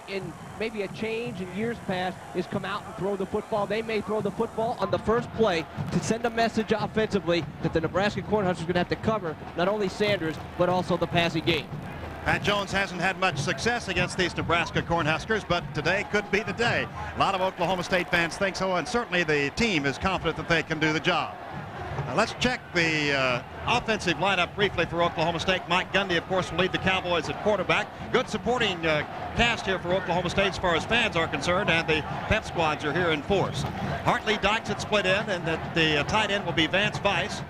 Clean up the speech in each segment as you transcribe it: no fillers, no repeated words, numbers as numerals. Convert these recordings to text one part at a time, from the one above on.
in maybe a change in years past is come out and throw the football. They may throw the football on the first play to send a message offensively that the Nebraska Cornhuskers are going to have to cover not only Sanders but also the passing game. Pat Jones hasn't had much success against these Nebraska Cornhuskers, but today could be the day. A lot of Oklahoma State fans think so, and certainly the team is confident that they can do the job. Now let's check the offensive lineup briefly for Oklahoma State. Mike Gundy, of course, will lead the Cowboys at quarterback. Good supporting cast here for Oklahoma State as far as fans are concerned, and the pep squads are here in force. Hartley Dykes had split in, and the tight end will be Vance Vice.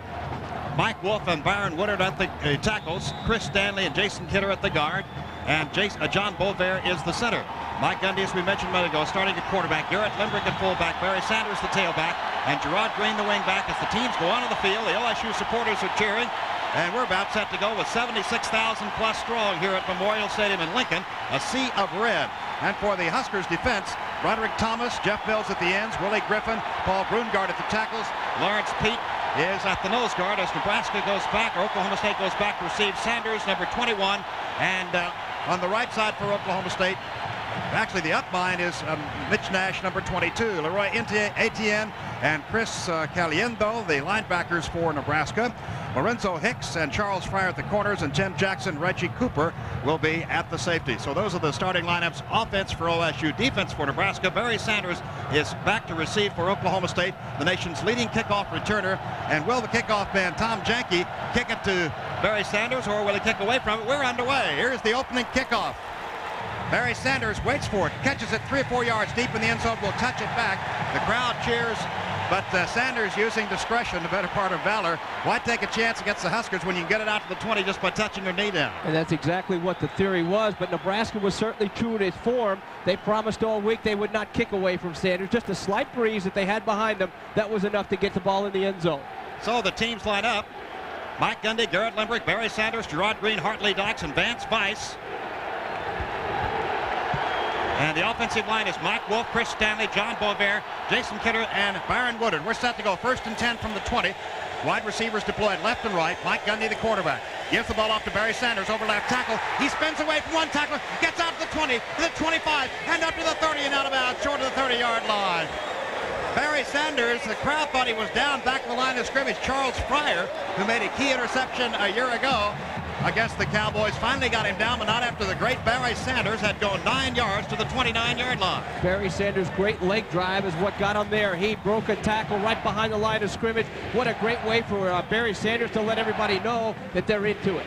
Mike Wolf and Byron Woodard at the tackles. Chris Stanley and Jason Kidder at the guard. And John Bovair is the center. Mike Gundy, as we mentioned a minute ago, starting at quarterback. Garrett Limbrick at fullback. Barry Sanders the tailback. And Gerard Green the wingback as the teams go onto the field. The LSU supporters are cheering. And we're about set to go with 76,000 plus strong here at Memorial Stadium in Lincoln. A sea of red. And for the Huskers defense, Roderick Thomas, Jeff Mills at the ends, Willie Griffin, Paul Brungard at the tackles, Lawrence Pete is at the nose guard as Nebraska goes back, or Oklahoma State goes back to receive Sanders, number 21. And on the right side for Oklahoma State, actually the up line is Mitch Nash, number 22. Leroy Etienne and Chris Caliendo, the linebackers for Nebraska. Lorenzo Hicks and Charles Fryer at the corners, and Tim Jackson, Reggie Cooper will be at the safety. So those are the starting lineups. Offense for OSU, defense for Nebraska. Barry Sanders is back to receive for Oklahoma State, the nation's leading kickoff returner. And will the kickoff man, Tom Janke, kick it to Barry Sanders, or will he kick away from it? We're underway. Here's the opening kickoff. Barry Sanders waits for it, catches it 3 or 4 yards deep in the end zone, will touch it back. The crowd cheers, but Sanders using discretion, the better part of valor. Why take a chance against the Huskers when you can get it out to the 20 just by touching your knee down? And that's exactly what the theory was, but Nebraska was certainly true to its form. They promised all week they would not kick away from Sanders. Just a slight breeze that they had behind them, that was enough to get the ball in the end zone. So the teams line up. Mike Gundy, Garrett Limbrick, Barry Sanders, Gerard Green, Hartley Dykes, and Vance Vice. And the offensive line is Mike Wolf, Chris Stanley, John Bovair, Jason Kidder, and Byron Woodard. We're set to go 1st and 10 from the 20. Wide receivers deployed left and right. Mike Gundy, the quarterback, gives the ball off to Barry Sanders over left tackle. He spins away from one tackler, gets out to the 20, to the 25, and up to the 30 and out of bounds, short of the 30-yard line. Barry Sanders, the crowd thought he was down back of the line of scrimmage. Charles Fryer, who made a key interception a year ago against the Cowboys, finally got him down, but not after the great Barry Sanders had gone 9 yards to the 29-yard line. Barry Sanders' great leg drive is what got him there. He broke a tackle right behind the line of scrimmage. What a great way for Barry Sanders to let everybody know that they're into it.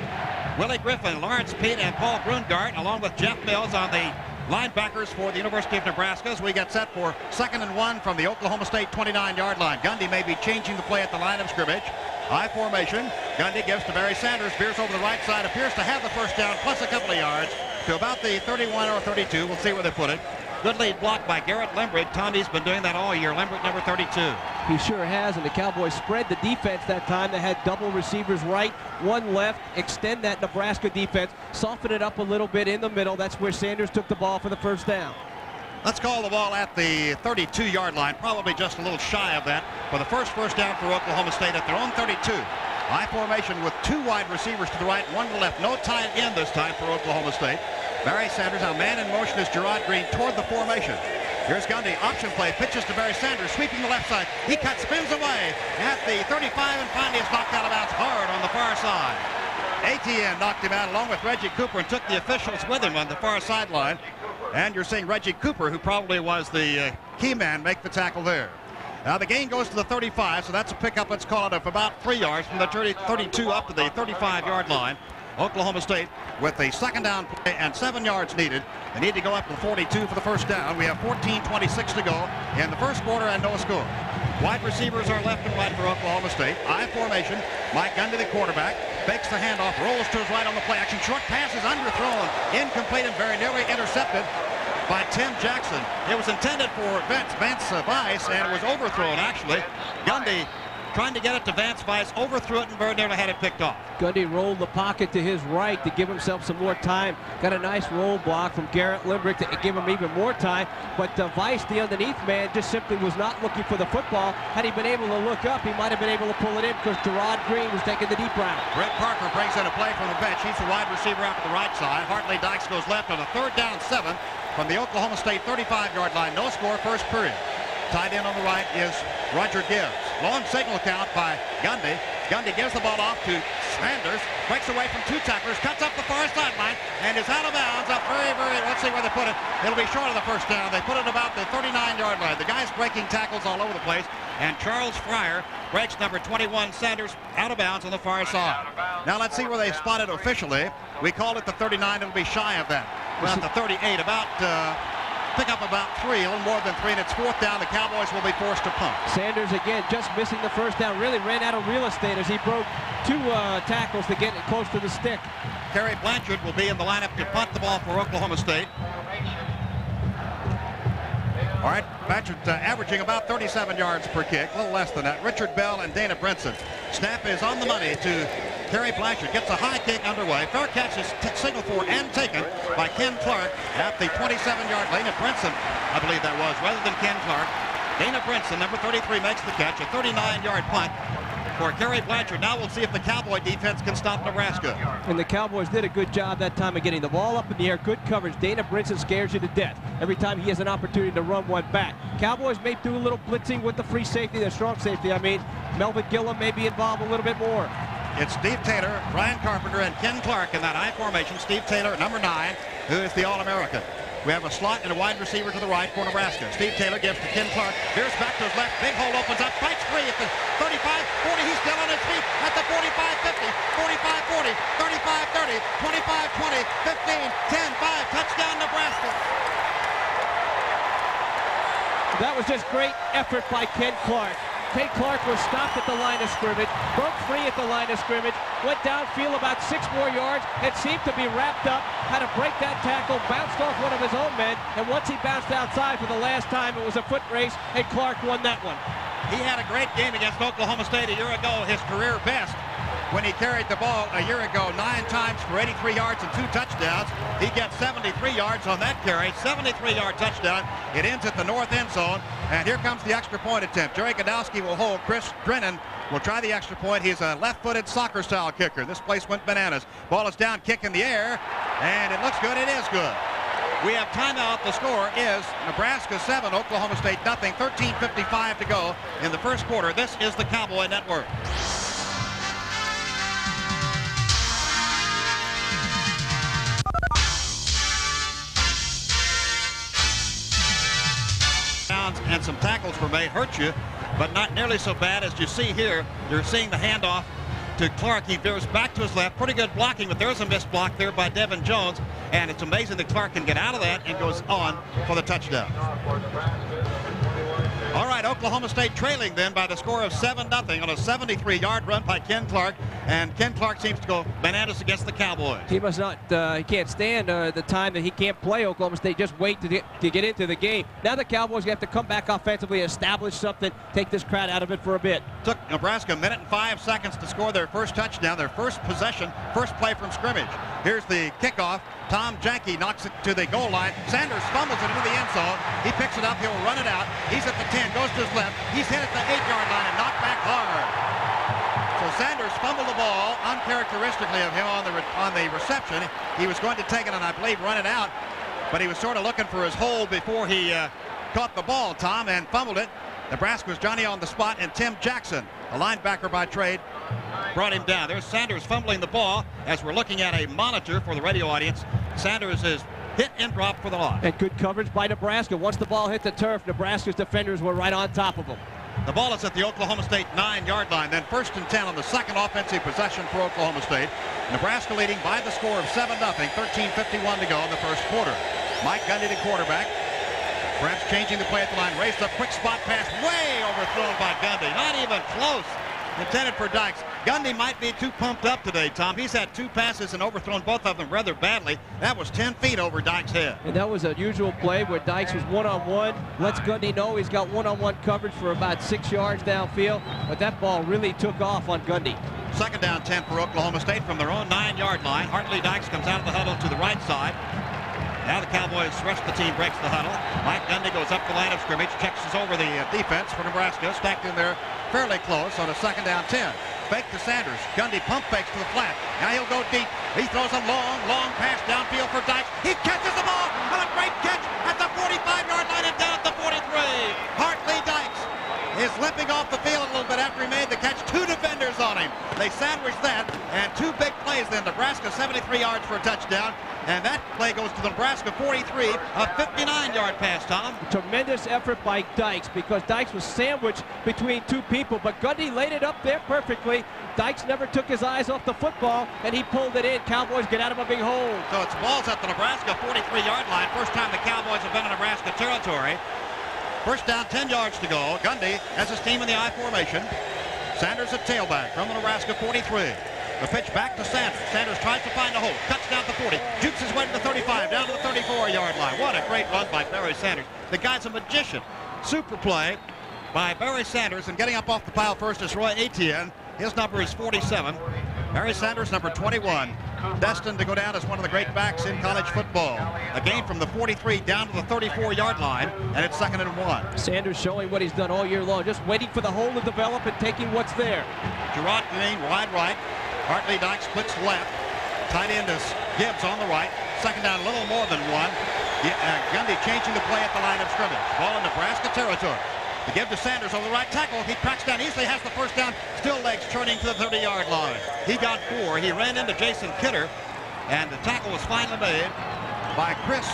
Willie Griffin, Lawrence Pete, and Paul Brungard, along with Jeff Mills on the linebackers for the University of Nebraska, as we get set for 2nd and 1 from the Oklahoma State 29-yard line. Gundy may be changing the play at the line of scrimmage. High formation. Gundy gives to Barry Sanders. Veers over the right side. Appears to have the first down plus a couple of yards to about the 31 or 32. We'll see where they put it. Good lead block by Garrett Limbrick. Tommy's been doing that all year. Limbrick, number 32. He sure has, and the Cowboys spread the defense that time. They had double receivers right, one left, extend that Nebraska defense, soften it up a little bit in the middle. That's where Sanders took the ball for the first down. Let's call the ball at the 32-yard line, probably just a little shy of that, for the first down for Oklahoma State at their own 32. High formation with 2 wide receivers to the right, 1 to the left. No tight end this time for Oklahoma State. Barry Sanders, now man in motion is Gerard Green toward the formation. Here's Gundy, option play, pitches to Barry Sanders, sweeping the left side. He cuts, spins away at the 35, and finally is knocked out of bounds hard on the far side. Etienne knocked him out along with Reggie Cooper and took the officials with him on the far sideline. And you're seeing Reggie Cooper, who probably was the key man, make the tackle there. Now the gain goes to the 35, so that's a pickup, let's call it, of about 3 yards from the 32 up to the 35-yard line. Oklahoma State with the 2nd down play and 7 yards needed. They need to go up to the 42 for the first down. We have 14:26 to go in the first quarter and no score. Wide receivers are left and right for Oklahoma State. I formation. Mike Gundy, the quarterback, fakes the handoff, rolls to his right on the play action. Short pass is underthrown, incomplete, and very nearly intercepted by Tim Jackson. It was intended for Vance Vice, and it was overthrown, actually. Gundy trying to get it to Vance Vice, overthrew it, and very nearly had it picked off. Gundy rolled the pocket to his right to give himself some more time. Got a nice roll block from Garrett Limbrick to give him even more time. But Vice, the underneath man, just simply was not looking for the football. Had he been able to look up, he might have been able to pull it in because Gerard Green was taking the deep route. Brett Parker brings in a play from the bench. He's the wide receiver out to the right side. Hartley Dykes goes left on a 3rd down 7. from the Oklahoma State 35-yard line. No score, first period. Tied in on the right is Roger Gibbs. Long signal count by Gundy. Gundy gives the ball off to Sanders, breaks away from two tacklers, cuts up the far sideline, and is out of bounds up let's see where they put it. It'll be short of the first down. They put it about the 39-yard line. The guy's breaking tackles all over the place, and Charles Fryer breaks number 21 Sanders out of bounds on the far side. Now let's see where they spot it officially. We called it the 39. It'll be shy of that. Well, the 38, pick up about 3, a little more than 3, and it's fourth down. The Cowboys will be forced to punt. Sanders again just missing the first down. Really ran out of real estate as he broke 2 tackles to get it close to the stick. Kerry Blanchard will be in the lineup to punt the ball for Oklahoma State. All right, Blanchard averaging about 37 yards per kick, a little less than that. Richard Bell and Dana Brinson. Snap is on the money to Kerry Blanchard. Gets a high kick underway. Fair catch is signaled for and taken by Ken Clark at the 27-yard line. Dana Brinson, I believe that was, rather than Ken Clark. Dana Brinson, number 33, makes the catch. A 39-yard punt for Kerry Blanchard. Now we'll see if the Cowboy defense can stop Nebraska. And the Cowboys did a good job that time of getting the ball up in the air. Good coverage. Dana Brinson scares you to death every time he has an opportunity to run one back. Cowboys may do a little blitzing with the free safety, the strong safety, I mean. Melvin Gillum may be involved a little bit more. It's Steve Taylor, Brian Carpenter, and Ken Clark in that I formation. Steve Taylor, number 9, who is the All-American. We have a slot and a wide receiver to the right for Nebraska. Steve Taylor gives to Ken Clark. Veers back to his left. Big hole opens up. Fights free at the 35, 40. He's still on his feet at the 45, 50, 45, 40, 35, 30, 25, 20, 15, 10, 5. Touchdown, Nebraska. That was just great effort by Ken Clark. Ken Clark was stopped at the line of scrimmage, broke free at the line of scrimmage, went downfield about 6 more yards, and seemed to be wrapped up, had to break that tackle, bounced off one of his own men, and once he bounced outside for the last time, it was a foot race, and Clark won that one. He had a great game against Oklahoma State a year ago, his career best. When he carried the ball a year ago 9 times for 83 yards and 2 touchdowns. He gets 73 yards on that carry, 73-yard touchdown. It ends at the north end zone, and here comes the extra point attempt. Jerry Godowski will hold. Chris Drennan will try the extra point. He's a left-footed soccer-style kicker. This place went bananas. Ball is down, kick in the air, and it looks good. It is good. We have timeout. The score is Nebraska 7, Oklahoma State nothing. 13:55 to go in the first quarter. This is the Cowboy Network. And some tackles were made. Hurt you, but not nearly so bad as you see here. You're seeing the handoff to Clark. He veers back to his left. Pretty good blocking, but there's a missed block there by Devin Jones. And it's amazing that Clark can get out of that and goes on for the touchdown. All right, Oklahoma State trailing then by the score of 7-0 on a 73-yard run by Ken Clark. And Ken Clark seems to go bananas against the Cowboys. He must not, he can't stand the time that he can't play Oklahoma State. Just wait to get into the game. Now the Cowboys have to come back offensively, establish something, take this crowd out of it for a bit. Took Nebraska a minute and 5 seconds to score their first touchdown, their first possession, first play from scrimmage. Here's the kickoff. Tom Janke knocks it to the goal line. Sanders fumbles it into the end zone. He picks it up. He'll run it out. He's at the 10, goes to his left. He's hit at the 8-yard line and knocked back hard. So Sanders fumbled the ball uncharacteristically of him on the reception. He was going to take it and I believe run it out, but he was sort of looking for his hold before he caught the ball, Tom, and fumbled it. Nebraska's Johnny on the spot, and Tim Jackson, a linebacker by trade, brought him down. There's Sanders fumbling the ball as we're looking at a monitor for the radio audience. Sanders is hit and dropped for the loss. And good coverage by Nebraska. Once the ball hit the turf, Nebraska's defenders were right on top of him. The ball is at the Oklahoma State 9-yard line. Then 1st and 10 on the second offensive possession for Oklahoma State. Nebraska leading by the score of 7-0. 13:51 to go in the first quarter. Mike Gundy, the quarterback. Perhaps changing the play at the line. Raised up, quick spot pass, way overthrown by Gundy. Not even close. Intended for Dykes. Gundy might be too pumped up today, Tom. He's had 2 passes and overthrown both of them rather badly. That was 10 feet over Dykes' head. And that was a usual play where Dykes was one-on-one. Lets Gundy know he's got one-on-one coverage for about 6 yards downfield. But that ball really took off on Gundy. 2nd down 10 for Oklahoma State from their own 9-yard line. Hartley Dykes comes out of the huddle to the right side. Now the Cowboys, rest of the team breaks the huddle. Mike Gundy goes up the line of scrimmage, checks over the defense for Nebraska, stacked in there fairly close on a 2nd down 10. Fake to Sanders. Gundy pump fakes to the flat. Now he'll go deep. He throws a long pass downfield for Dykes. He catches the ball on a great catch They sandwiched that, and two big plays then. Nebraska 73 yards for a touchdown, and that play goes to the Nebraska 43, a 59-yard pass, Tom. Tremendous effort by Dykes, because Dykes was sandwiched between two people, but Gundy laid it up there perfectly. Dykes never took his eyes off the football, and he pulled it in. Cowboys get out of a big hole. So it's balls at the Nebraska 43-yard line. First time the Cowboys have been in Nebraska territory. First down, 10 yards to go. Gundy has his team in the I formation. Sanders at tailback from the Nebraska 43. The pitch back to Sanders. Sanders tries to find a hole. Cuts down to 40. Jukes his way to the 35, down to the 34-yard line. What a great run by Barry Sanders. The guy's a magician. Super play by Barry Sanders, and getting up off the pile first is Roy Etienne. His number is 47. Barry Sanders, number 21, destined to go down as one of the great backs in college football. A gain from the 43 down to the 34-yard line, and it's 2nd and 1. Sanders showing what he's done all year long, just waiting for the hole to develop and taking what's there. Gerard Green wide right. Hartley Dykes splits left. Tight end is Gibbs on the right. Second down, a little more than one. Gundy changing the play at the line of scrimmage. Ball in Nebraska territory. The give to Sanders over the right tackle. He cracks down easily, has the first down. Still legs churning to the 30-yard line. He got 4. He ran into Jason Kidder, and the tackle was finally made by Chris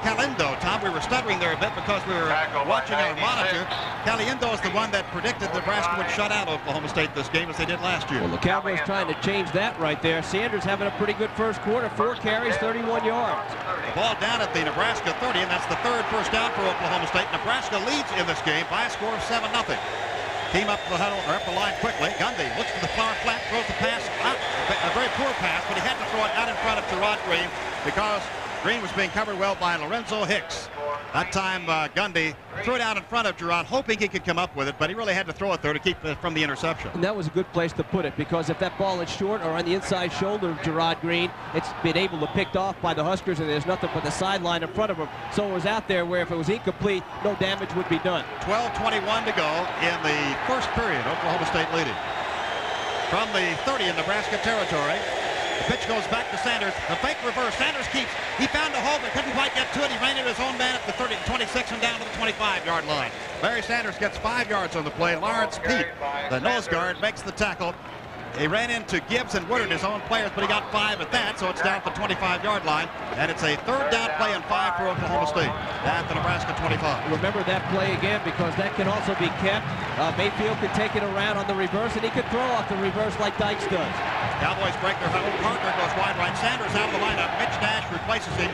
Caliendo. Tom, we were stuttering there a bit because we were watching our monitor. Caliendo is the one that predicted Nebraska would shut out Oklahoma State this game as they did last year. Well, the Cowboys trying to change that right there. Sanders having a pretty good first quarter. 4 carries, 31 yards. The ball down at the Nebraska 30, and that's the third first down for Oklahoma State. Nebraska leads in this game by a score of 7-0. Team up the huddle, or up the line quickly. Gundy looks to the far flat, throws the pass out. A very poor pass, but he had to throw it out in front of Gerard Green because Green was being covered well by Lorenzo Hicks. That time, Gundy threw it out in front of Gerard, hoping he could come up with it, but he really had to throw it there to keep it from the interception. And that was a good place to put it, because if that ball is short or on the inside shoulder of Gerard Green, it's been able to picked off by the Huskers, and there's nothing but the sideline in front of him. So it was out there where if it was incomplete, no damage would be done. 12:21 to go in the first period. Oklahoma State leading. From the 30 in Nebraska territory. The pitch goes back to Sanders. The fake reverse. Sanders keeps. He found a hole but couldn't quite get to it. He ran into his own man at the 26 and down to the 25-yard line. Barry Sanders gets 5 yards on the play. Lawrence Pete, the nose guard, makes the tackle. He ran into Gibbs and Woodard, his own players, but he got 5 at that, so it's down at the 25-yard line. And it's a third down play and 5 for Oklahoma State at the Nebraska 25. Remember that play again, because that can also be kept. Mayfield could take it around on the reverse, and he could throw off the reverse like Dykes does. Cowboys break their huddle. Parker goes wide right. Sanders out of the lineup. Mitch Nash replaces him.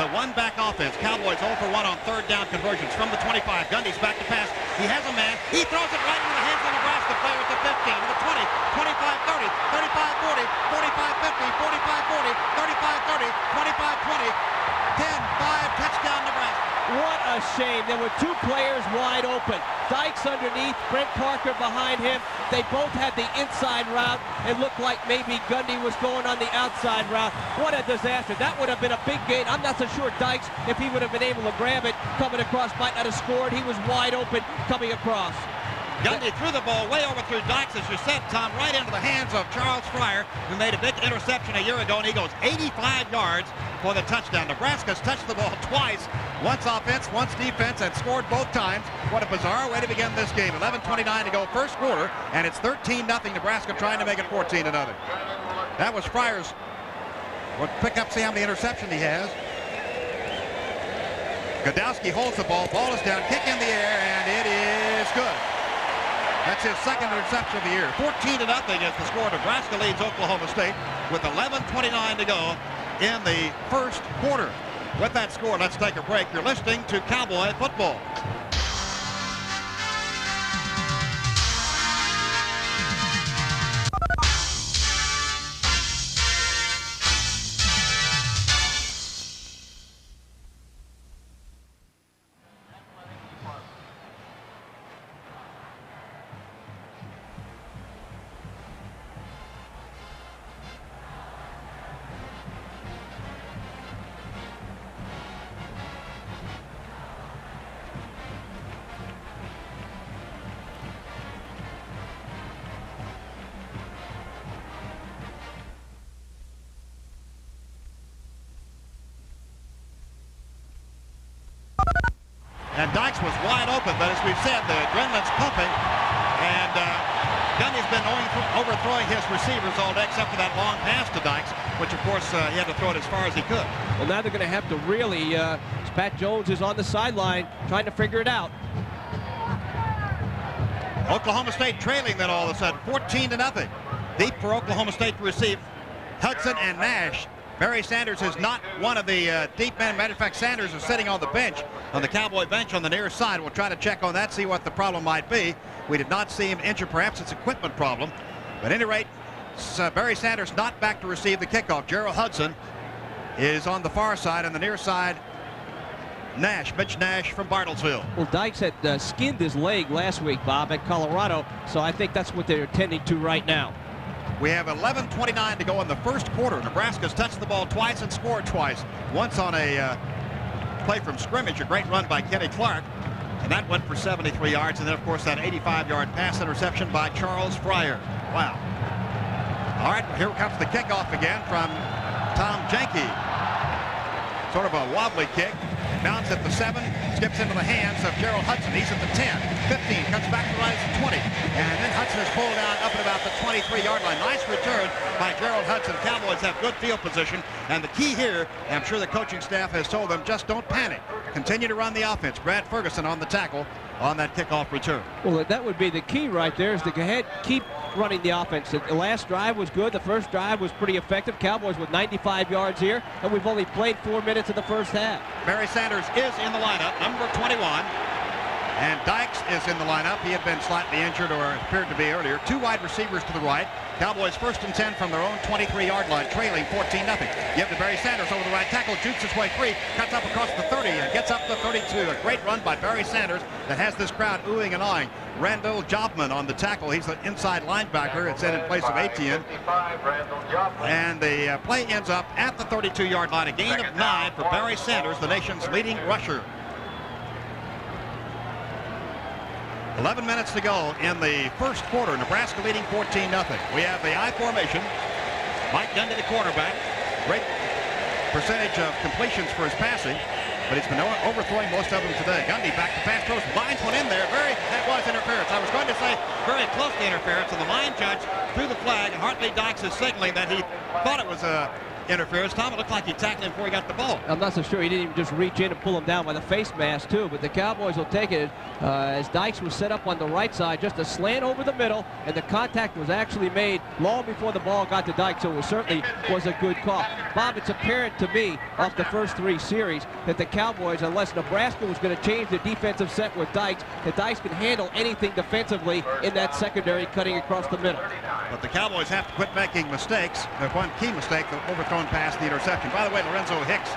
The one-back offense. Cowboys 0 for 1 on third down conversions from the 25. Gundy's back to pass. He has a man. He throws it right into the hands of the Nebraska player at the 15, to the 20, 25-30, 35-40, 45-50, 45-40, 35-30, 25-20, 10-5, touchdown Nebraska. What a shame. There were 2 players wide open. Dykes underneath, Brent Parker behind him. They both had the inside route. It looked like maybe Gundy was going on the outside route. What a disaster. That would have been a big gain. I'm not so sure Dykes, if he would have been able to grab it coming across, might not have scored. He was wide open coming across. Gundy threw the ball way over through Dykes, as you said, Tom, right into the hands of Charles Fryer, who made a big interception a year ago, and he goes 85 yards for the touchdown. Nebraska's touched the ball twice, once offense, once defense, and scored both times. What a bizarre way to begin this game. 11:29 to go, first quarter, and it's 13-0. Nebraska trying to make it 14-0. That was Fryer's. We'll pick up, see how many interceptions he has. Godowski holds the ball. Ball is down, kick in the air, and it is good. That's his second interception of the year. 14-0 is the score. Nebraska leads Oklahoma State with 11:29 to go in the first quarter. With that score, let's take a break. You're listening to Cowboy Football. And Dykes was wide open, but as we've said, the adrenaline's pumping, and Gundy's been overthrowing his receivers all day except for that long pass to Dykes, which of course he had to throw it as far as he could. Well, now they're going to have to really, Pat Jones is on the sideline trying to figure it out. Oklahoma State trailing then all of a sudden, 14-0. Deep for Oklahoma State to receive. Hudson and Nash. Barry Sanders is not one of the deep men. Matter of fact, Sanders is sitting on the bench, on the Cowboy bench on the near side. We'll try to check on that, see what the problem might be. We did not see him injured. Perhaps it's an equipment problem. But at any rate, Barry Sanders not back to receive the kickoff. Gerald Hudson is on the far side. On the near side, Mitch Nash from Bartlesville. Well, Dykes had skinned his leg last week, Bob, at Colorado, so I think that's what they're attending to right now. We have 11:29 to go in the first quarter. Nebraska's touched the ball twice and scored twice. Once on a play from scrimmage, a great run by Kenny Clark, and that went for 73 yards. And then, of course, that 85-yard pass interception by Charles Fryer. Wow. All right, here comes the kickoff again from Tom Janke. Sort of a wobbly kick. Bounce at the 7, skips into the hands of Gerald Hudson. He's at the 10, 15, comes back to the right at the 20. And then Hudson is pulled down up at about the 23-yard line. Nice return by Gerald Hudson. Cowboys have good field position. And the key here, I'm sure the coaching staff has told them, just don't panic. Continue to run the offense. Brad Ferguson on the tackle on that kickoff return. Well, that would be the key right there, is to go ahead, keep running the offense. The last drive was good. The first drive was pretty effective. Cowboys with 95 yards here, and we've only played 4 minutes in the first half. Barry Sanders is in the lineup, number 21. And Dykes is in the lineup. He had been slightly injured, or appeared to be earlier. 2 wide receivers to the right. Cowboys 1st and 10 from their own 23-yard line, trailing 14-0. Give to Barry Sanders over the right tackle, shoots his way free, cuts up across the 30 and gets up the 32. A great run by Barry Sanders that has this crowd oohing and awing. Randall Jobman on the tackle. He's the inside linebacker. It's in place of Etienne. And the play ends up at the 32-yard line. A gain of 9 for Barry Sanders, the nation's leading rusher. 11 minutes to go in the first quarter. Nebraska leading 14-0. We have the I formation. Mike Gundy, the quarterback. Great percentage of completions for his passing, but he's been overthrowing most of them today. Gundy back to pass, throws, lines one in there. That was interference. I was going to say very close to interference, and the line judge threw the flag. Hartley Dykes is signaling that he thought it was interference. Tom, it looked like he tackled him before he got the ball. I'm not so sure. He didn't even just reach in and pull him down by the face mask, too. But the Cowboys will take it as Dykes was set up on the right side, just a slant over the middle, and the contact was actually made long before the ball got to Dykes, so it certainly was a good call. Bob, it's apparent to me off the first 3 series that the Cowboys, unless Nebraska was going to change the defensive set with Dykes, that Dykes can handle anything defensively in that secondary cutting across the middle. But the Cowboys have to quit making mistakes. There's one key mistake, the overthrown pass, the interception. By the way, Lorenzo Hicks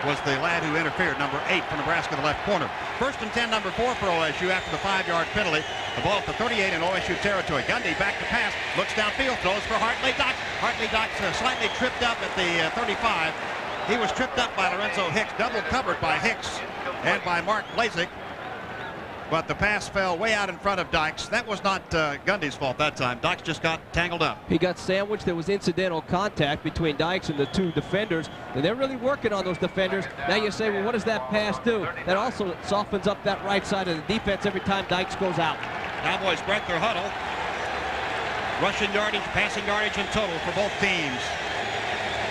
was the lad who interfered, number 8 for Nebraska, the left corner. 1st and 10, number 4 for OSU after the 5-yard penalty. The ball at the 38 in OSU territory. Gundy back to pass, looks downfield, throws for Hartley Dykes. Hartley Dykes slightly tripped up at the 35. He was tripped up by Lorenzo Hicks, double covered by Hicks and by Mark Blazik. But the pass fell way out in front of Dykes. That was not Gundy's fault that time. Dykes just got tangled up. He got sandwiched. There was incidental contact between Dykes and the 2 defenders. And they're really working on those defenders. Now you say, well, what does that pass do? That also softens up that right side of the defense every time Dykes goes out. Cowboys break their huddle. Rushing yardage, passing yardage in total for both teams.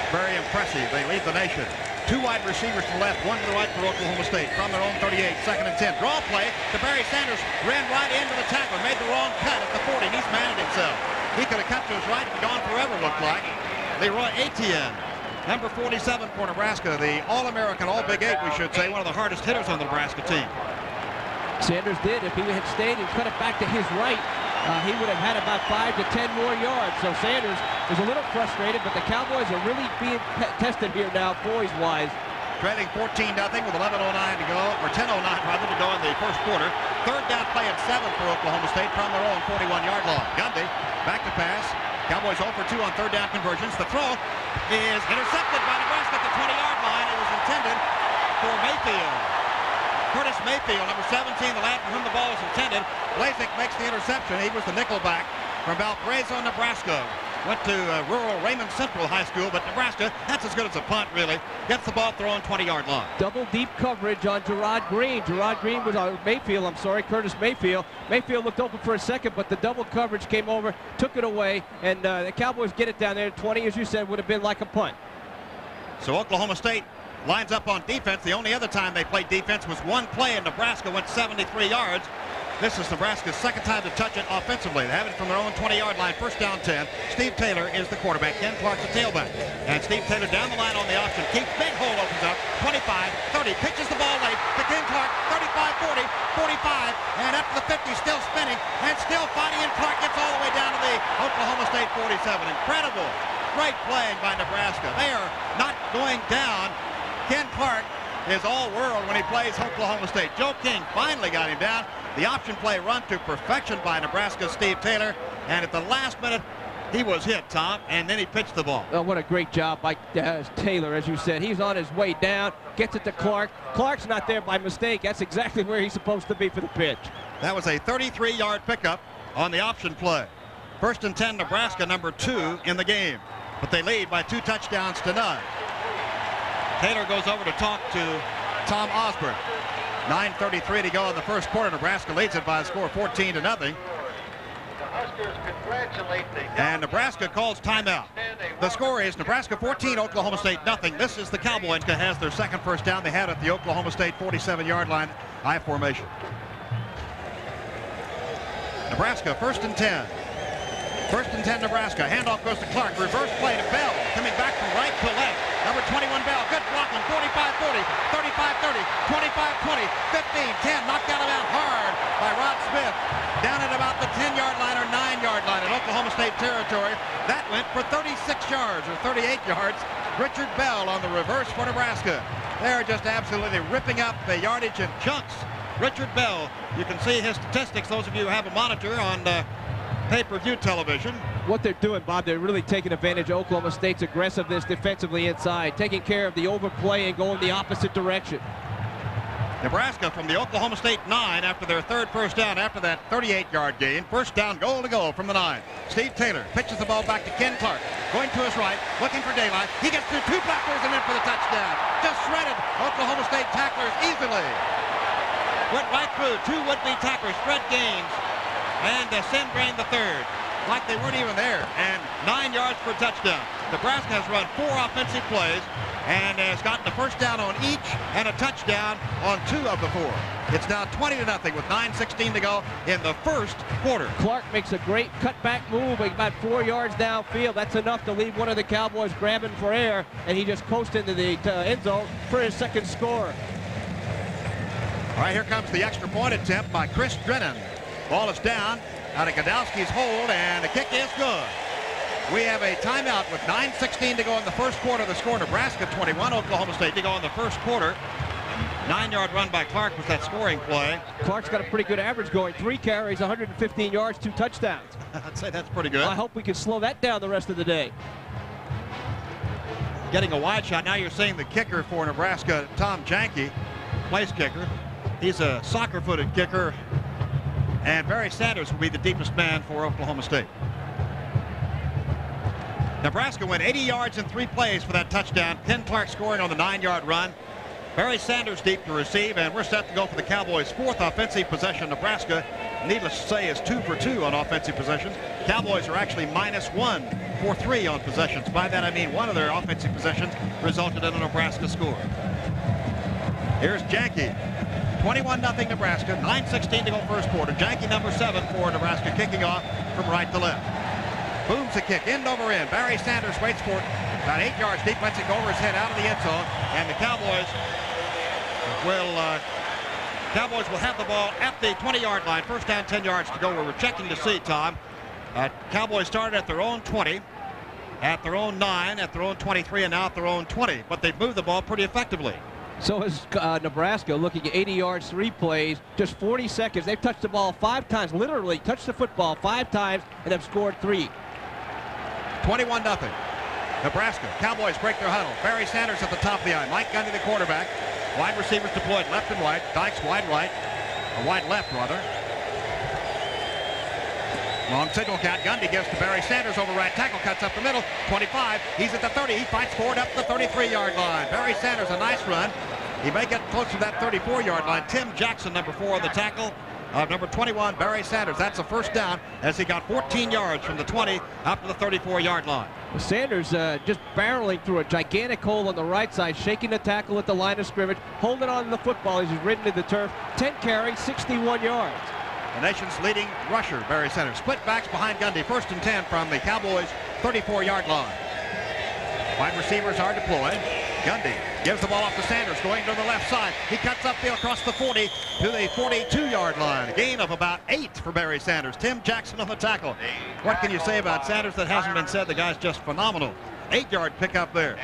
Very impressive. They lead the nation. 2 wide receivers to the left, 1 to the right for Oklahoma State. From their own 38, 2nd and 10. Draw play to Barry Sanders. Ran right into the tackler. Made the wrong cut at the 40. He's mad at himself. He could have cut to his right and gone forever, looked like. Leroy Etienne, number 47 for Nebraska. The All-American, All-Big 8, we should say. One of the hardest hitters on the Nebraska team. Sanders did. If he had stayed and cut it back to his right, he would have had about 5 to 10 more yards. So Sanders is a little frustrated, but the Cowboys are really being tested here now, poise-wise. Trailing 14-0 with 11:09 to go, or 10:09 rather to go in the first quarter. 3rd down play at 7 for Oklahoma State from their own 41-yard line. Gundy back to pass. Cowboys 0 for 2 on 3rd down conversions. The throw is intercepted by Nebraska at the 20-yard line. It was intended for Mayfield. Curtis Mayfield, number 17, the lad for whom the ball was intended. Blazik makes the interception. He was the nickelback from Valparaiso, Nebraska. went to rural Raymond Central High School, but Nebraska, that's as good as a punt, really. Gets the ball thrown 20-yard line. Double deep coverage on Gerard Green. Gerard Green was on Curtis Mayfield. Mayfield looked open for a second, but the double coverage came over, took it away, and the Cowboys get it down there. 20, as you said, would have been like a punt. So Oklahoma State lines up on defense. The only other time they played defense was one play, and Nebraska went 73 yards. This is Nebraska's second time to touch it offensively. They have it from their own 20-yard line, first down 10. Steve Taylor is the quarterback. Ken Clark's the tailback. And Steve Taylor down the line on the option. Keeps big hole opens up. 25, 30, pitches the ball late to Ken Clark. 35, 40, 45, and up to the 50, still spinning, and still fighting, and Clark gets all the way down to the Oklahoma State 47. Incredible. Great playing by Nebraska. They are not going down. Ken Clark is all world when he plays Oklahoma State. Joe King finally got him down. The option play run to perfection by Nebraska's Steve Taylor, and at the last minute he was hit, Tom, and then he pitched the ball. Oh, what a great job by Taylor, as you said. He's on his way down, gets it to Clark. Clark's not there by mistake. That's exactly where he's supposed to be for the pitch. That was a 33-yard pickup on the option play. First and 10, Nebraska, number 2 in the game, but they lead by 2 touchdowns to none. Taylor goes over to talk to Tom Osborne. 9:33 to go in the first quarter. Nebraska leads it by a score of 14-0. And Nebraska calls timeout. The score is Nebraska 14, Oklahoma State nothing. This is the Cowboys that has their second first down. They had it at the Oklahoma State 47-yard line, I formation. Nebraska first and 10. First and 10 Nebraska. Handoff goes to Clark. Reverse play to Bell. Coming back from right to left. Number 21 Bell. Good blocking. 45-40, 35-30, 25-20, 15-10. Knocked out of bounds hard by Rod Smith. Down at about the 10-yard line or 9-yard line in Oklahoma State territory. That went for 36 yards or 38 yards. Richard Bell on the reverse for Nebraska. They're just absolutely ripping up the yardage in chunks. Richard Bell. You can see his statistics. Those of you who have a monitor on pay-per-view television. What they're doing, Bob, they're really taking advantage of Oklahoma State's aggressiveness defensively inside, taking care of the overplay and going the opposite direction. Nebraska from the Oklahoma State 9 after their third first down after that 38-yard gain. First down, goal to go from the 9. Steve Taylor pitches the ball back to Ken Clark. Going to his right, looking for daylight. He gets through 2 tacklers and in for the touchdown. Just shredded Oklahoma State tacklers easily. Went right through 2 would-be tacklers, Fred Gaines and Sembrin the third, like they weren't even there, and 9 yards for a touchdown. Nebraska has run 4 offensive plays and has gotten a first down on each and a touchdown on 2 of the 4. It's now 20-0 with 9:16 to go in the first quarter. Clark makes a great cutback move about 4 yards downfield. That's enough to leave one of the Cowboys grabbing for air, and he just coasts into the end zone for his second score. All right, here comes the extra point attempt by Chris Drennan. Ball is down out of Godowski's hold, and the kick is good. We have a timeout with 9:16 to go in the first quarter. The score, Nebraska 21, Oklahoma State to go in the first quarter. 9-yard run by Clark with that scoring play. Clark's got a pretty good average going. 3 carries, 115 yards, 2 touchdowns. I'd say that's pretty good. I hope we can slow that down the rest of the day. Getting a wide shot. Now you're seeing the kicker for Nebraska, Tom Janke, place kicker. He's a soccer-footed kicker. And Barry Sanders will be the deepest man for Oklahoma State. Nebraska went 80 yards in 3 plays for that touchdown. Ken Clark scoring on the 9-yard run. Barry Sanders deep to receive, and we're set to go for the Cowboys' 4th offensive possession. Nebraska, needless to say, is 2 for 2 on offensive possessions. Cowboys are actually -1 for 3 on possessions. By that I mean one of their offensive possessions resulted in a Nebraska score. Here's Janke. 21-0 Nebraska, 9:16 to go first quarter. Janke number 7 for Nebraska, kicking off from right to left. Booms the kick, end over end. Barry Sanders waits for it. About 8 yards deep, lets it go over his head out of the end zone. And the Cowboys will have the ball at the 20-yard line. First down, 10 yards to go. We're checking to see, Tom. Cowboys started at their own 20, at their own 9, at their own 23, and now at their own 20. But they've moved the ball pretty effectively. So is Nebraska, looking at 80 yards, 3 plays, just 40 seconds. They've touched the ball 5 times, literally touched the football 5 times, and have scored 3. 21-0. Nebraska. Cowboys break their huddle. Barry Sanders at the top of the eye. Mike Gundy, the quarterback. Wide receivers deployed left and right. Dykes wide right, or wide left rather. Long signal count. Gundy gives to Barry Sanders over right tackle. Cuts up the middle. 25. He's at the 30. He fights forward up the 33-yard line. Barry Sanders, a nice run. He may get close to that 34-yard line. Tim Jackson, number 4 on the tackle. Number 21, Barry Sanders. That's a first down as he got 14 yards from the 20 up to the 34-yard line. Well, Sanders just barreling through a gigantic hole on the right side, shaking the tackle at the line of scrimmage, holding on to the football as he's ridden to the turf. 10 carries, 61 yards. The nation's leading rusher, Barry Sanders. Split backs behind Gundy. 1st and 10 from the Cowboys' 34-yard line. Wide receivers are deployed. Gundy gives the ball off to Sanders, going to the left side. He cuts upfield across the 40 to the 42-yard line. A gain of about 8 for Barry Sanders. Tim Jackson on the tackle. What can you say about Sanders that hasn't been said? The guy's just phenomenal. 8-yard pickup there.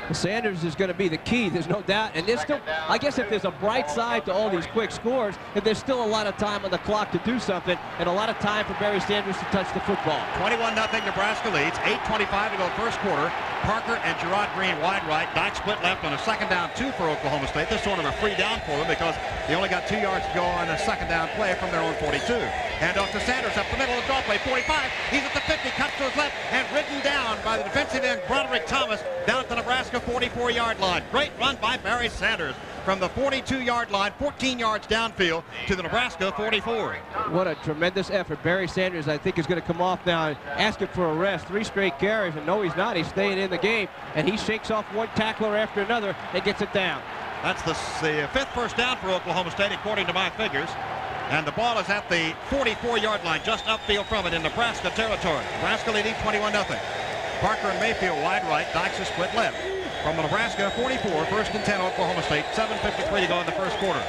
Well, Sanders is going to be the key, there's no doubt. And there's still, I guess if there's a bright side to all these quick scores, that there's still a lot of time on the clock to do something and a lot of time for Barry Sanders to touch the football. 21-0 Nebraska leads. 8:25 to go first quarter. Parker and Gerard Green wide right. Dyke split left on a 2nd down 2 for Oklahoma State. This is sort of a free down for them because they only got 2 yards to go on a 2nd down play from their own 42. Hand off to Sanders up the middle of the draw play. 45. He's at the 50. Cuts to his left and ridden down by the defensive end Broderick Thomas down at the Nebraska 44-yard line. Great run by Barry Sanders from the 42-yard line, 14 yards downfield to the Nebraska 44. What a tremendous effort. Barry Sanders, I think, is going to come off now asking for a rest. 3 straight carries, and no, he's not. He's staying in the game, and he shakes off one tackler after another and gets it down. That's the 5th first down for Oklahoma State, according to my figures. And the ball is at the 44-yard line, just upfield from it in Nebraska territory. Nebraska leading 21-0. Parker and Mayfield wide right. Dykes is split left. From the Nebraska 44, 1st and 10 Oklahoma State. 7:53 to go in the first quarter.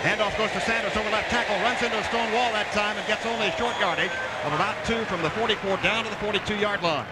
Handoff goes to Sanders over left tackle. Runs into a stone wall that time and gets only a short yardage of about 2 from the 44 down to the 42-yard line.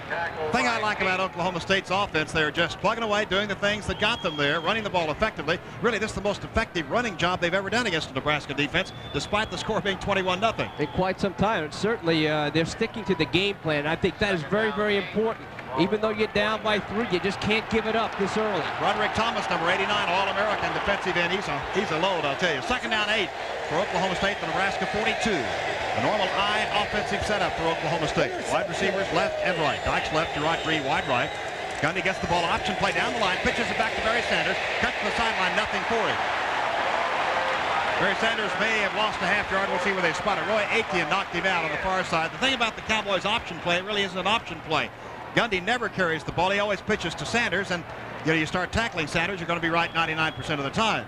The thing I like about Oklahoma State's offense, they're just plugging away, doing the things that got them there, running the ball effectively. Really, this is the most effective running job they've ever done against the Nebraska defense, despite the score being 21-0. In quite some time. And certainly they're sticking to the game plan. I think that is very, very important. Even though you're down by 3, you just can't give it up this early. Broderick Thomas, number 89, All-American defensive end. He's a load, I'll tell you. 2nd down 8 for Oklahoma State, the Nebraska 42. A normal I offensive setup for Oklahoma State. Wide receivers left and right. Dykes left, Gerard Green wide right. Gundy gets the ball, option play down the line, pitches it back to Barry Sanders, cuts to the sideline, nothing for him. Barry Sanders may have lost a half-yard. We'll see where they spot it. Roy Aitken knocked him out on the far side. The thing about the Cowboys' option play, it really isn't an option play. Gundy never carries the ball. He always pitches to Sanders, and you start tackling Sanders, you're going to be right 99% of the time.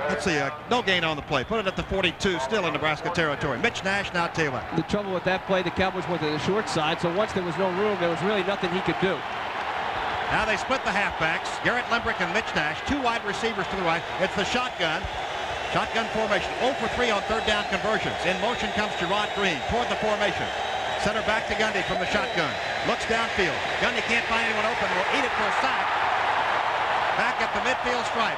Let's see, no gain on the play. Put it at the 42, still in Nebraska territory. Mitch Nash now tailing. The trouble with that play, the Cowboys went to the short side, so once there was no room, there was really nothing he could do. Now they split the halfbacks. Garrett Limbrick and Mitch Nash, 2 wide receivers to the right. It's the shotgun. Shotgun formation. 0 for 3 on 3rd down conversions. In motion comes Gerard Green toward the formation. Center back to Gundy from the shotgun. Looks downfield. Gundy can't find anyone open. Will eat it for a sack. Back at the midfield stripe.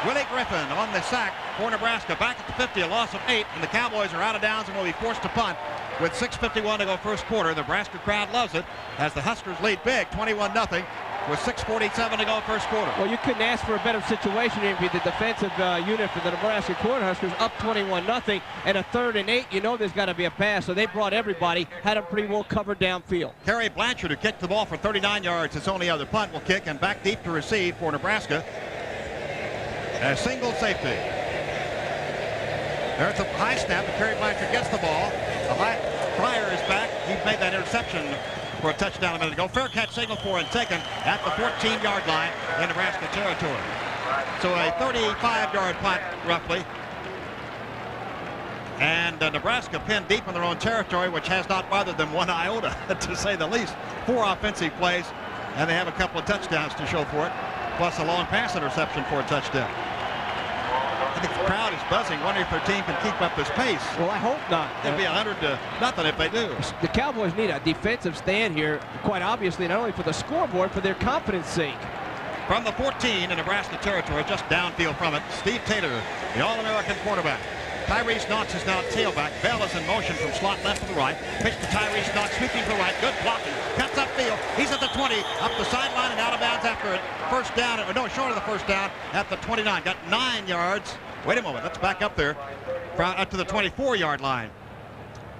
Willie Griffin on the sack for Nebraska. Back at the 50, a loss of 8, and the Cowboys are out of downs and will be forced to punt with 6:51 to go first quarter. The Nebraska crowd loves it as the Huskers lead big, 21-0. With 6:47 to go first quarter. Well, you couldn't ask for a better situation if you're the defensive unit for the Nebraska Cornhuskers, up 21-0, and a 3rd and 8. You know there's got to be a pass, so they brought everybody, had them pretty well covered downfield. Kerry Blanchard, who kicked the ball for 39 yards, its only other punt, will kick, and back deep to receive for Nebraska. A single safety. There's a high snap, and Kerry Blanchard gets the ball. Pryor is back. He made that interception for a touchdown a minute ago. Fair catch signal for and taken at the 14-yard line in Nebraska territory. So a 35-yard punt, roughly. And Nebraska pinned deep in their own territory, which has not bothered them one iota, to say the least. 4 offensive plays, and they have a couple of touchdowns to show for it, plus a long pass interception for a touchdown. I think the crowd is buzzing, wondering if their team can keep up this pace. Well, I hope not. It'd be 100-0 if they do. The Cowboys need a defensive stand here, quite obviously, not only for the scoreboard, for their confidence sake. From the 14 in Nebraska territory, just downfield from it, Steve Taylor, the All-American quarterback. Tyrese Knox is now tailback. Bell is in motion from slot left to the right. Pitch to Tyrese Knox, sweeping to the right. Good blocking. Cuts upfield. He's at the 20, up the sideline and out of bounds after it. First down, or no, short of the first down at the 29. Got 9 yards. Wait a moment, let's back up there. Up to the 24-yard line.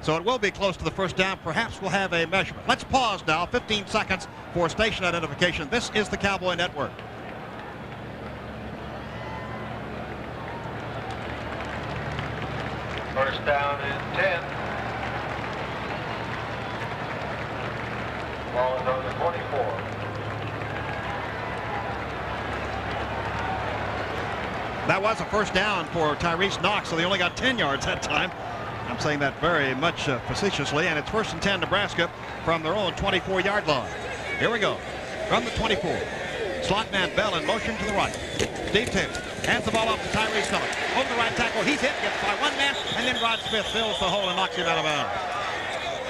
So it will be close to the first down. Perhaps we'll have a measurement. Let's pause now. 15 seconds for station identification. This is the Cowboy Network. First down is 10. Ball is on the 24. That was a first down for Tyrese Knox, so they only got 10 yards that time. I'm saying that very much facetiously, and it's 1st and 10 Nebraska from their own 24-yard line. Here we go. From the 24. Slot man Bell in motion to the right. Steve Taylor hands the ball off to Tyrese Knox. Over the right tackle. He's hit, gets by one man, and then Rod Smith fills the hole and knocks him out of bounds.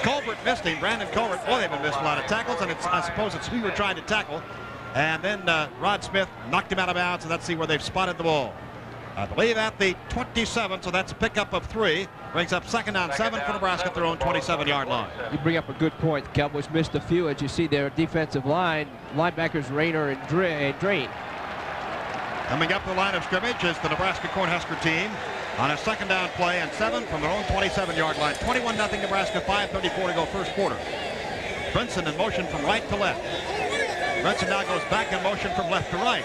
Colbert missed him. Brandon Colbert. Boy, they've been missing a lot of tackles, and I suppose it's who you're trying to tackle. And then Rod Smith knocked him out of bounds, and let's see where they've spotted the ball. I believe at the 27, so that's a pickup of 3. Brings up 2nd down 7 for Nebraska at their own 27-yard line. You bring up a good point. The Cowboys missed a few. As you see, their defensive line, linebackers Rayner and Drain. Coming up the line of scrimmage is the Nebraska Cornhusker team on a 2nd down play and 7 from their own 27-yard line. 21-0 Nebraska, 5:34 to go first quarter. Brinson in motion from right to left. Brinson now goes back in motion from left to right.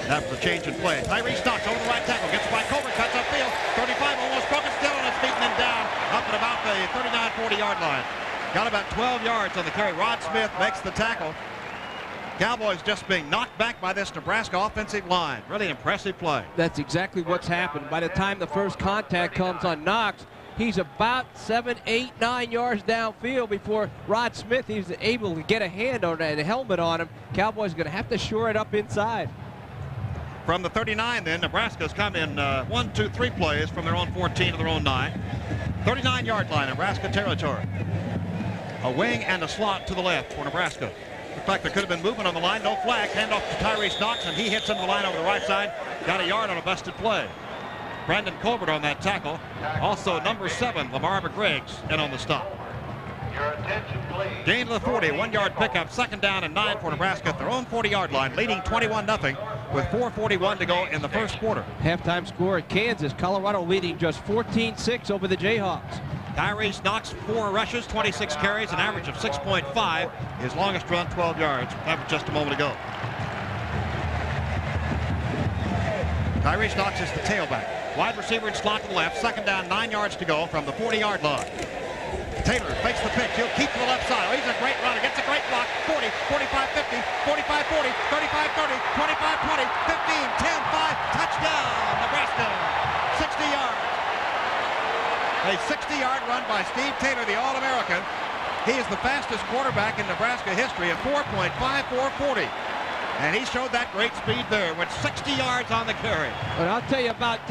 That's the change in play. Tyrese Knox over the right tackle. Gets by Colbert. Cuts upfield. 35 almost broken. Still on his feet and then down up at about the 39, 40-yard line. Got about 12 yards on the carry. Rod Smith makes the tackle. Cowboys just being knocked back by this Nebraska offensive line. Really impressive play. That's exactly what's happened. By the time the first contact comes on Knox, he's about 7, 8, 9 yards downfield before Rod Smith is able to get a hand on that helmet on him. Cowboys going to have to shore it up inside. From the 39 then, Nebraska's come in 1, 2, 3 plays from their own 14 to their own 9. 39-yard line, Nebraska territory. A wing and a slot to the left for Nebraska. Looked like there could have been movement on the line. No flag. Hand off to Tyrese Knox, and he hits into the line over the right side. Got a yard on a busted play. Brandon Colbert on that tackle. Also number 7, Lamar McGriggs, in on the stop. Your attention, please. Gain to the 40, 1-yard pickup, 2nd down and 9 for Nebraska at their own 40-yard line, leading 21-0 with 4:41 to go in the first quarter. Halftime score at Kansas. Colorado leading just 14-6 over the Jayhawks. Tyrese Knox, 4 rushes, 26 carries, an average of 6.5. His longest run, 12 yards. That was just a moment ago. Tyrese Knox is the tailback. Wide receiver in slot to the left. 2nd down, 9 yards to go from the 40-yard line. Taylor fakes the pitch. He'll keep to the left side. Oh, he's a great runner. Gets a great block. 40, 45, 50, 45, 40, 35, 30, 25, 20, 15, 10, 5. Touchdown, Nebraska. 60 yards. A 60-yard run by Steve Taylor, the All-American. He is the fastest quarterback in Nebraska history at 4.5440. And he showed that great speed there with 60 yards on the carry. But I'll tell you about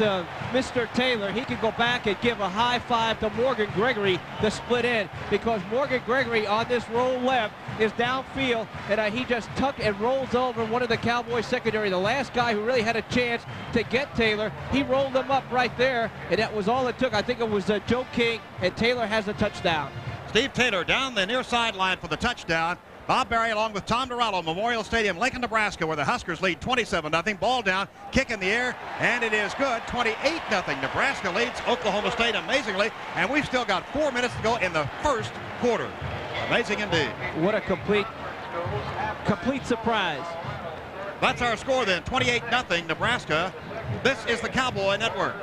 Mr. Taylor. He can go back and give a high five to Morgan Gregory, the split end, because Morgan Gregory on this roll left is downfield, and he just tucked and rolls over one of the Cowboys secondary. The last guy who really had a chance to get Taylor, he rolled him up right there, and that was all it took. I think it was Joe King, and Taylor has a touchdown. Steve Taylor down the near sideline for the touchdown. Bob Berry along with Tom Dorello, Memorial Stadium, Lincoln, Nebraska, where the Huskers lead 27-0. Ball down, kick in the air, and it is good. 28-0. Nebraska leads Oklahoma State amazingly, and we've still got 4 minutes to go in the first quarter. Amazing indeed. What a complete surprise. That's our score then, 28-0 Nebraska. This is the Cowboy Network.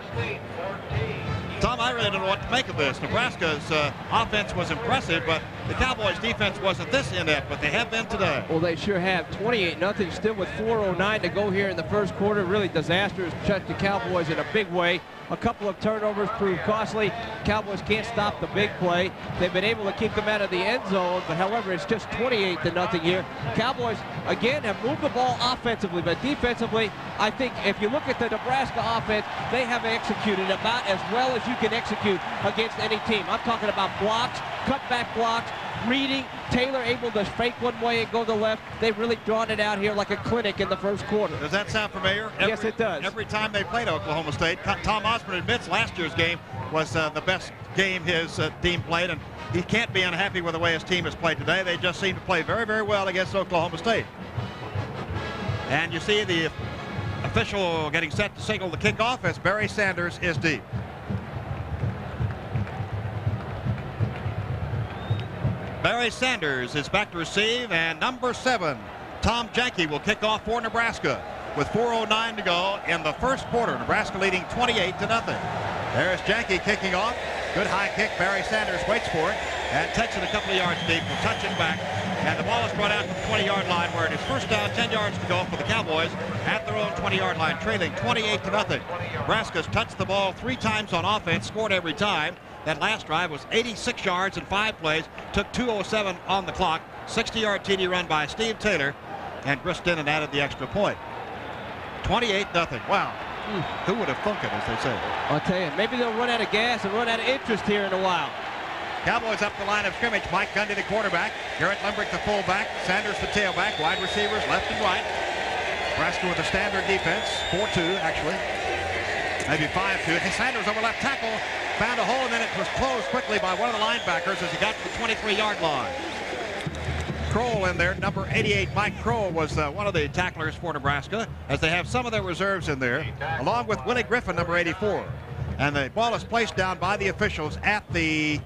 Tom, I really don't know what to make of this. Nebraska's offense was impressive, but the Cowboys' defense wasn't this inept, but they have been today. Well, they sure have. 28-0, still with 4:09 to go here in the first quarter. Really disastrous. Touched the Cowboys in a big way. A couple of turnovers proved costly. Cowboys can't stop the big play. They've been able to keep them out of the end zone, but however, it's just 28-0 here. Cowboys, again, have moved the ball offensively, but defensively, I think if you look at the Nebraska offense, they have executed about as well as you can execute against any team. I'm talking about blocks, cutback blocks, reading. Taylor able to fake one way and go to the left. They've really drawn it out here like a clinic in the first quarter. Does that sound familiar? Yes, it does. Every time they played Oklahoma State, Tom Osborne admits last year's game was the best game his team played, and he can't be unhappy with the way his team has played today. They just seem to play very, very well against Oklahoma State. And you see the official getting set to signal the kickoff as Barry Sanders is deep. Barry Sanders is back to receive, and number 7, Tom Janke, will kick off for Nebraska with 4:09 to go in the first quarter. Nebraska leading 28-0. There's Janke kicking off. Good high kick. Barry Sanders waits for it and takes it a couple of yards deep. Will touch it back. And the ball is brought out to the 20-yard line where it is first down, 10 yards to go for the Cowboys at their own 20-yard line, trailing 28-0. Nebraska's touched the ball 3 times on offense, scored every time. That last drive was 86 yards in 5 plays, took 2:07 on the clock. 60-yard TD run by Steve Taylor, and Grist in and added the extra point. 28-0. Wow. Who would have thunk it, as they say? I'll tell you, maybe they'll run out of gas and run out of interest here in a while. Cowboys up the line of scrimmage. Mike Gundy, the quarterback. Garrett Limbrick, the fullback. Sanders, the tailback. Wide receivers left and right. Nebraska with a standard defense. 4-2, actually. Maybe 5-2. Sanders over left tackle. Found a hole, and then it was closed quickly by one of the linebackers as he got to the 23-yard line. Kroll in there, number 88. Mike Kroll was one of the tacklers for Nebraska, as they have some of their reserves in there, along with Willie Griffin, number 84. And the ball is placed down by the officials at the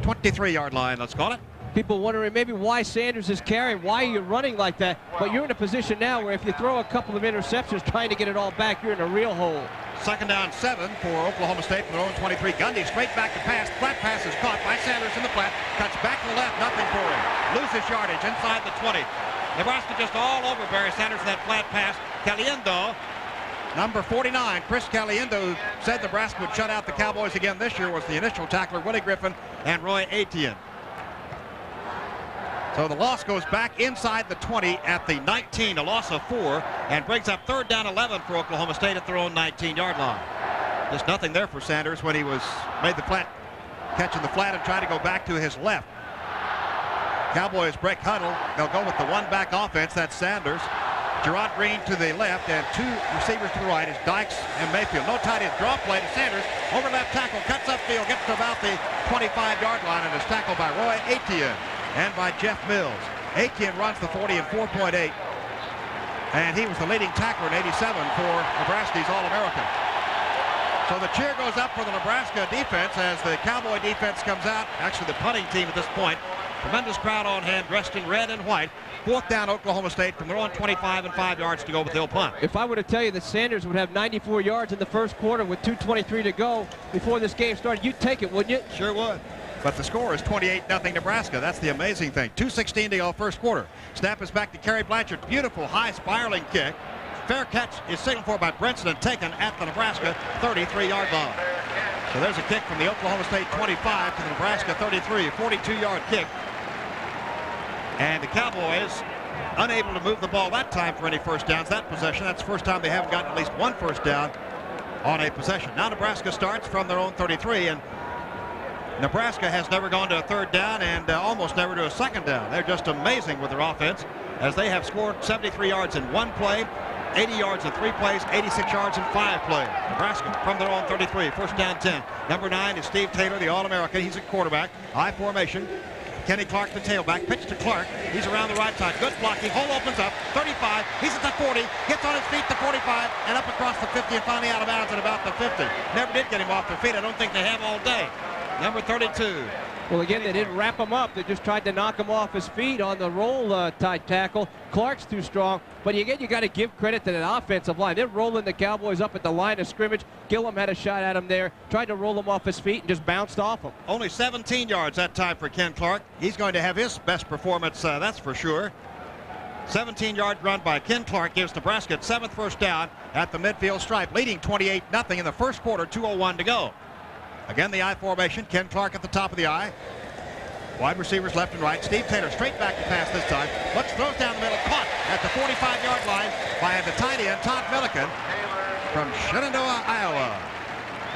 23-yard line, let's call it. People wondering maybe why Sanders is carrying, why you're running like that. But you're in a position now where if you throw a couple of interceptions trying to get it all back, you're in a real hole. Second down 7 for Oklahoma State from their own 23. Gundy straight back to pass. Flat pass is caught by Sanders in the flat. Cuts back to the left. Nothing for him. Loses yardage inside the 20. Nebraska just all over Barry Sanders in that flat pass. Caliendo, number 49, Chris Caliendo, who said Nebraska would shut out the Cowboys again this year, was the initial tackler. Willie Griffin and Roy Etienne. So the loss goes back inside the 20 at the 19, a loss of 4, and brings up third down 11 for Oklahoma State at their own 19-yard line. Just nothing there for Sanders when he made the flat, catching the flat and trying to go back to his left. Cowboys break huddle. They'll go with the one-back offense. That's Sanders. Gerard Green to the left, and 2 receivers to the right is Dykes and Mayfield. No tight end. Draw play to Sanders. Over left tackle. Cuts upfield. Gets to about the 25-yard line and is tackled by Roy Etienne and by Jeff Mills. Etienne runs the 40 in 4.8, and he was the leading tackler in 87 for Nebraska's All-American. So the cheer goes up for the Nebraska defense as the Cowboy defense comes out. Actually, the punting team at this point. Tremendous crowd on hand, dressed in red and white. Fourth down, Oklahoma State from their own 25 and 5 yards to go with the punt. If I were to tell you that Sanders would have 94 yards in the first quarter with 2:23 to go before this game started, you'd take it, wouldn't you? Sure would. But the score is 28-0 Nebraska. That's the amazing thing. 2:16 to go first quarter. Snap is back to Kerry Blanchard. Beautiful high spiraling kick. Fair catch is signaled for by Brinson and taken at the Nebraska 33-yard line. So there's a kick from the Oklahoma State 25 to the Nebraska 33, a 42-yard kick. And the Cowboys unable to move the ball that time for any first downs. That possession, that's the first time they haven't gotten at least one first down on a possession. Now Nebraska starts from their own 33, and Nebraska has never gone to a third down and almost never to a second down. They're just amazing with their offense, as they have scored 73 yards in 1 play, 80 yards in 3 plays, 86 yards in 5 plays. Nebraska from their own 33, first down 10. Number 9 is Steve Taylor, the All-American. He's a quarterback, high formation. Kenny Clark, the tailback, pitch to Clark. He's around the right side. Good blocking. Hole opens up. 35. He's at the 40. Gets on his feet to 45 and up across the 50 and finally out of bounds at about the 50. Never did get him off their feet. I don't think they have all day. Number 32. Well, again, they didn't wrap him up. They just tried to knock him off his feet on the roll tight tackle. Clark's too strong. But again, you got to give credit to that offensive line. They're rolling the Cowboys up at the line of scrimmage. Gillum had a shot at him there. Tried to roll him off his feet and just bounced off him. Only 17 yards that time for Ken Clark. He's going to have his best performance, that's for sure. 17-yard run by Ken Clark gives Nebraska its 7th first down at the midfield stripe, leading 28-0 in the first quarter, 2:01 to go. Again, the I formation. Ken Clark at the top of the I. Wide receivers left and right. Steve Taylor straight back to pass this time. Looks, throws down the middle. Caught at the 45-yard line by the tight end, Todd Milliken from Shenandoah, Iowa.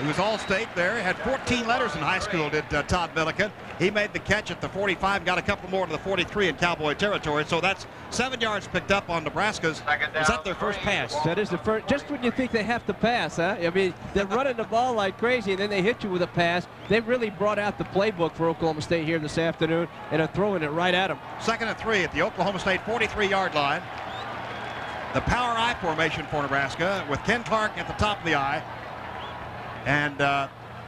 He was All-State there. Had 14 letters in high school, did Todd Milliken. He made the catch at the 45, got a couple more to the 43 in Cowboy territory. So that's 7 yards picked up on Nebraska's. Is that their first pass? That is the first. Just when you think they have to pass, huh? I mean, they're running the ball like crazy, and then they hit you with a pass. They really brought out the playbook for Oklahoma State here this afternoon, and are throwing it right at them. 2nd and 3 at the Oklahoma State 43-yard line. The power I formation for Nebraska with Ken Clark at the top of the I. And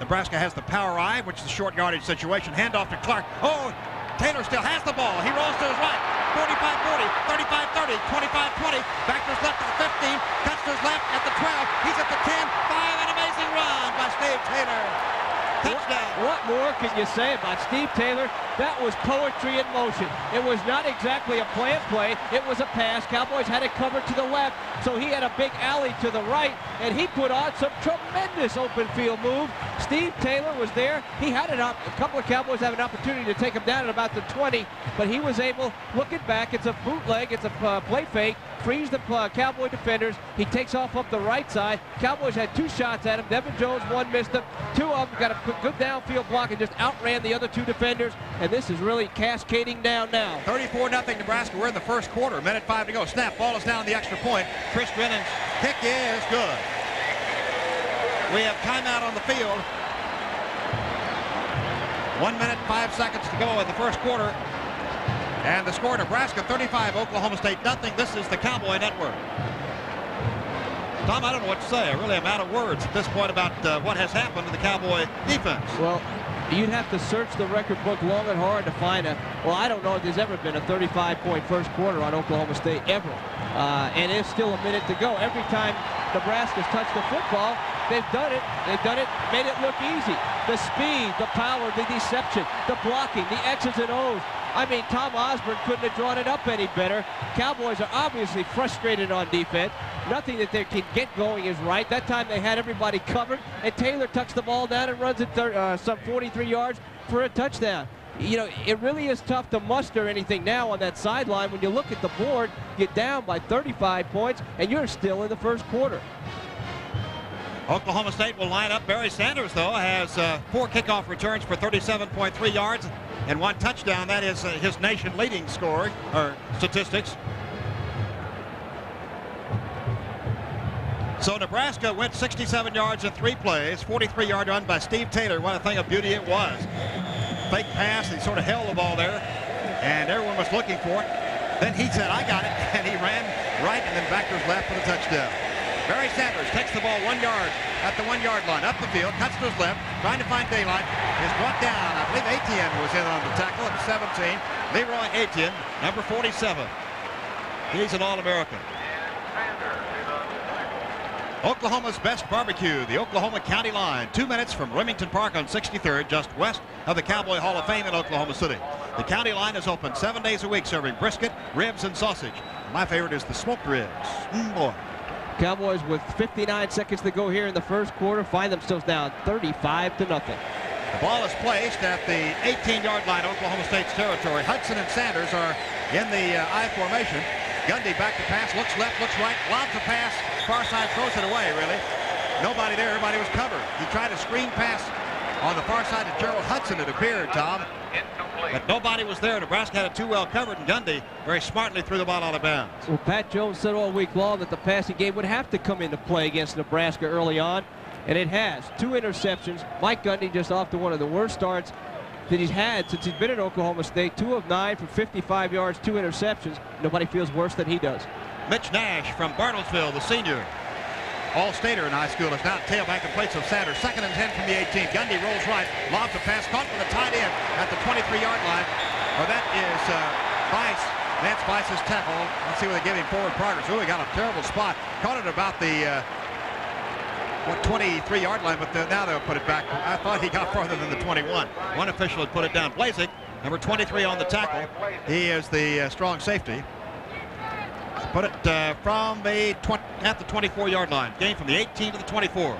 Nebraska has the power I, which is a short yardage situation. Handoff to Clark. Oh, Taylor still has the ball. He rolls to his right. 45-40, 35-30, 25-20. Back to his left at the 15. Cuts to his left at the 12. He's at the 10. 5. An amazing run by Steve Taylor. Touchdown. What more can you say about Steve Taylor? That was poetry in motion. It was not exactly a planned play. It was a pass. Cowboys had it covered to the left, so he had a big alley to the right, and he put on some tremendous open field move. Steve Taylor was there. He had it up. A couple of Cowboys have an opportunity to take him down at about the 20, but he was able, looking back, it's a bootleg, it's a play fake, frees the Cowboy defenders. He takes off up the right side. Cowboys had 2 shots at him. Devin Jones, 1 missed him. 2 of them got a good downfield block and just outran the other 2 defenders, and this is really cascading down now. 34-0 Nebraska. We're in the first quarter. Minute 5 to go. Snap. Ball is down the extra point. Chris Drennan's kick is good. We have timeout on the field. 1 minute, 5 seconds to go in the first quarter. And the score, Nebraska 35, Oklahoma State nothing. This is the Cowboy Network. Tom, I don't know what to say. I really am out of words at this point about what has happened to the Cowboy defense. Well, you'd have to search the record book long and hard to find I don't know if there's ever been a 35-point first quarter on Oklahoma State, ever. And it's still a minute to go. Every time Nebraska's touched the football, they've done it. They've done it, made it look easy. The speed, the power, the deception, the blocking, the X's and O's. I mean, Tom Osborne couldn't have drawn it up any better. Cowboys are obviously frustrated on defense. Nothing that they can get going is right. That time they had everybody covered, and Taylor tucks the ball down and runs it some 43 yards for a touchdown. You know, it really is tough to muster anything now on that sideline. When you look at the board, you're down by 35 points, and you're still in the first quarter. Oklahoma State will line up. Barry Sanders, though, has 4 kickoff returns for 37.3 yards and 1 touchdown. That is his nation-leading score, or statistics. So Nebraska went 67 yards in 3 plays, 43-yard run by Steve Taylor. What a thing of beauty it was. Fake pass, he sort of held the ball there, and everyone was looking for it. Then he said, I got it, and he ran right and then back to his left for the touchdown. Barry Sanders takes the ball 1 yard at the 1-yard line, up the field, cuts to his left, trying to find daylight, is brought down. I believe Etienne was in on the tackle at 17. Leroy Etienne, number 47. He's an All-American. Oklahoma's best barbecue, the Oklahoma County line, 2 minutes from Remington Park on 63rd, just west of the Cowboy Hall of Fame in Oklahoma City. The county line is open 7 days a week, serving brisket, ribs, and sausage. My favorite is the smoked ribs. Boy. Cowboys with 59 seconds to go here in the first quarter find themselves down 35-0. The ball is placed at the 18-yard line, Oklahoma State's territory. Hudson and Sanders are in the I formation. Gundy back to pass, looks left, looks right, lobs a pass, far side throws it away, really. Nobody there, everybody was covered. He tried a screen pass on the far side to Gerald Hudson, it appeared, Tom. But nobody was there. Nebraska had it too well covered, and Gundy very smartly threw the ball out of bounds. Well, Pat Jones said all week long that the passing game would have to come into play against Nebraska early on, and it has. 2 interceptions. Mike Gundy just off to one of the worst starts that he's had since he's been at Oklahoma State. 2 of 9 for 55 yards, 2 interceptions. Nobody feels worse than he does. Mitch Nash from Bartlesville, the senior. All-Stater in high school is now tailback in place of Sanders. 2nd and 10 from the 18. Gundy rolls right, lobs a pass, caught with a tight end at the 23-yard line. Well, that is Vice. Lance Vice's tackle. Let's see where they give him forward progress. Really got a terrible spot. Caught it about the 23-yard line, but now they'll put it back. I thought he got farther than the 21. One official had put it down. Blazek, number 23 on the tackle. He is the strong safety. Put it from the at the 24-yard line. Game from the 18 to the 24.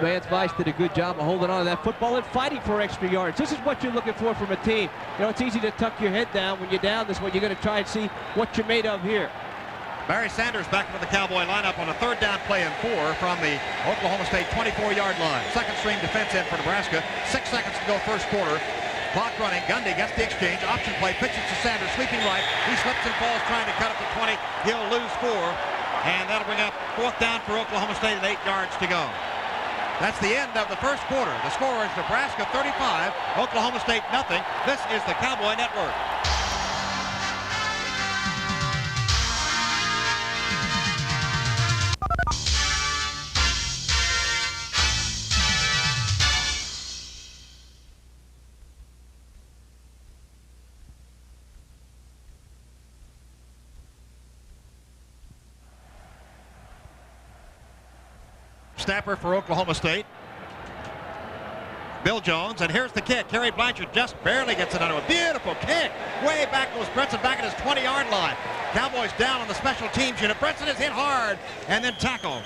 Lance Vice did a good job of holding on to that football and fighting for extra yards. This is what you're looking for from a team. You know, it's easy to tuck your head down when you're down this way. You're going to try and see what you're made of here. Barry Sanders back into the Cowboy lineup on a 3rd down play and 4 from the Oklahoma State 24-yard line. 2nd string defense end for Nebraska. 6 seconds to go first quarter. Clock running. Gundy gets the exchange. Option play. Pitches to Sanders. Sweeping right. He slips and falls trying to cut up to 20. He'll lose 4. And that'll bring up 4th down for Oklahoma State at 8 yards to go. That's the end of the first quarter. The score is Nebraska 35, Oklahoma State nothing. This is the Cowboy Network. snapper for Oklahoma State. Bill Jones, and here's the kick. Kerry Blanchard just barely gets it under. A beautiful kick. Way back goes Brinson, back at his 20-yard line. Cowboys down on the special teams unit. Brinson is hit hard and then tackled.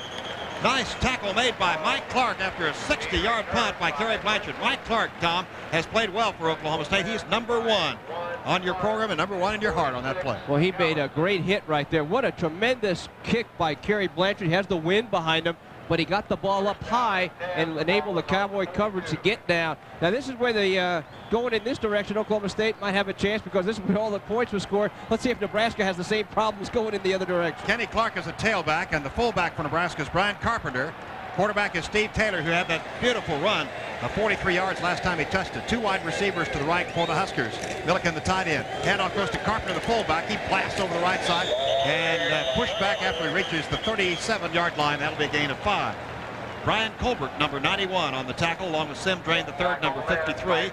Nice tackle made by Mike Clark after a 60-yard punt by Kerry Blanchard. Mike Clark, Tom, has played well for Oklahoma State. He's #1 on your program and #1 in your heart on that play. Well, he made a great hit right there. What a tremendous kick by Kerry Blanchard. He has the wind behind him, but he got the ball up high and enabled the Cowboy coverage to get down. Now, this is where the going in this direction, Oklahoma State might have a chance because this is where all the points were scored. Let's see if Nebraska has the same problems going in the other direction. Kenny Clark is a tailback, and the fullback for Nebraska is Brian Carpenter. Quarterback is Steve Taylor, who had that beautiful run of 43 yards last time he touched it. 2 wide receivers to the right for the Huskers. Milliken, the tight end. Handoff goes to Carpenter, the fullback. He blasts over the right side and pushed back after he reaches the 37-yard line. That'll be a gain of 5. Brian Colbert, number 91, on the tackle, along with Sim Drain, the third, number 53.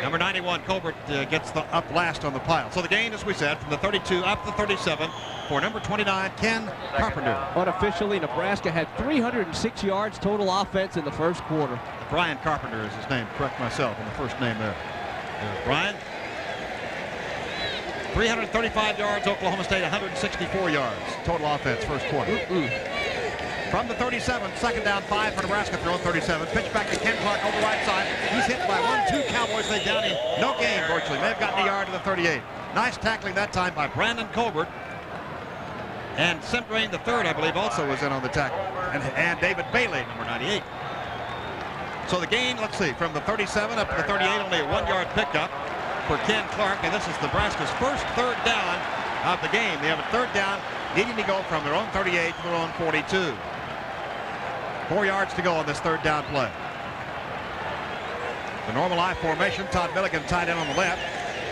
Number 91, Colbert gets the up last on the pile. So the gain, as we said, from the 32 up to 37 for number 29, Ken Carpenter. Unofficially, Nebraska had 306 yards total offense in the first quarter. Brian Carpenter is his name. Correct myself on the first name there. Brian. 335 yards, Oklahoma State 164 yards total offense first quarter. From the 37, second down 5 for Nebraska, thrown 37. Pitch back to Ken Clark over the right side. He's hit by 1-2 Cowboys. They down him. No gain virtually. May have gotten a yard to the 38. Nice tackling that time by Brandon Colbert. And Sim Drain, the third, I believe, also was in on the tackle. And David Bailey, number 98. So the gain, let's see, from the 37 up to the 38, only a 1-yard pickup for Ken Clark. And this is Nebraska's first third down of the game. They have a third down, needing to go from their own 38 to their own 42. 4 yards to go on this third down play. The normal I formation. Todd Milligan tied in on the left.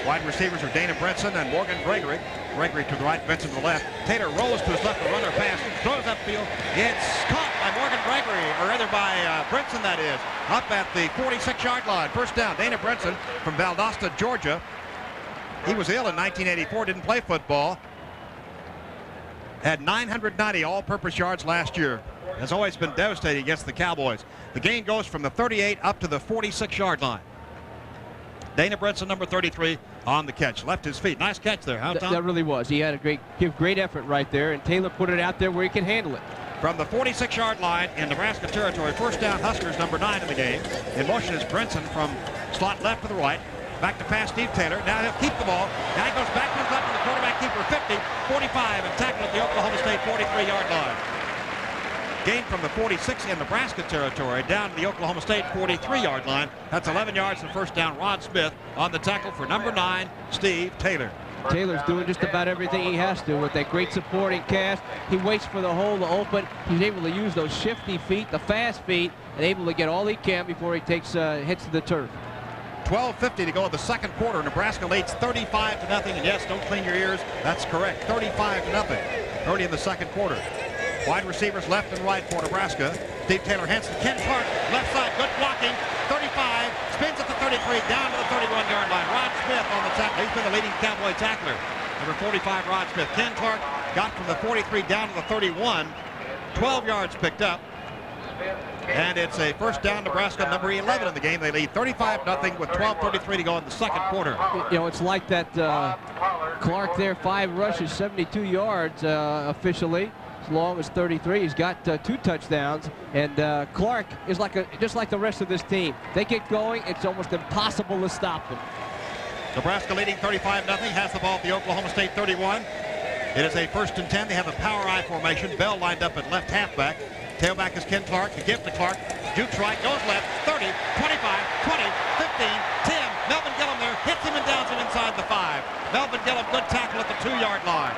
Wide receivers are Dana Brinson and Morgan Gregory. Gregory to the right, Brinson to the left. Taylor rolls to his left, a runner pass, throws upfield. It's caught by Morgan Gregory, or rather by Brinson, that is, up at the 46-yard line. First down, Dana Brinson from Valdosta, Georgia. He was ill in 1984, didn't play football. Had 990 all-purpose yards last year. Has always been devastating against the Cowboys. The gain goes from the 38 up to the 46-yard line. Dana Brinson, number 33, on the catch. Left his feet. Nice catch there, huh, Tom? That really was. He had a great effort right there, and Taylor put it out there where he can handle it. From the 46-yard line in Nebraska territory, first down, Huskers, number 9 in the game. In motion is Brinson from slot left to the right. Back to pass Steve Taylor. Now he'll keep the ball. Now he goes back to his left to the quarterback keeper, 50, 45, and tackled at the Oklahoma State 43-yard line. Gain from the 46 in Nebraska territory down to the Oklahoma State 43-yard line. That's 11 yards and first down. Rod Smith on the tackle for number 9, Steve Taylor. Taylor's doing just about everything he has to with that great supporting cast. He waits for the hole to open. He's able to use those shifty feet, the fast feet, and able to get all he can before he takes hits to the turf. 12:50 to go in the second quarter. Nebraska leads 35-0. And yes, don't clean your ears. That's correct. 35-0. Early in the second quarter. Wide receivers left and right for Nebraska. Steve Taylor, Hansen, Ken Clark, left side, good blocking. 35, spins at the 33, down to the 31-yard line. Rod Smith on the tackle. He's been the leading Cowboy tackler. Number 45, Rod Smith. Ken Clark got from the 43 down to the 31. 12 yards picked up. And it's a first down, Nebraska, number 11 in the game. They lead 35-0 with 12:33 to go in the second quarter. You know, it's like that Clark there, 5 rushes, 72 yards officially. As long as 33, he's got 2 touchdowns, and Clark is just like the rest of this team. They get going, it's almost impossible to stop them. Nebraska leading 35-0, has the ball at the Oklahoma State 31. It is a 1st and 10. They have a power I formation. Bell lined up at left halfback. Tailback is Ken Clark. The give to Clark. Jukes right, goes left. 30, 25, 20, 15, 10. Melvin Gillum there hits him and downs him inside the 5. Melvin Gillum, good tackle at the 2-yard line.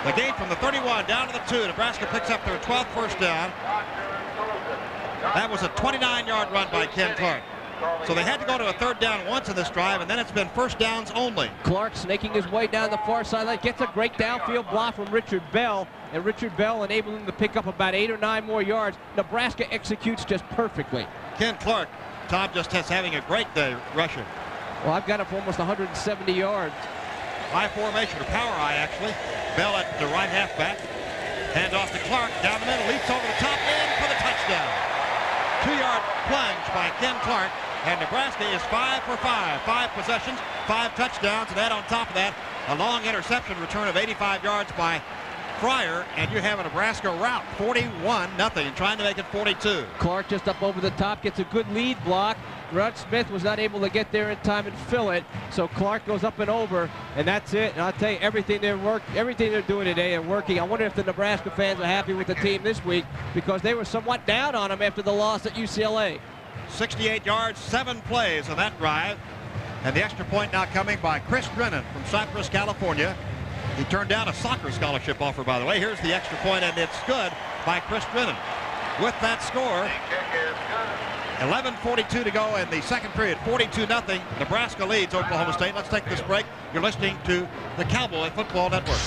The gain from the 31 down to the 2. Nebraska picks up their 12th first down. That was a 29-yard run by Ken Clark. So they had to go to a third down once in this drive, and then it's been first downs only. Clark snaking his way down the far sideline, gets a great downfield block from Richard Bell, and Richard Bell enabled him to pick up about 8 or 9 more yards. Nebraska executes just perfectly. Ken Clark, Tom, just having a great day rushing. Well, I've got it for almost 170 yards. High formation, or power I actually. Bell at the right halfback. Hand off to Clark, down the middle, leaps over the top. Ken Clark. And Nebraska is 5 for 5. 5 possessions, 5 touchdowns, and that on top of that, a long interception return of 85 yards by Fryer, and you have a Nebraska rout, 41-0, trying to make it 42. Clark just up over the top, gets a good lead block. Rudd Smith was not able to get there in time and fill it, so Clark goes up and over, and that's it. And I'll tell you, everything they're doing today are working. I wonder if the Nebraska fans are happy with the team this week, because they were somewhat down on them after the loss at UCLA. 68 yards, 7 plays on that drive. And the extra point now coming by Chris Drennan from Cypress, California. He turned down a soccer scholarship offer, by the way. Here's the extra point, and it's good by Chris Drennan. With that score, 11:42 to go in the second period, 42-0. Nebraska leads Oklahoma State. Let's take this break. You're listening to the Cowboy Football Network.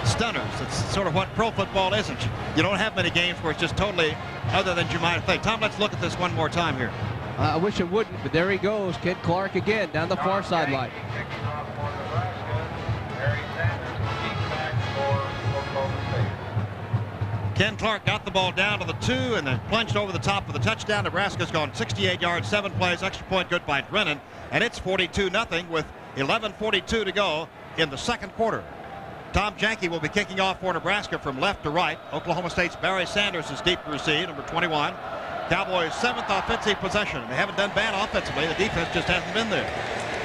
Stunners. It's sort of what pro football isn't. You don't have many games where it's just totally other than you might think. Tom, let's look at this one more time here. I wish it wouldn't, but there he goes. Ken Clark again down the far sideline. Ken Clark got the ball down to the 2 and then plunged over the top of the touchdown. Nebraska's gone 68 yards, 7 plays, extra point good by Drennan, and it's 42-0 with 11:42 to go in the second quarter. Tom Janke will be kicking off for Nebraska from left to right. Oklahoma State's Barry Sanders is deep to receive, number 21. Cowboys' 7th offensive possession. They haven't done bad offensively. The defense just hasn't been there.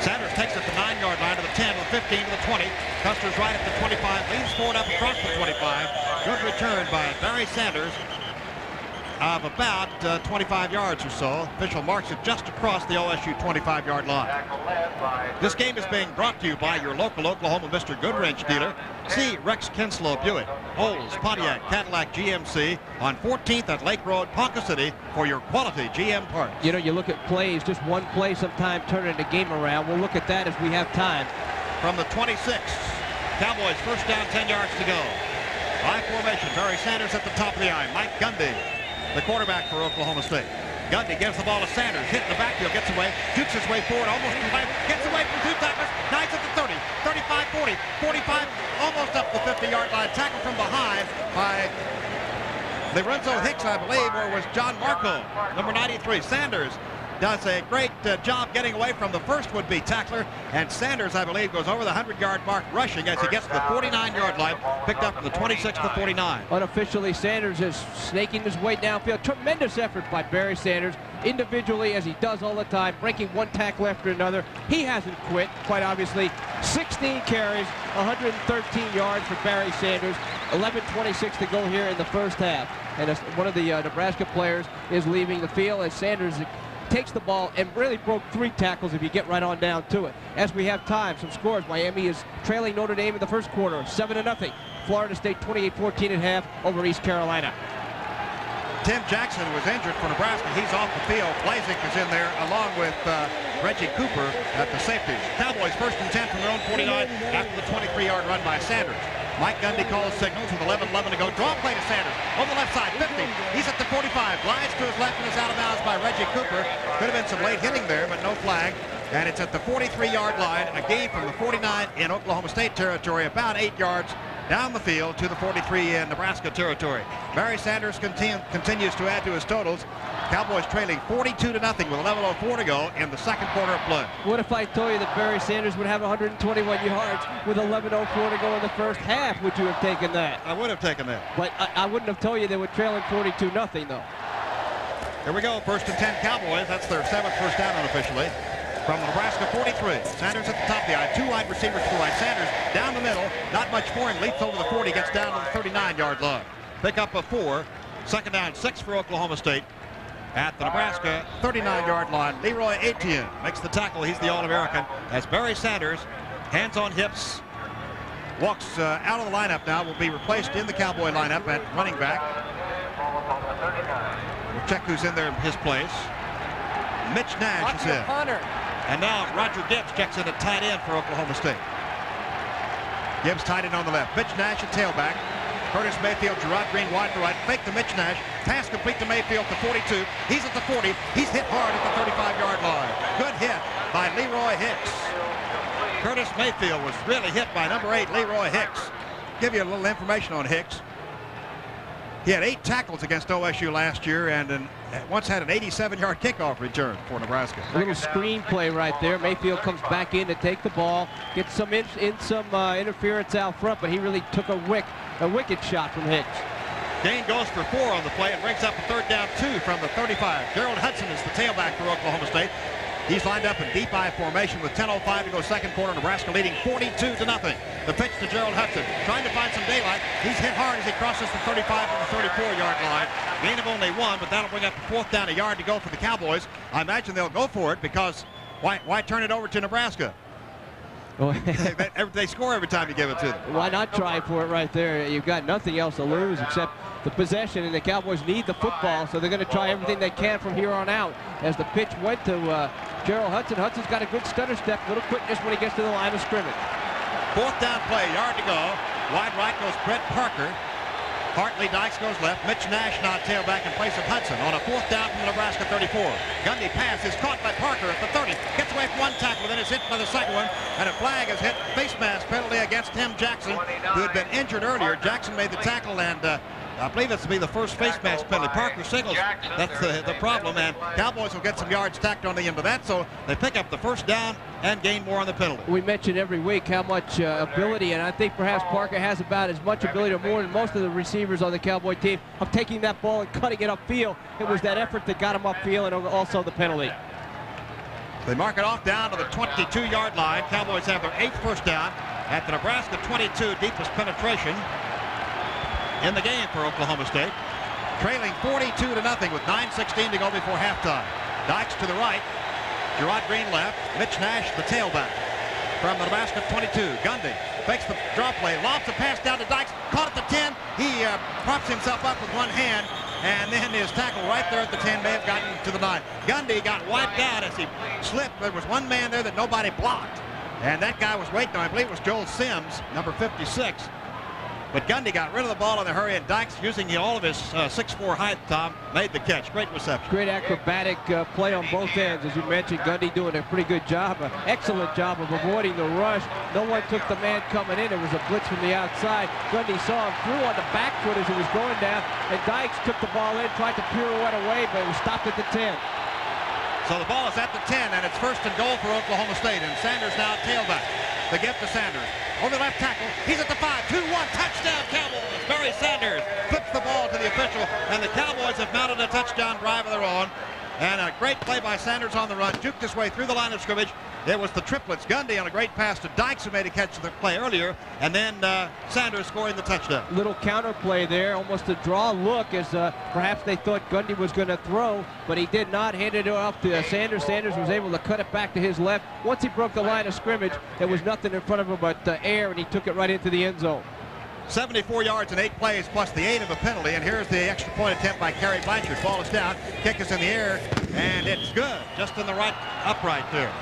Sanders takes it to the 9-yard line to the 10, to the 15, to the 20. Custer's right at the 25, leans forward up across the 25. Good return by Barry Sanders of about 25 yards or so. Official marks it just across the OSU 25-yard line. This game is being brought to you by your local Oklahoma Mr. Goodwrench dealer. See Rex Kinslow Buick, Olds, Pontiac, Cadillac, GMC on 14th at Lake Road, Ponca City for your quality GM parts. You know, you look at plays, just one play sometime turning the game around. We'll look at that as we have time. From the 26, Cowboys first down, 10 yards to go. I formation, Barry Sanders at the top of the eye. Mike Gundy, the quarterback for Oklahoma State. Gundy gives the ball to Sanders, hit in the backfield, gets away, jukes his way forward, almost gets away from 2 tacklers, nice at the 30, 35, 40, 45, almost up the 50-yard line. Tackle from behind by Lorenzo Hicks, I believe, or was John Marco, number 93. Sanders does a great job getting away from the first would-be tackler, and Sanders, I believe, goes over the 100-yard mark rushing as he gets to the 49-yard line, picked up from the 26 to 49. Unofficially, Sanders is snaking his way downfield. Tremendous effort by Barry Sanders, individually, as he does all the time, breaking one tackle after another. He hasn't quit, quite obviously. 16 carries, 113 yards for Barry Sanders, 11:26 to go here in the first half. And one of the Nebraska players is leaving the field as Sanders takes the ball and really broke 3 tackles if you get right on down to it. As we have time, some scores. Miami is trailing Notre Dame in the first quarter, 7-0. Florida State 28-14 at half over East Carolina. Tim Jackson was injured for Nebraska. He's off the field. Blazek is in there along with Reggie Cooper at the safeties. Cowboys first and 10 from their own 49 after the 23-yard run by Sanders. Mike Gundy calls signals with 11:11 to go. Draw play to Sanders on the left side, 50. He's at the 45. Glides to his left and is out of bounds by Reggie Cooper. Could have been some late hitting there, but no flag. And it's at the 43-yard line, a gain from the 49 in Oklahoma State territory, about 8 yards down the field to the 43 in Nebraska territory. Barry Sanders continues to add to his totals. Cowboys trailing 42-0 with 11:04 to go in the second quarter of play. What if I told you that Barry Sanders would have 121 yards with 11:04 to go in the first half? Would you have taken that? I would have taken that. But I wouldn't have told you they were trailing 42-0 though. Here we go, first and 10 Cowboys. That's their 7th first down unofficially. From the Nebraska 43, Sanders at the top of the eye, 2 wide receivers to the right. Sanders down the middle, not much for him, leaps over the 40, gets down to the 39-yard line. Pick up a 4, second down, 6 for Oklahoma State at the Nebraska 39-yard line. Leroy Etienne makes the tackle. He's the All-American. As Barry Sanders, hands on hips, walks out of the lineup now, will be replaced in the Cowboy lineup at running back. We'll check who's in there in his place. Mitch Nash is in. And now Roger Gibbs checks in at tight end for Oklahoma State. Gibbs tight end on the left. Mitch Nash at tailback. Curtis Mayfield, Gerard Green wide to right. Fake to Mitch Nash. Pass complete to Mayfield to 42. He's at the 40. He's hit hard at the 35-yard line. Good hit by Leroy Hicks. Curtis Mayfield was really hit by number 8, Leroy Hicks. Give you a little information on Hicks. He had 8 tackles against OSU last year and once had an 87-yard kickoff return for Nebraska. A little screen play right there. Mayfield comes back in to take the ball, gets some interference out front, but he really took a wicked shot from Hicks. Gain goes for 4 on the play and brings up a 3rd down 2 from the 35. Gerald Hudson is the tailback for Oklahoma State. He's lined up in deep I formation with 10:05 to go second quarter. Nebraska leading 42-0. The pitch to Gerald Hudson, trying to find some daylight. He's hit hard as he crosses the 35 to the 34-yard line. Gain of only 1, but that'll bring up a 4th down, a yard to go for the Cowboys. I imagine they'll go for it because why turn it over to Nebraska? They score every time you give it to them. Why not try for it right there? You've got nothing else to lose except the possession, and the Cowboys need the football, so they're going to try everything they can from here on out. As the pitch went to Gerald Hudson. Hudson's got a good stutter step, little quickness when he gets to the line of scrimmage. 4th down play, yard to go. Wide right goes Brett Parker. Hartley Dykes goes left. Mitch Nash now tailback in place of Hudson on a 4th down from the Nebraska 34. Gundy pass is caught by Parker at the 30. Gets away from one tackle, then is hit by the second one, and a flag is hit. Face mask penalty against Tim Jackson, who had been injured earlier. Jackson made the tackle, and I believe this will be the first face mask penalty. Parker signals. That's the problem, and Cowboys will get some yards tacked on the end of that, so they pick up the 1st down and gain more on the penalty. We mention every week how much ability, and I think perhaps Parker has about as much ability or more than most of the receivers on the Cowboy team of taking that ball and cutting it upfield. It was that effort that got him upfield, and also the penalty. They mark it off down to the 22-yard line. Cowboys have their 8th first down at the Nebraska 22, deepest penetration in the game for Oklahoma State. Trailing 42-0 with 9:16 to go before halftime. Dykes to the right. Gerard Green left. Mitch Nash, the tailback from the Nebraska 22. Gundy fakes the draw play, lobs the pass down to Dykes, caught at the 10. He props himself up with one hand, and then his tackle right there at the 10 may have gotten to the 9. Gundy got wiped out as he slipped. There was one man there that nobody blocked, and that guy was waiting on, I believe it was Joel Sims, number 56. But Gundy got rid of the ball in a hurry, and Dykes, using all of his 6'4" height, Tom, made the catch. Great reception. Great acrobatic play on both ends. As you mentioned, Gundy doing a pretty good job, an excellent job of avoiding the rush. No one took the man coming in. It was a blitz from the outside. Gundy saw him, threw on the back foot as he was going down, and Dykes took the ball in, tried to pirouette away, but it was stopped at the 10. So the ball is at the 10, and it's 1st and goal for Oklahoma State, and Sanders now tailback. The gift to Sanders. Over the left tackle. He's at the 5. 2-1. Touchdown Cowboys. Barry Sanders flips the ball to the official, and the Cowboys have mounted a touchdown drive of their own. And a great play by Sanders on the run. Juked his way through the line of scrimmage. It was the triplets. Gundy on a great pass to Dykes, who made a catch of the play earlier, and then Sanders scoring the touchdown. Little counter play there, almost a draw look, as perhaps they thought Gundy was going to throw, but he did not. Handed it off to Sanders. Sanders was able to cut it back to his left. Once he broke the line of scrimmage, there was nothing in front of him but air, and he took it right into the end zone. 74 yards in 8 plays plus the 8 of a penalty, and here's the extra point attempt by Kerry Blanchard. Ball is down, kick is in the air, and it's good, just in the right upright there.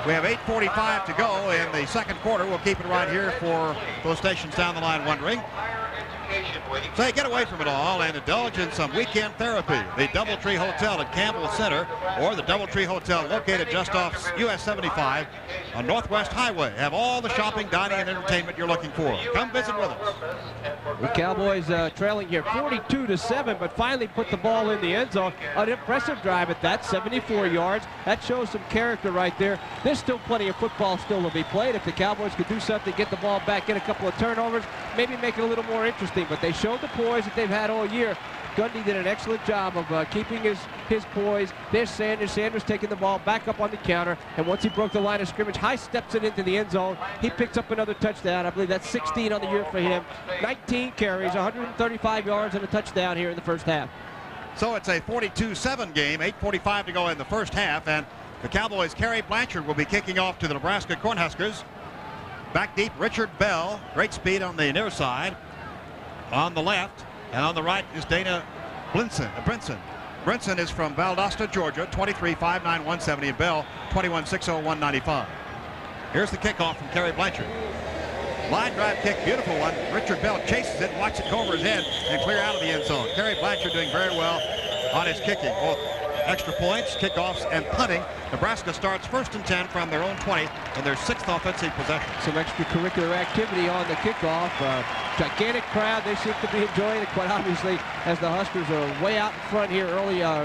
We have 8:45 to go in the second quarter. We'll keep it right here for those stations down the line wondering. Say, get away from it all and indulge in some weekend therapy. The Doubletree Hotel at Campbell Center, or the Doubletree Hotel located just off US 75 on Northwest Highway. Have all the shopping, dining, and entertainment you're looking for. Come visit with us. The Cowboys trailing here 42-7, but finally put the ball in the end zone. An impressive drive at that, 74 yards. That shows some character right there. There's still plenty of football still to be played. If the Cowboys could do something, get the ball back, get a couple of turnovers, maybe make it a little more interesting. But they showed the poise that they've had all year. Gundy did an excellent job of keeping his poise. There's Sanders. Sanders taking the ball back up on the counter. And once he broke the line of scrimmage, high steps it into the end zone. He picks up another touchdown. I believe that's 16 on the year for him. 19 carries, 135 yards, and a touchdown here in the first half. So it's a 42-7 game, 8:45 to go in the first half, and the Cowboys' Kerry Blanchard will be kicking off to the Nebraska Cornhuskers. Back deep, Richard Bell, great speed on the near side. On the left, and on the right is Dana Brinson. Brinson is from Valdosta, Georgia, 23, 5'9", 170, and Bell, 21, 6'0", 195. Here's the kickoff from Kerry Blanchard. Line drive kick, beautiful one. Richard Bell chases it, watches it go over his head, and clear out of the end zone. Kerry Blanchard doing very well on his kicking, both extra points, kickoffs, and punting. Nebraska starts 1st and 10 from their own 20 in their 6th offensive possession. Some extracurricular activity on the kickoff. Gigantic crowd. They seem to be enjoying it quite obviously, as the Huskers are way out in front here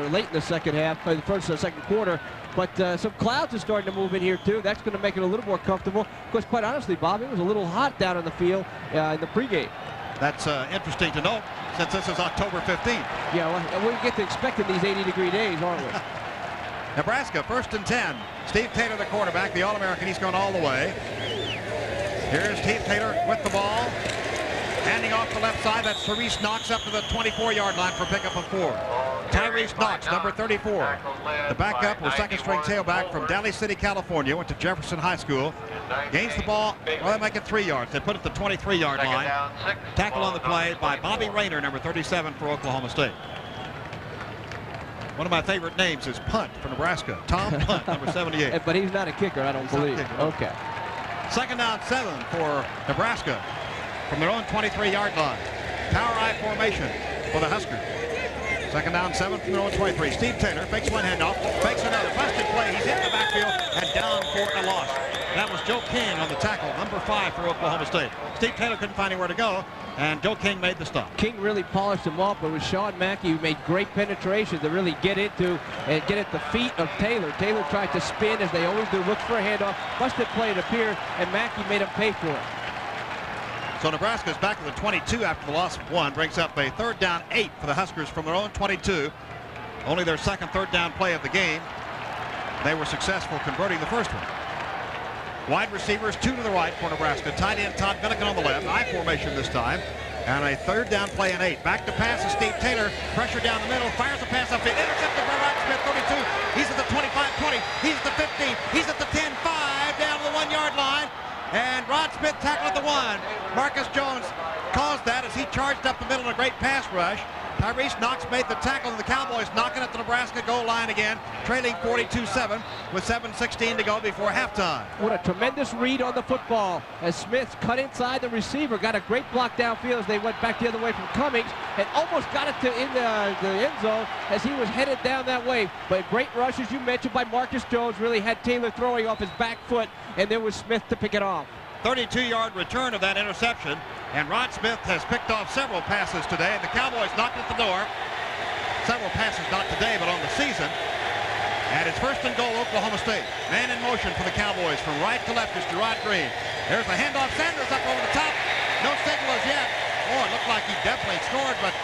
late in the second half, the first and second quarter. But some clouds are starting to move in here too. That's going to make it a little more comfortable. Of course, quite honestly, Bob, it was a little hot down on the field in the pregame. That's interesting to note, since this is October 15th. Yeah, well, we get to expect in these 80-degree days, aren't we? Nebraska 1st and 10. Steve Taylor, the quarterback, the All-American. He's gone all the way. Here's Steve Taylor with the ball. Handing off the left side. That's Tyrese Knox up to the 24-yard line for pickup of 4. Tyrese Knox, number 34. The backup was second-string tailback from Daly City, California. Went to Jefferson High School. Gains the ball. Well, they make it 3 yards. They put it at the 23-yard line. Tackle on the play by Bobby Rayner, number 37 for Oklahoma State. One of my favorite names is Punt for Nebraska. Tom Punt, number 78. But he's not a kicker, I don't believe. Okay. 2nd down 7 for Nebraska from their own 23-yard line. Power I formation for the Huskers. 2nd down 7 from their own 23. Steve Taylor fakes one handoff, fakes another, busted play. He's in the backfield and down for a loss. That was Joe King on the tackle, number 5 for Oklahoma State. Steve Taylor couldn't find anywhere to go, and Joe King made the stop. King really polished him off, but it was Sean Mackey who made great penetration to really get into and get at the feet of Taylor. Taylor tried to spin, as they always do, looked for a handoff, busted play, it appeared, and Mackey made him pay for it. So Nebraska's back to the 22 after the loss of 1. Brings up a 3rd down 8 for the Huskers from their own 22. Only their second 3rd down play of the game. They were successful converting the first one. Wide receivers 2 to the right for Nebraska. Tight end Todd Milliken on the left. I formation this time. And a 3rd down play and 8. Back to pass is Steve Taylor. Pressure down the middle. Fires a pass upfield. Intercepted by Rod Smith, 32. He's at the 25-20. He's at the 15. He's at the 10-5 down to the 1-yard line. And Rod Smith tackled at the 1. Marcus Jones caused that as he charged up the middle in a great pass rush. Tyrese Knox made the tackle, and the Cowboys knocking at the Nebraska goal line again, trailing 42-7 with 7:16 to go before halftime. What a tremendous read on the football as Smith cut inside the receiver, got a great block downfield as they went back the other way from Cummings, and almost got it in the end zone as he was headed down that way. But great rush, as you mentioned, by Marcus Jones, really had Taylor throwing off his back foot, and there was Smith to pick it off. 32-yard return of that interception, and Rod Smith has picked off several passes today, and the Cowboys knocked at the door. Several passes, not today, but on the season. And it's 1st and goal, Oklahoma State. Man in motion for the Cowboys. From right to left is Gerard Green. There's the handoff. Sanders up over the top. No signal as yet. Oh, it looked like he definitely scored, but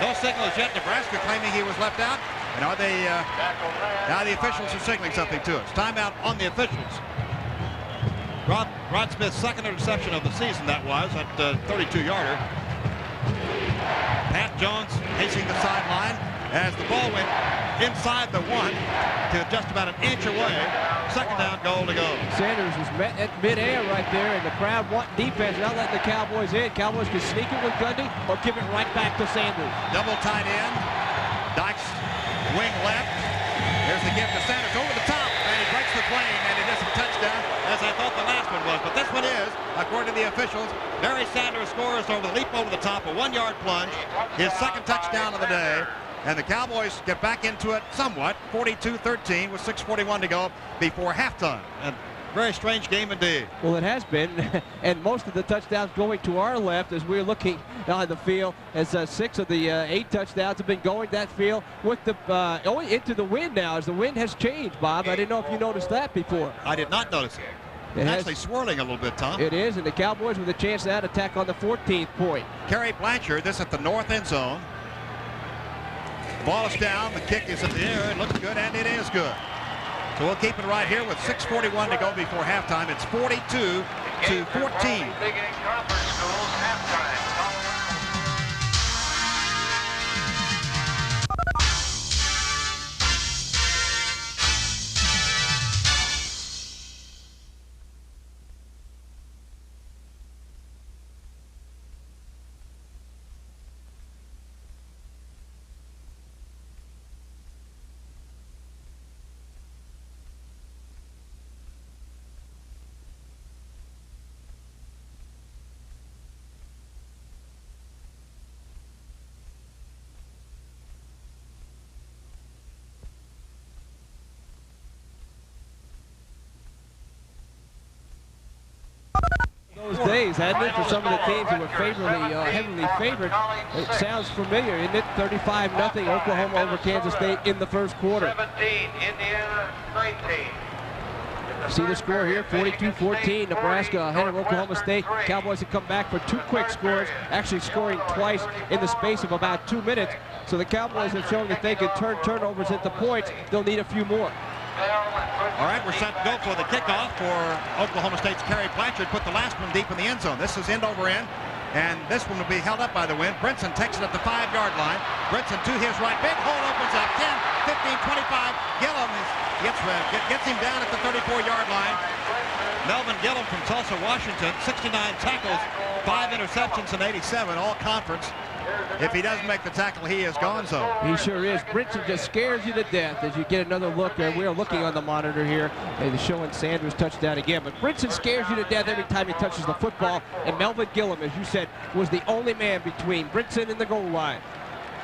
no signal as yet. Nebraska claiming he was left out. And are they, now the officials are signaling something to us. Timeout on the officials. Rod Smith's second interception of the season, that was, at 32-yarder. Pat Jones pacing the sideline as the ball went inside the 1 to just about an inch away. 2nd down, goal to go. Sanders was met at midair right there, and the crowd wanting defense, not letting the Cowboys in. Cowboys can sneak it with Gundy or give it right back to Sanders. Double tight end. Dykes wing left. There's the give to Sanders over the top, and he breaks the plane, and it is a touchdown, as I thought the last one was. But this one is, according to the officials. Barry Sanders scores over the leap over the top, a 1-yard plunge, his second touchdown of the day. And the Cowboys get back into it somewhat, 42-13 with 6:41 to go before halftime. And very strange game indeed. Well, it has been, and most of the touchdowns going to our left as we're looking on the field, as 6 of the 8 touchdowns have been going that field with the going into the wind now, as the wind has changed, Bob. I didn't know if you noticed that before. I did not notice it. It's actually swirling a little bit, Tom. It is, and the Cowboys with a chance now to attack on the 14th point. Kerry Blanchard, this at the north end zone. Ball is down, the kick is in the air, it looks good, and it is good. So we'll keep it right here with 6:41 to go before halftime. It's 42-14. Big Eight Conference Schools halftime. days, hasn't it, for some of the teams who were heavily favored? It sounds familiar, isn't it? 35-0 Oklahoma over Kansas State in the first quarter. 17, Indiana 19. See the score here, 42-14. Nebraska ahead of Oklahoma State. Cowboys have come back for 2 quick scores, actually scoring twice in the space of about 2 minutes. So the Cowboys have shown that they can turn turnovers into points. They'll need a few more. All right, we're set to go for the kickoff for Oklahoma State's Kerry Blanchard. Put the last one deep in the end zone. This is end over end, and this one will be held up by the wind. Brinson takes it at the 5-yard line. Brinson to his right. Big hole opens up. 10, 15, 25. Gillum gets him down at the 34-yard line. Melvin Gillum from Tulsa, Washington. 69 tackles, 5 interceptions, and 87 all conference. If he doesn't make the tackle, he is gonzo. He sure is. Brinson just scares you to death as you get another look. We are looking on the monitor here, and showing Sanders' touchdown again. But Brinson scares you to death every time he touches the football. And Melvin Gillum, as you said, was the only man between Brinson and the goal line.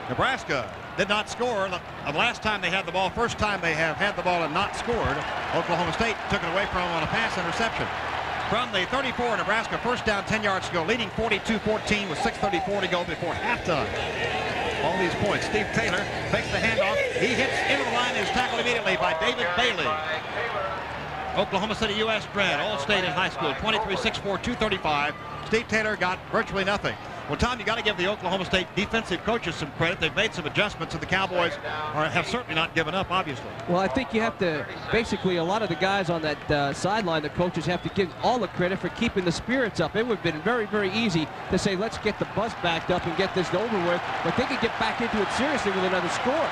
Nebraska did not score the last time they had the ball. First time they have had the ball and not scored. Oklahoma State took it away from them on a pass interception. From the 34, Nebraska first down, 10 yards to go, leading 42-14 with 6:34 to go before halftime. All these points. Steve Taylor takes the handoff. He hits into the line and is tackled immediately by David Bailey. Oklahoma City U.S. bred, All-State in high school, 23-6'4", 235. Steve Taylor got virtually nothing. Well, Tom, you got to give the Oklahoma State defensive coaches some credit. They've made some adjustments, and the Cowboys have certainly not given up, obviously. Well, I think you have to, basically, a lot of the guys on that sideline, the coaches have to give all the credit for keeping the spirits up. It would have been very, very easy to say, let's get the bus backed up and get this over with, but they could get back into it seriously with another score.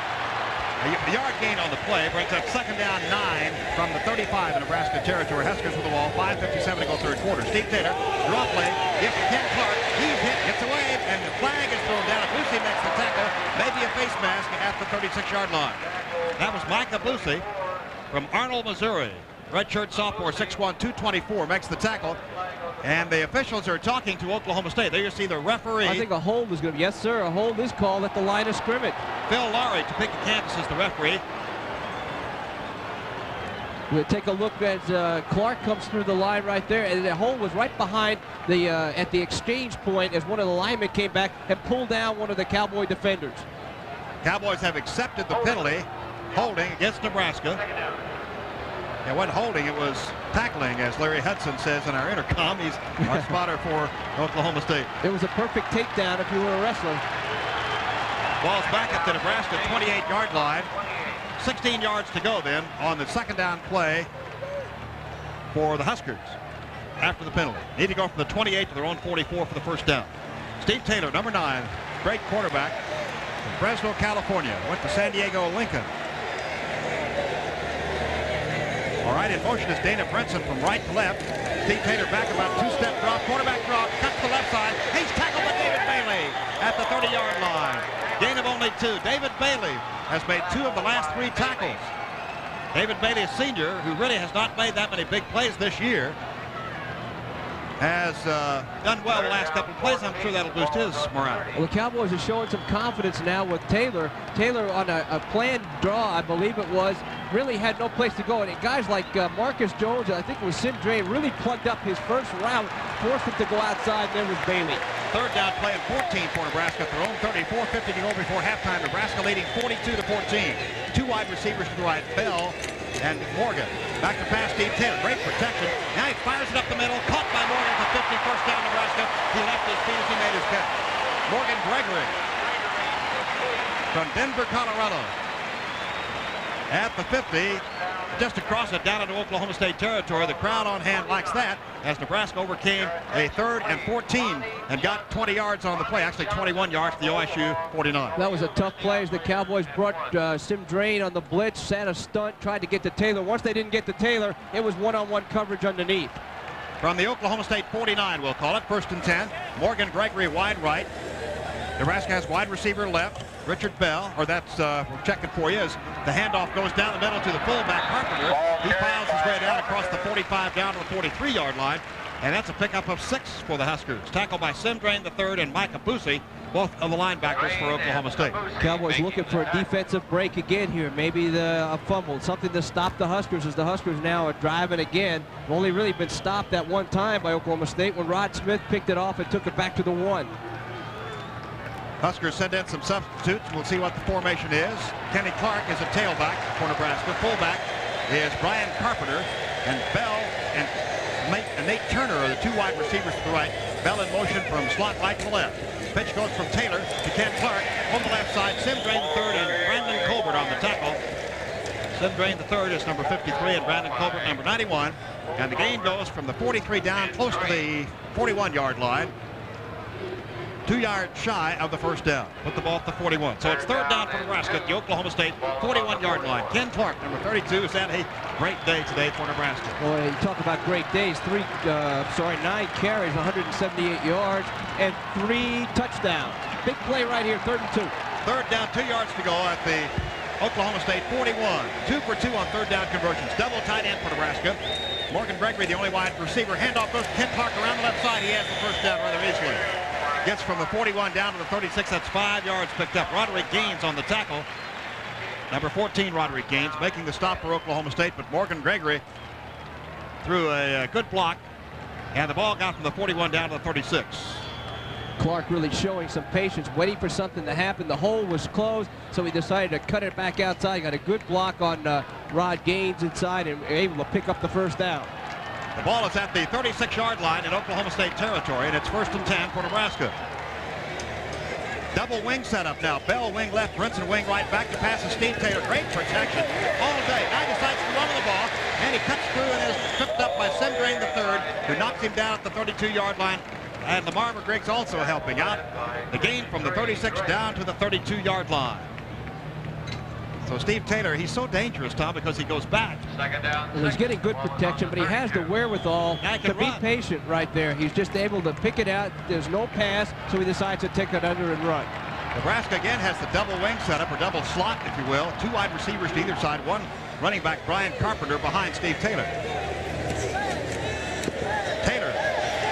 A yard gain on the play brings up second down 9 from the 35 in Nebraska territory. Huskers with the ball, 5:57 to go third quarter. Steve Taylor, draw play, gives to Ken Clark. He's hit, gets away, and the flag is thrown down. Blucy makes the tackle, maybe a face mask at the 36-yard line. That was Micah Blucy from Arnold, Missouri. Redshirt sophomore, 6'1", 224, makes the tackle. And the officials are talking to Oklahoma State. There you see the referee. I think a hold is going to be, yes, sir, a hold is called at the line of scrimmage. Phil Lowry, Topeka, Kansas, is the referee. We'll take a look as Clark comes through the line right there, and the hold was right behind the at the exchange point as one of the linemen came back and pulled down one of the Cowboy defenders. Cowboys have accepted the penalty, holding against Nebraska. It wasn't holding, it was tackling, as Larry Hudson says in our intercom. He's our spotter for Oklahoma State. It was a perfect takedown if you were a wrestler. Ball's back at the Nebraska 28-yard line. 16 yards to go then on the second down play for the Huskers after the penalty. Need to go from the 28 to their own 44 for the first down. Steve Taylor, number 9, great quarterback from Fresno, California. Went to San Diego Lincoln. All right, in motion is Dana Brinson from right to left. Steve Taylor back about 2-step drop, quarterback drop, cuts to the left side. He's tackled by David Bailey at the 30-yard line. Gain of only 2. David Bailey has made 2 of the last 3 tackles. David Bailey, a senior, who really has not made that many big plays this year, has done well the last couple of plays. I'm sure that'll boost his morale. Well, the Cowboys are showing some confidence now with Taylor. Taylor on a planned draw, I believe it was, really had no place to go. And guys like Marcus Jones, I think it was Sim Drain, really plugged up his first route, forced him to go outside, and there was Bailey. Third down play and 14 for Nebraska at their own 34, 50 to go before halftime. Nebraska leading 42-14. 2 wide receivers to the right, Bell and Morgan. Back to pass, Steve Taylor. Great protection. Now he fires it up the middle. Caught by Morgan for 50. First down, Nebraska. He left his feet as he made his catch. Morgan Gregory from Denver, Colorado. At the 50, just across it down into Oklahoma State territory. The crowd on hand likes that as Nebraska overcame a 3rd and 14 and got 20 yards on the play. Actually 21 yards to the OSU 49. That was a tough play as the Cowboys brought Sim Drain on the blitz, sat a stunt, tried to get to Taylor. Once they didn't get to Taylor, it was one-on-one coverage underneath. From the Oklahoma State 49, we'll call it, 1st and 10. Morgan Gregory wide right. Nebraska has wide receiver left. Richard Bell, or that's, we're checking for you, as the handoff goes down the middle to the fullback, Carpenter. He piles his way down across the 45 down to the 43-yard line, and that's a pickup of 6 for the Huskers. Tackled by Sim Drain the 3rd and Micah Blucy both of the linebackers for Oklahoma State. Cowboys looking for a defensive break again here. Maybe a fumble, something to stop the Huskers, as the Huskers now are driving again. They've only really been stopped that one time by Oklahoma State when Rod Smith picked it off and took it back to the 1. Huskers send in some substitutes. We'll see what the formation is. Kenny Clark is a tailback for Nebraska. Fullback is Brian Carpenter, and Bell and Nate Turner are the 2 wide receivers to the right. Bell in motion from slot right to left. Pitch goes from Taylor to Ken Clark on the left side. Sim Drain the third and Brandon Colbert on the tackle. Sim Drain the third is number 53 and Brandon Colbert number 91. And the gain goes from the 43 down close to the 41-yard line. 2 yards shy of the first down. Put the ball at the 41. So it's third down for Nebraska at the Oklahoma State 41-yard line. Ken Clark, number 32, has had a great day today for Nebraska. Boy, you talk about great days. 9 carries, 178 yards, and 3 touchdowns. Big play right here, 3rd and 2. Third down, 2 yards to go at the Oklahoma State 41. 2 for 2 on third down conversions. Double tight end for Nebraska. Morgan Gregory, the only wide receiver. Handoff goes to Ken Clark around the left side. He has the first down rather easily. Gets from the 41 down to the 36. That's 5 yards picked up. Roderick Gaines on the tackle. Number 14, Roderick Gaines, making the stop for Oklahoma State, but Morgan Gregory threw a good block, and the ball got from the 41 down to the 36. Clark really showing some patience, waiting for something to happen. The hole was closed, so he decided to cut it back outside. Got a good block on Rod Gaines inside and able to pick up the first down. The ball is at the 36-yard line in Oklahoma State territory, and it's 1st and 10 for Nebraska. Double wing setup now. Bell wing left, Brinson wing right, back to pass to Steve Taylor. Great protection all day. Now decides to run the ball, and he cuts through and is tripped up by Sim Drain III, who knocks him down at the 32-yard line. And Lamar McGriggs also helping out. The gain from the 36 down to the 32-yard line. So Steve Taylor, he's so dangerous, Tom, because he goes back. Second down. Well, he's getting good protection, but he has the wherewithal to be patient right there. He's just able to pick it out. There's no pass, so he decides to take it under and run. Nebraska again has the double wing setup, or double slot, if you will. 2 wide receivers to either side. 1 running back, Brian Carpenter, behind Steve Taylor. Taylor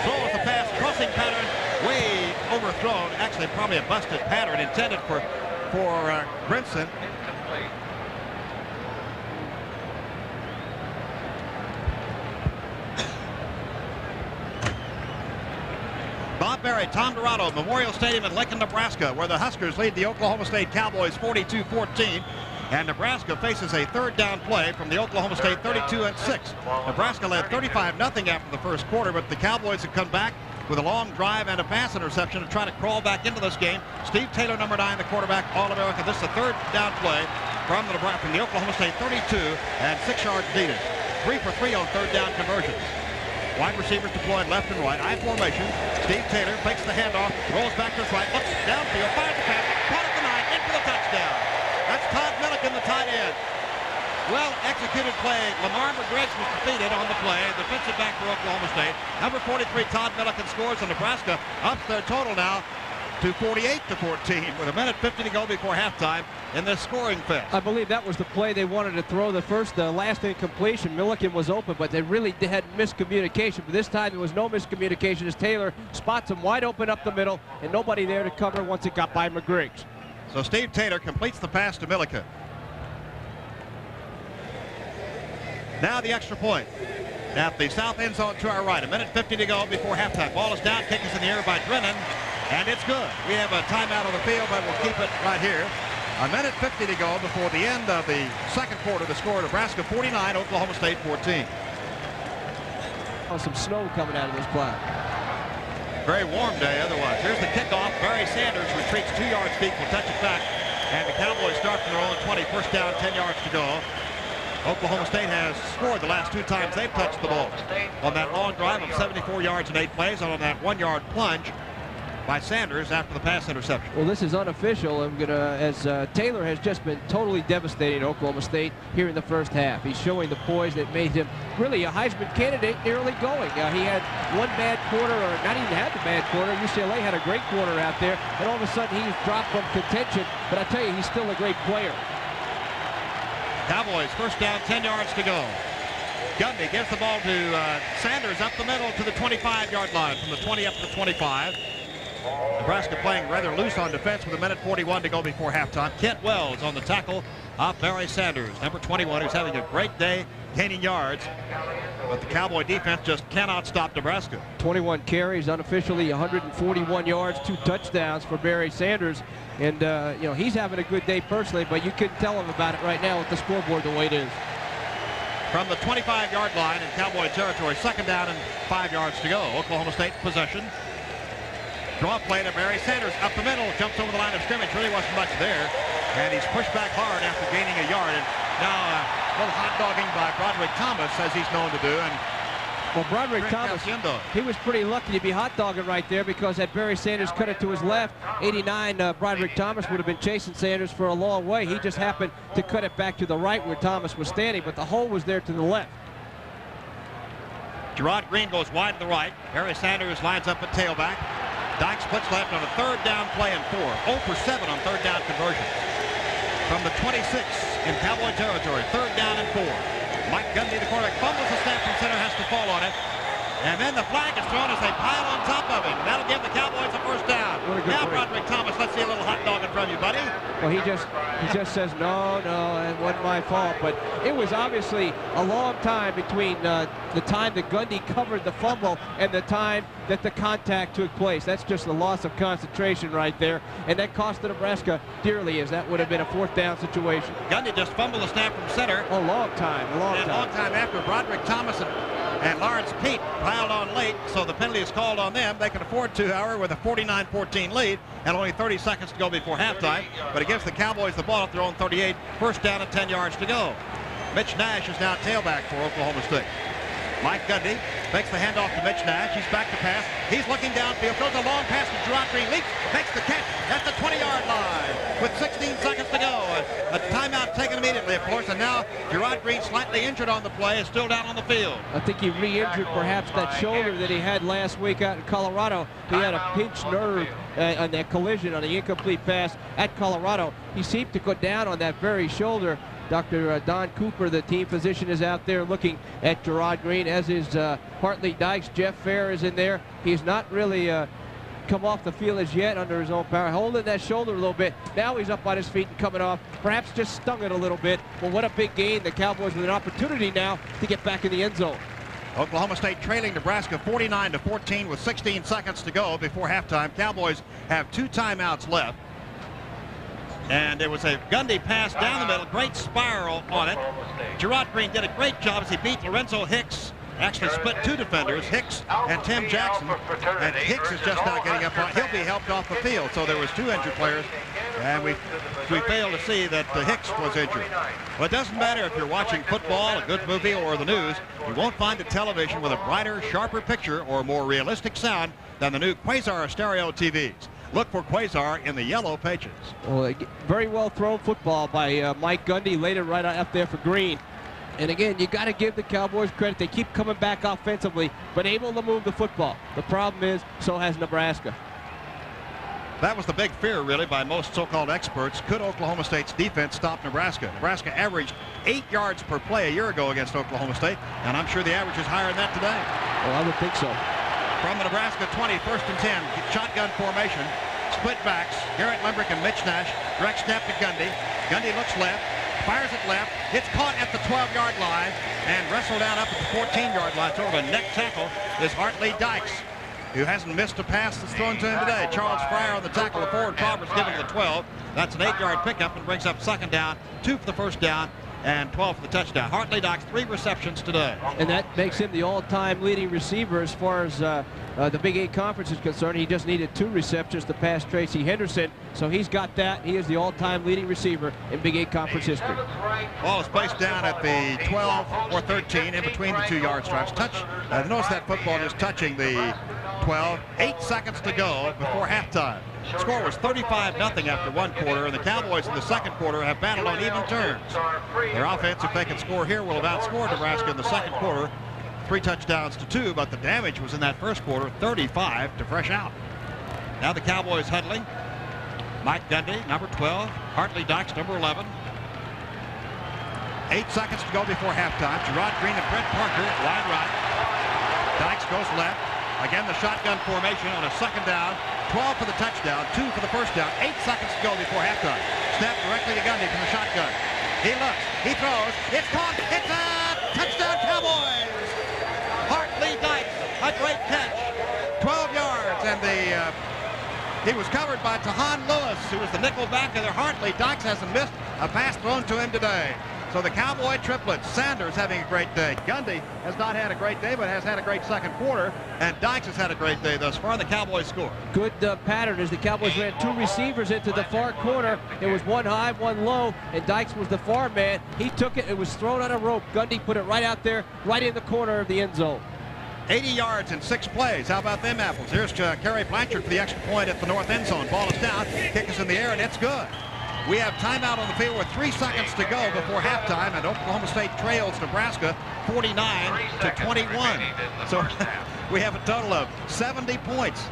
throws the pass, crossing pattern, way overthrown. Actually, probably a busted pattern intended for Brinson. Bob Berry, Tom Dorado, Memorial Stadium in Lincoln, Nebraska, where the Huskers lead the Oklahoma State Cowboys 42-14. And Nebraska faces a third down play from the Oklahoma State 32-6. Nebraska led 35-0 after the first quarter, but the Cowboys have come back with a long drive and a pass interception to try to crawl back into this game. Steve Taylor, number 9, the quarterback, All-American. This is the third down play from the Oklahoma State 32, and 6 yards needed. 3 for 3 on third down conversions. Wide receivers deployed left and right. I formation. Steve Taylor fakes the handoff, rolls back to his right, looks downfield, fires the pass, caught at the 9, in for the touchdown. That's Todd Milliken, the tight end. Well executed play. Lamar McGriggs was defeated on the play. Defensive back for Oklahoma State. Number 43, Todd Milliken, scores, and Nebraska ups their total now to 48-14 with 1:50 to go before halftime in this scoring fest. I believe that was the play they wanted to throw. The last incompletion, Milliken was open, but they really had miscommunication. But this time there was no miscommunication as Taylor spots him wide open up the middle and nobody there to cover once it got by McGriggs. So Steve Taylor completes the pass to Milliken. Now the extra point at the south end zone to our right. 1:50 to go before halftime. Ball is down, kick is in the air by Drennan. And it's good. We have a timeout on the field, but we'll keep it right here. 1:50 to go before the end of the second quarter. The score, Nebraska 49, Oklahoma State 14. Oh, some snow coming out of this cloud. Very warm day otherwise. Here's the kickoff. Barry Sanders retreats 2 yards deep, will touch it back. And the Cowboys start from their own 20. First down, 10 yards to go. Oklahoma State has scored the last 2 times they've touched the ball. On that long drive of 74 yards and 8 plays, and on that 1-yard plunge by Sanders after the pass interception. Well, this is unofficial. As Taylor has just been totally devastating Oklahoma State here in the first half. He's showing the poise that made him really a Heisman candidate nearly going. He had one bad quarter, or not even had the bad quarter. UCLA had a great quarter out there, and all of a sudden he's dropped from contention. But I tell you, he's still a great player. Cowboys first down, 10 yards to go. Gundy gives the ball to Sanders up the middle to the 25-yard line, from the 20 up to the 25. Nebraska playing rather loose on defense with 1:41 to go before halftime. Kent Wells on the tackle off Barry Sanders, number 21, who's having a great day gaining yards. But the Cowboy defense just cannot stop Nebraska. 21 carries, unofficially 141 yards, 2 touchdowns for Barry Sanders. And, you know, he's having a good day personally, but you couldn't tell him about it right now with the scoreboard the way it is. From the 25-yard line in Cowboy territory, 2nd down and 5 yards to go. Oklahoma State possession. Draw play to Barry Sanders up the middle, jumps over the line of scrimmage. Really wasn't much there. And he's pushed back hard after gaining a yard. And now a little hot dogging by Broderick Thomas, as he's known to do. And well, Broderick Thomas, he was pretty lucky to be hot dogging right there, because had Barry Sanders cut it to his left, 89, Broderick Thomas would have been chasing Sanders for a long way. He just happened to cut it back to the right where Thomas was standing, but the hole was there to the left. Gerard Green goes wide to the right. Barry Sanders lines up at tailback. Dyke splits left on a 3rd down play and 4. 0 for 7 on 3rd down conversion. From the 26 in Cowboy territory, 3rd down and 4. Mike Gundy, the quarterback, fumbles the snap from center, has to fall on it. And then the flag is thrown as they pile on top of him. That'll give the Cowboys a 1st down. Now Broderick Thomas, let's see a little hot dogging from you, buddy. Well, he just says, no, it wasn't my fault. But it was obviously a long time between the time that Gundy covered the fumble and the time that the contact took place. That's just a loss of concentration right there. And that cost the Nebraska dearly, as that would have been a 4th down situation. Gundy just fumbled the snap from center. A long time. A long time after Broderick Thomas and Lawrence Pete piled on late, so the penalty is called on them. They can afford to, however, with a 49-14 lead and only 30 seconds to go before halftime. But it gives the Cowboys the ball at their own 38, 1st down and 10 yards to go. Mitch Nash is now tailback for Oklahoma State. Mike Gundy makes the handoff to Mitch Nash. He's back to pass. He's looking downfield. Throws a long pass to Gerard Green. Leaps, makes the catch at the 20-yard line with 16 seconds to go. A timeout taken immediately, of course. And now Gerard Green, slightly injured on the play, is still down on the field. I think he re-injured perhaps that shoulder that he had last week out in Colorado. He had a pinched nerve on that collision on the incomplete pass at Colorado. He seemed to go down on that very shoulder. Dr. Don Cooper, the team physician, is out there looking at Gerard Green, as is Hartley Dykes. Jeff Fair is in there. He's not really come off the field as yet under his own power, holding that shoulder a little bit. Now he's up on his feet and coming off. Perhaps just stung it a little bit. Well, what a big gain. The Cowboys with an opportunity now to get back in the end zone. Oklahoma State trailing Nebraska 49-14 with 16 seconds to go before halftime. Cowboys have 2 timeouts left. And there was a Gundy pass down the middle, great spiral on it. Gerard Green did a great job as he beat Lorenzo Hicks. Actually split 2 defenders, Hicks and Tim Jackson. And Hicks is just not getting up on. He'll be helped off the field. So there was 2 injured players. And we failed to see that Hicks was injured. Well, it doesn't matter if you're watching football, a good movie, or the news. You won't find a television with a brighter, sharper picture or more realistic sound than the new Quasar stereo TVs. Look for Quasar in the yellow pages. Well, very well thrown football by Mike Gundy. Laid it right up there for Green. And again, you got to give the Cowboys credit. They keep coming back offensively, but able to move the football. The problem is, so has Nebraska. That was the big fear, really, by most so-called experts. Could Oklahoma State's defense stop Nebraska? Nebraska averaged 8 yards per play a year ago against Oklahoma State, and I'm sure the average is higher than that today. Well, I would think so. From the Nebraska 20, 1st and 10, shotgun formation, split backs, Garrett Limbrick and Mitch Nash, direct snap to Gundy. Gundy looks left, fires it left, it's caught at the 12-yard line, and wrestled down up at the 14-yard line. Sort of a neck tackle is Hartley Dykes, who hasn't missed a pass that's thrown to him today. Charles Fryer on the tackle, the forward Proverbs given to the 12. That's an 8-yard pickup and brings up 2nd down, 2 for the 1st down, and 12 for the touchdown. Hartley Dykes, 3 receptions today. And that makes him the all-time leading receiver as far as the Big 8 Conference is concerned. He just needed 2 receptions to pass Tracy Henderson, so he's got that. He is the all-time leading receiver in Big 8 Conference history. Ball is placed down at the 12 or 13 in between the 2-yard strips. Notice that football just touching the 12. 8 seconds to go before halftime. The score was 35-0 after 1 quarter, and the Cowboys in the 2nd quarter have battled on even terms. Their offense, if they can score here, will have outscored Nebraska in the 2nd quarter. 3 touchdowns to 2, but the damage was in that 1st quarter, 35 to fresh out. Now the Cowboys huddling. Mike Gundy, number 12. Hartley Dykes, number 11. 8 seconds to go before halftime. Gerard Green and Brent Parker wide right. Dykes goes left. Again, the shotgun formation on a 2nd down 12 for the touchdown, 2 for the first down, 8 seconds to go before halftime. Snap directly to Gundy from the shotgun. He looks, he throws, it's caught, it's a touchdown Cowboys! Hartley Dykes, a great catch, 12 yards, and he was covered by Tahan Lewis, who was the nickel back there. Hartley Dykes hasn't missed a pass thrown to him today. So the Cowboy triplets, Sanders having a great day. Gundy has not had a great day, but has had a great second quarter. And Dykes has had a great day thus far. The Cowboys score. Good pattern as the Cowboys ran 2 receivers into the far corner. It was one high, one low, and Dykes was the far man. He took it. It was thrown on a rope. Gundy put it right out there, right in the corner of the end zone. 80 yards in 6 plays. How about them apples? Here's Kerry Blanchard for the extra point at the north end zone. Ball is down, kick is in the air, and it's good. We have timeout on the field with 3 seconds to go before halftime, and Oklahoma State trails Nebraska 49-21. So we have a total of 70 points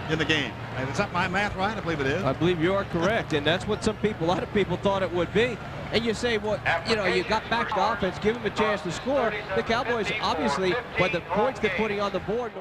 in the game. Is that my math right? I believe it is. I believe you are correct, and that's what a lot of people thought it would be. And you say, well, you know, you got back to the offense, give them a chance to score. The Cowboys, obviously, by the points they're putting on the board.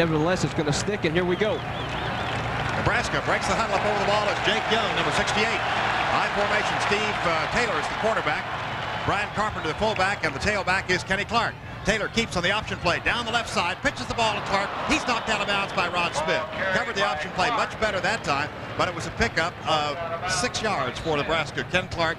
Nevertheless, it's going to stick, and here we go. Nebraska breaks the huddle up over the ball as Jake Young, number 68. High formation, Steve Taylor is the quarterback. Brian Carpenter, the fullback, and the tailback is Kenny Clark. Taylor keeps on the option play down the left side, pitches the ball to Clark. He's knocked out of bounds by Rod Smith. Covered the option play much better that time, but it was a pickup of 6 yards for Nebraska. Ken Clark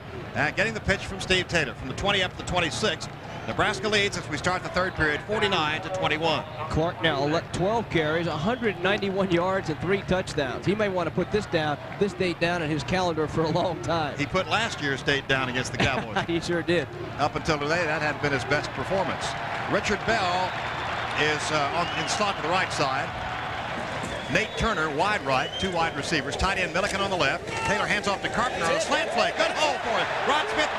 getting the pitch from Steve Taylor from the 20 up to the 26. Nebraska leads as we start the third period, 49-21. Clark now 12 carries, 191 yards, and 3 touchdowns. He may want to put this date down in his calendar for a long time. He put last year's date down against the Cowboys. He sure did. Up until today, that had been his best performance. Richard Bell is in slot to the right side. Nate Turner, wide right, 2 wide receivers. Tight end Milliken on the left. Taylor hands off to Carpenter on a slant play. Good hole for it. Rod Smith,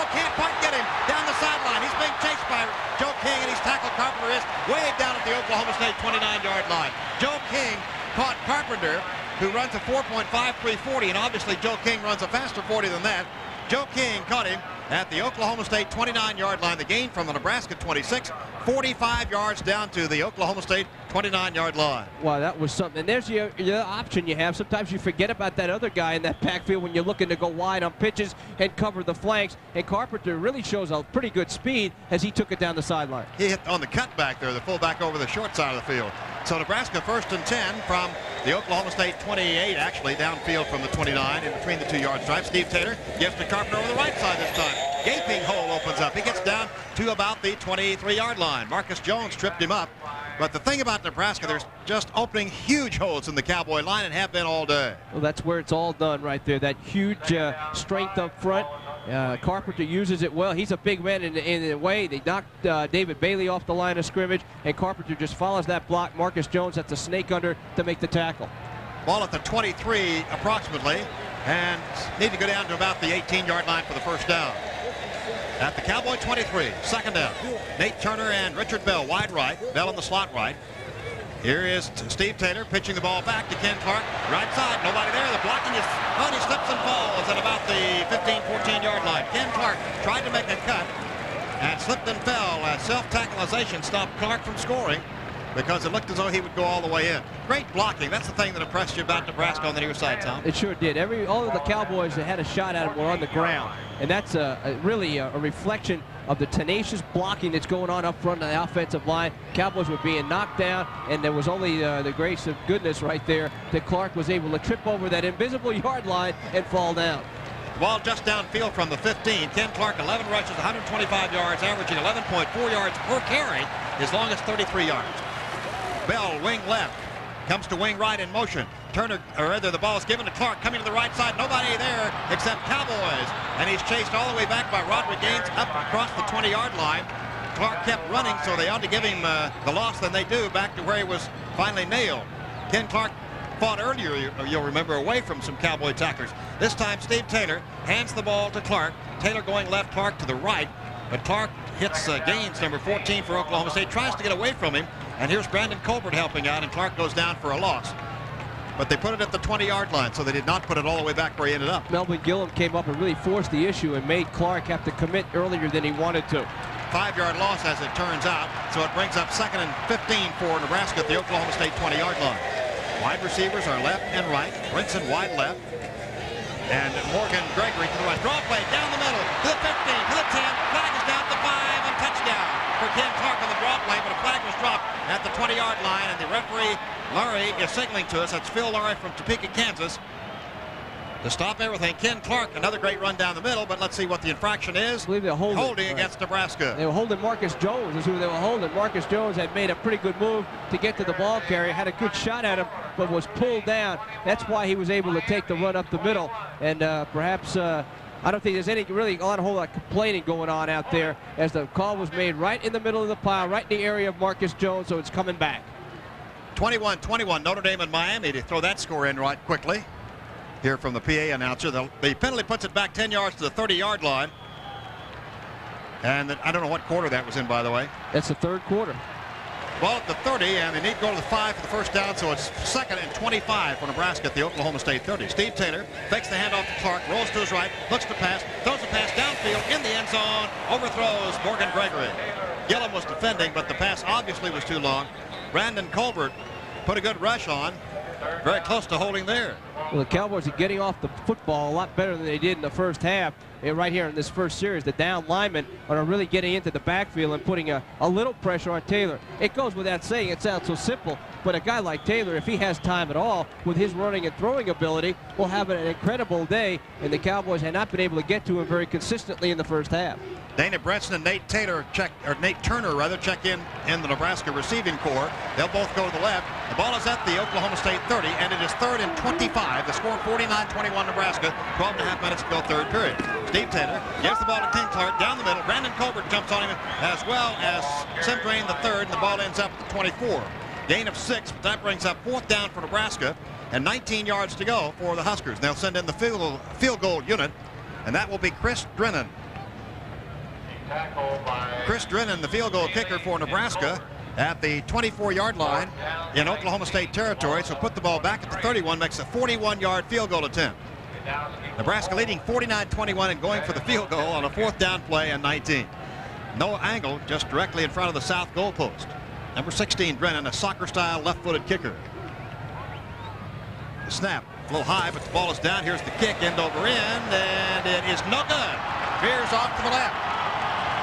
can't quite get him down the sideline. He's being chased by Joe King, and he's tackled. Carpenter is way down at the Oklahoma State 29-yard line. Joe King caught Carpenter, who runs a 4.5340, and obviously Joe King runs a faster 40 than that. Joe King caught him at the Oklahoma State 29-yard line. The gain from the Nebraska 26, 45 yards down to the Oklahoma State 29-yard line. Wow, that was something. And there's your option you have. Sometimes you forget about that other guy in that backfield when you're looking to go wide on pitches and cover the flanks. And Carpenter really shows a pretty good speed as he took it down the sideline. He hit on the cutback there, the fullback over the short side of the field. So Nebraska 1st and 10 from the Oklahoma State 28, actually downfield from the 29 in between the 2-yard stripes. Steve Taylor gives to Carpenter over the right side this time. Gaping hole opens up. He gets down to about the 23-yard line. Marcus Jones tripped him up. But the thing about Nebraska, there's just opening huge holes in the Cowboy line and have been all day. Well, that's where it's all done right there. That huge strength up front. Carpenter uses it well. He's a big man in the way. They knocked David Bailey off the line of scrimmage, and Carpenter just follows that block. Marcus Jones, that's a snake under to make the tackle. Ball at the 23 approximately, and need to go down to about the 18-yard line for the first down. At the Cowboy 23, 2nd down. Nate Turner and Richard Bell wide right. Bell in the slot right. Here is Steve Taylor pitching the ball back to Ken Clark. Right side, nobody there. The blocking is, he slips and falls at about the 15, 14-yard line. Ken Clark tried to make a cut and slipped and fell. Self-tackleization stopped Clark from scoring because it looked as though he would go all the way in. Great blocking. That's the thing that impressed you about Nebraska on the near side, Tom. It sure did. All of the Cowboys that had a shot at him were on the ground. And that's really a reflection of the tenacious blocking that's going on up front of the offensive line. Cowboys were being knocked down, and there was only the grace of goodness right there that Clark was able to trip over that invisible yard line and fall down. Ball just downfield from the 15. Ken Clark, 11 rushes, 125 yards, averaging 11.4 yards per carry, as long as 33 yards. Bell, wing left, comes to wing right in motion. Turner, or rather the ball is given to Clark, coming to the right side. Nobody there except Cowboys. And he's chased all the way back by Roderick Gaines up across the 20-yard line. Clark kept running, so they ought to give him the loss than they do back to where he was finally nailed. Ken Clark fought earlier, you'll remember, away from some Cowboy tacklers. This time Steve Taylor hands the ball to Clark. Taylor going left, Clark to the right. But Clark hits Gaines, number 14 for Oklahoma State, tries to get away from him. And here's Brandon Colbert helping out, and Clark goes down for a loss. But they put it at the 20-yard line, so they did not put it all the way back where he ended up. Melvin Gillum came up and really forced the issue and made Clark have to commit earlier than he wanted to. 5-yard loss as it turns out, so it brings up 2nd and 15 for Nebraska at the Oklahoma State 20-yard line. Wide receivers are left and right. Brinson wide left. And Morgan Gregory to the right. Draw play down the middle to the 15, to the 10. Flag is down to the 5, and touchdown for Ken Clark on the draw play, but a flag was dropped at the 20-yard line, and the referee, Lurie, is signaling to us. That's Phil Lurie from Topeka, Kansas, to stop everything. Ken Clark, another great run down the middle, but let's see what the infraction is. I believe they're holding against Nebraska. They were holding Marcus Jones is who they were holding. Marcus Jones had made a pretty good move to get to the ball carrier, had a good shot at him, but was pulled down. That's why he was able to take the run up the middle, and perhaps I don't think there's a whole lot of complaining going on out there, as the call was made right in the middle of the pile, right in the area of Marcus Jones, so it's coming back. 21-21, Notre Dame and Miami to throw that score in right quickly. Here from the PA announcer. The penalty puts it back 10 yards to the 30-yard line. And I don't know what quarter that was in, by the way. That's the third quarter. Ball at the 30, and they need to go to the 5 for the first down, so it's 2nd and 25 for Nebraska at the Oklahoma State 30. Steve Taylor fakes the handoff to Clark, rolls to his right, looks to pass, throws the pass downfield in the end zone, overthrows Morgan Gregory. Gillum was defending, but the pass obviously was too long. Brandon Colbert put a good rush on. Very close to holding there. Well, the Cowboys are getting off the football a lot better than they did in the first half. Right here in this first series, the down linemen are really getting into the backfield and putting a little pressure on Taylor. It goes without saying, it sounds so simple, but a guy like Taylor, if he has time at all, with his running and throwing ability, will have an incredible day, and the Cowboys have not been able to get to him very consistently in the first half. Dana Brenson and Nate Turner check in the Nebraska receiving corps. They'll both go to the left. The ball is at the Oklahoma State 30, and it is 3rd and 25. The score 49-21 Nebraska. 12.5 minutes to go, third period. Steve Taylor gives the ball to King Clark down the middle. Brandon Colbert jumps on him, as well as Sim Drain the third, and the ball ends up at the 24. Gain of 6, but that brings up 4th down for Nebraska, and 19 yards to go for the Huskers. They'll send in the field goal unit, and that will be Chris Drennan. Chris Drennan, the field goal kicker for Nebraska, at the 24-yard line in Oklahoma State territory. So put the ball back at the 31, makes a 41-yard field goal attempt. Nebraska leading 49-21 and going for the field goal on a 4th down play and 19. No angle, just directly in front of the south goal post. Number 16, Drennan, a soccer-style left-footed kicker. The snap, a little high, but the ball is down. Here's the kick, end over end, and it is no good. Veers off to the left.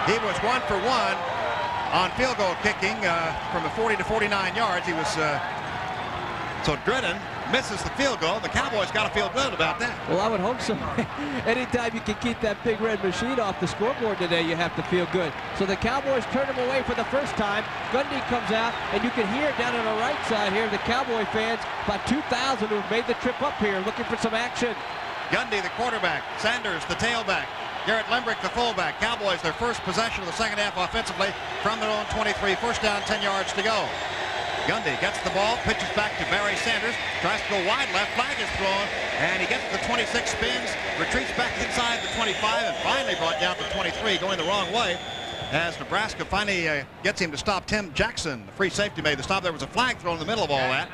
He was 1 for 1 on field goal kicking from the 40 to 49 yards. He was so Drennan misses the field goal. The Cowboys got to feel good about that. Well, I would hope so. Anytime you can keep that big red machine off the scoreboard today, you have to feel good. So the Cowboys turn him away for the first time. Gundy comes out, and you can hear down on the right side here the Cowboy fans, about 2,000 who have made the trip up here looking for some action. Gundy, the quarterback. Sanders, the tailback. Garrett Limbrick, the fullback. Cowboys, their first possession of the second half offensively from their own 23. First down, 10 yards to go. Gundy gets the ball, pitches back to Barry Sanders, tries to go wide left, flag is thrown, and he gets to the 26, spins, retreats back inside the 25, and finally brought down to 23, going the wrong way, as Nebraska finally gets him to stop. Tim Jackson, the free safety, made the stop. There was a flag thrown in the middle of all that,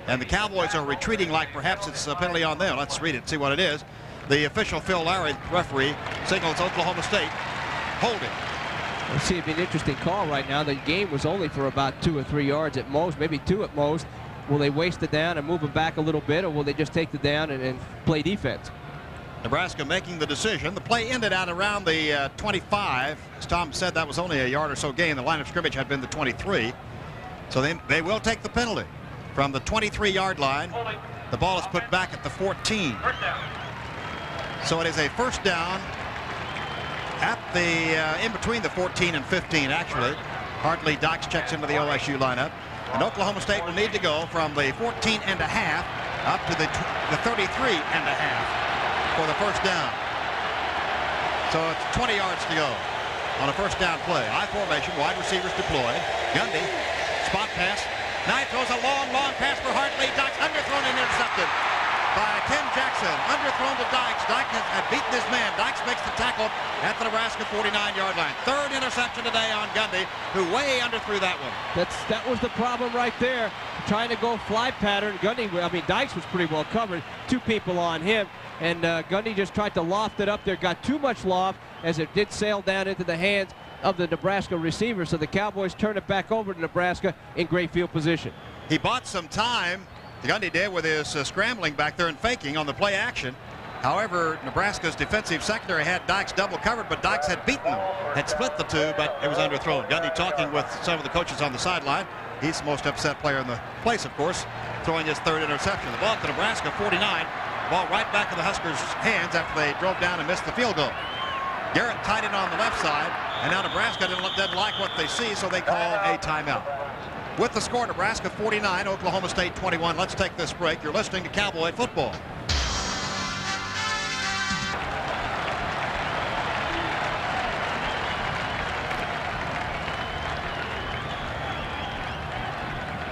and the Cowboys are retreating like perhaps it's a penalty on them. Let's read it and see what it is. The official, Phil Larry, referee, signals Oklahoma State holding. Let's see, it'd be an interesting call right now. The game was only for about 2 or 3 yards at most, maybe 2 at most. Will they waste the down and move it back a little bit, or will they just take the down and play defense? Nebraska making the decision. The play ended out around the 25. As Tom said, that was only a yard or so gain. The line of scrimmage had been the 23. So they will take the penalty. From the 23-yard line, the ball is put back at the 14. So it is a first down at the in between the 14 and 15, actually. Hartley Dykes checks into the OSU lineup. And Oklahoma State will need to go from the 14 and a half up to the 33 and a half for the first down. So it's 20 yards to go on a first down play. I formation, wide receivers deployed. Gundy, spot pass. Now he throws a long pass for Hartley. Dykes underthrown and intercepted by Tim Jackson. Underthrown to Dykes. Dykes had beaten his man. Dykes makes the tackle at the Nebraska 49-yard line. Third interception today on Gundy, who way underthrew that one. That was the problem right there. Trying to go fly pattern. Dykes was pretty well covered. 2 people on him. And Gundy just tried to loft it up there. Got too much loft as it did sail down into the hands of the Nebraska receiver. So the Cowboys turn it back over to Nebraska in great field position. He bought some time, Gundy did, with his scrambling back there and faking on the play action. However, Nebraska's defensive secondary had Dykes double covered, but Dykes had beaten him, had split the two, but it was underthrown. Gundy talking with some of the coaches on the sideline. He's the most upset player in the place, of course, throwing his third interception. The ball to Nebraska 49. Ball right back in the Huskers' hands after they drove down and missed the field goal. Garrett tied in on the left side, and now Nebraska doesn't like what they see, so they call a timeout. With the score, Nebraska 49, Oklahoma State 21. Let's take this break. You're listening to Cowboy Football.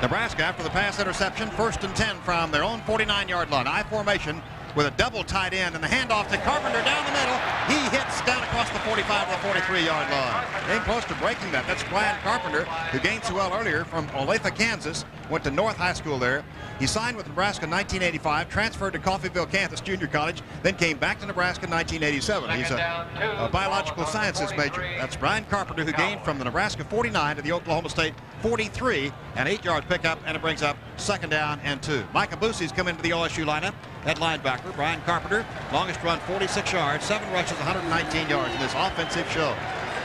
Nebraska, after the pass interception, 1st and 10 from their own 49-yard line. I formation with a double tight end, and the handoff to Carpenter down the middle. He hits down across the 45 to the 43-yard line. Came close to breaking that. That's Brian Carpenter, who gained so well earlier from Olathe, Kansas. Went to North High School there. He signed with Nebraska in 1985, transferred to Coffeyville, Kansas Junior College, then came back to Nebraska in 1987. He's a biological sciences major. That's Brian Carpenter, who gained from the Nebraska 49 to the Oklahoma State 43, an 8-yard pickup, and it brings up 2nd down and 2. Micah Boosie's come into the OSU lineup at linebacker. Brian Carpenter, longest run 46 yards, 7 rushes, 119 yards in this offensive show.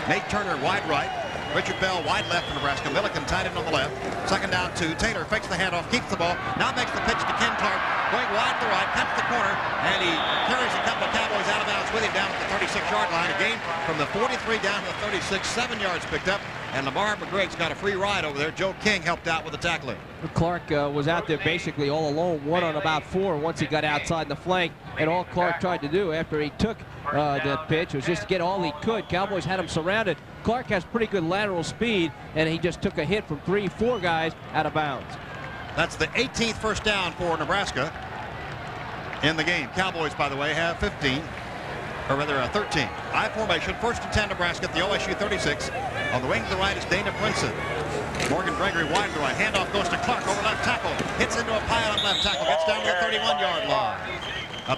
Nate Turner, wide right. Richard Bell, wide left for Nebraska. Milliken tight end on the left. 2nd down 2. Taylor fakes the handoff, keeps the ball. Now makes the pitch to Ken Clark. Going wide to the right, cuts the corner, and he carries a couple of Cowboys out of bounds with him down at the 36-yard line. A gain from the 43 down to the 36. 7 yards picked up. And Lamar McGreg's got a free ride over there. Joe King helped out with the tackling. Clark was out there basically all alone, 1 on about 4 once he got outside the flank. And all Clark tried to do after he took the pitch was just get all he could. Cowboys had him surrounded. Clark has pretty good lateral speed, and he just took a hit from 3-4 guys out of bounds. That's the 18th first down for Nebraska in the game. Cowboys, by the way, have 15. Or rather 13. I formation, 1st and 10 Nebraska at the OSU 36. On the wing to the right is Dana Princeton. Morgan Gregory wide to the right. Handoff goes to Clark over left tackle. Hits into a pile on left tackle. Gets down to the 31-yard line.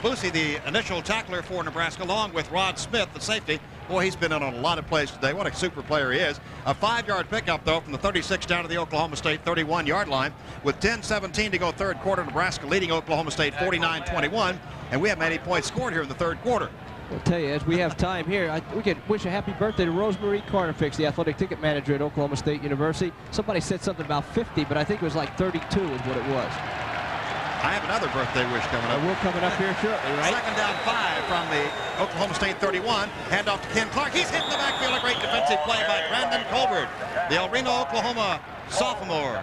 Boosie, the initial tackler for Nebraska, along with Rod Smith, the safety. Boy, he's been in on a lot of plays today. What a super player he is. A 5-yard pickup, though, from the 36 down to the Oklahoma State 31-yard line. With 10:17 to go third quarter, Nebraska leading Oklahoma State 49-21. And we haven't had any points scored here in the third quarter. I'll tell you, as we have time here, we could wish a happy birthday to Rosemarie Carterfix, the athletic ticket manager at Oklahoma State University. Somebody said something about 50, but I think it was like 32 is what it was. I have another birthday wish coming up. We're coming up here shortly, right? 2nd down 5 from the Oklahoma State 31. Handoff to Ken Clark. He's hit in the backfield. A great defensive play by Brandon Colbert, the El Reno, Oklahoma sophomore.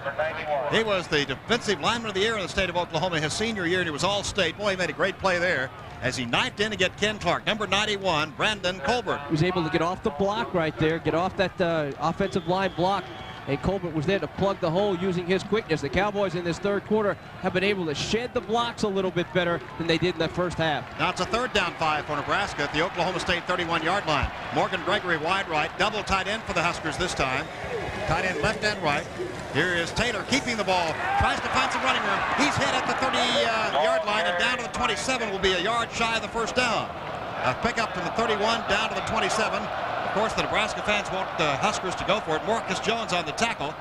He was the defensive lineman of the year in the state of Oklahoma his senior year, and he was all-state. Boy, he made a great play there as he knifed in to get Ken Clark. Number 91, Brandon Colbert. He was able to get off the block right there, get off that offensive line block, and Colbert was there to plug the hole using his quickness. The Cowboys in this third quarter have been able to shed the blocks a little bit better than they did in the first half. Now it's a 3rd down 5 for Nebraska at the Oklahoma State 31-yard line. Morgan Gregory wide right, double tight end for the Huskers this time. Tight end left and right. Here is Taylor keeping the ball, tries to find some running room. He's hit at the 30-yard line, and down to the 27 will be a yard shy of the first down. A pickup from the 31 down to the 27. Of course, the Nebraska fans want the Huskers to go for it. Marcus Jones on the tackle.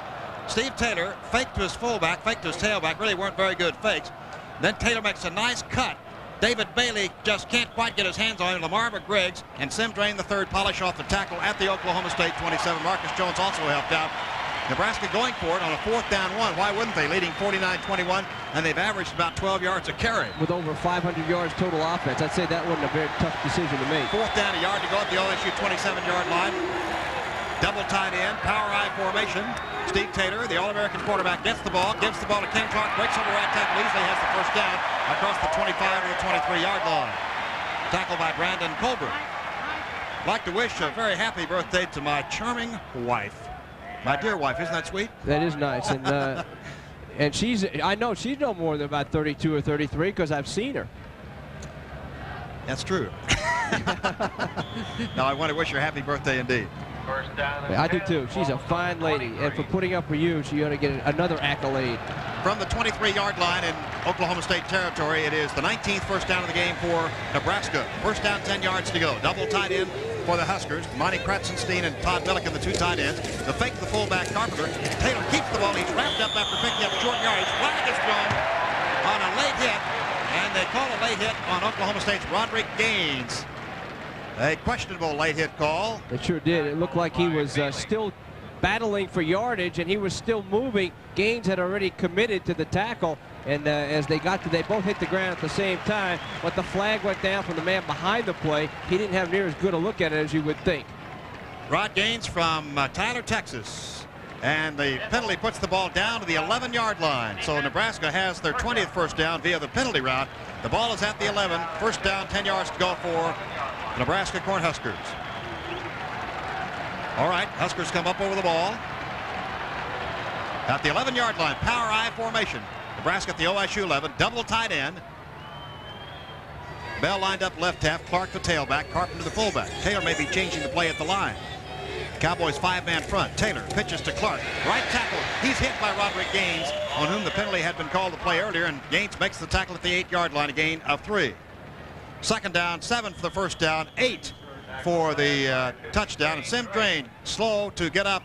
Steve Taylor faked to his fullback, faked to his tailback. Really weren't very good fakes. Then Taylor makes a nice cut. David Bailey just can't quite get his hands on him. Lamar McGreg's and Sim Drain III polish off the tackle at the Oklahoma State 27. Marcus Jones also helped out. Nebraska going for it on a 4th down 1. Why wouldn't they? Leading 49-21, and they've averaged about 12 yards a carry. With over 500 yards total offense, I'd say that wasn't a very tough decision to make. 4th down, a yard to go at the OSU 27-yard line. Double tight end, power I formation. Steve Taylor, the All-American quarterback, gets the ball, gives the ball to Ken Clark, breaks over right tackle, easily has the first down across the 25 to the 23-yard line. Tackle by Brandon Colbert. I'd like to wish a very happy birthday to my charming wife. My dear wife, isn't that sweet? That is nice, and I know she's no more than about 32 or 33 because I've seen her. That's true. Now I want to wish her a happy birthday indeed. I do too. She's a fine lady, and for putting up with you, she ought to get another accolade. From the 23-yard line in Oklahoma State territory, it is the 19th first down of the game for Nebraska. First down, 10 yards to go. Double tight end for the Huskers. Monty Kratzenstein and Todd Milliken, the 2 tight ends. The fake to the fullback, Carpenter. Taylor keeps the ball. He's wrapped up after picking up short yardage. Flag is thrown on a late hit, and they call a late hit on Oklahoma State's Roderick Gaines. A questionable late hit call. It sure did. It looked like he was still battling for yardage, and he was still moving. Gaines had already committed to the tackle, and as they both hit the ground at the same time, but the flag went down from the man behind the play. He didn't have near as good a look at it as you would think. Rod Gaines from Tyler, Texas. And the penalty puts the ball down to the 11-yard line. So Nebraska has their 20th first down via the penalty route. The ball is at the 11. First down, 10 yards to go for Nebraska Cornhuskers. All right, Huskers come up over the ball. At the 11-yard line, power I formation. Nebraska at the OSU 11, double tight end. Bell lined up left half, Clark the tailback, Carpenter the fullback. Taylor may be changing the play at the line. Cowboys 5-man front. Taylor pitches to Clark. Right tackle. He's hit by Roderick Gaines, on whom the penalty had been called to play earlier, and Gaines makes the tackle at the 8-yard line, a gain of 3. Second down, 7 for the first down, 8 for the touchdown. And Sim Drain slow to get up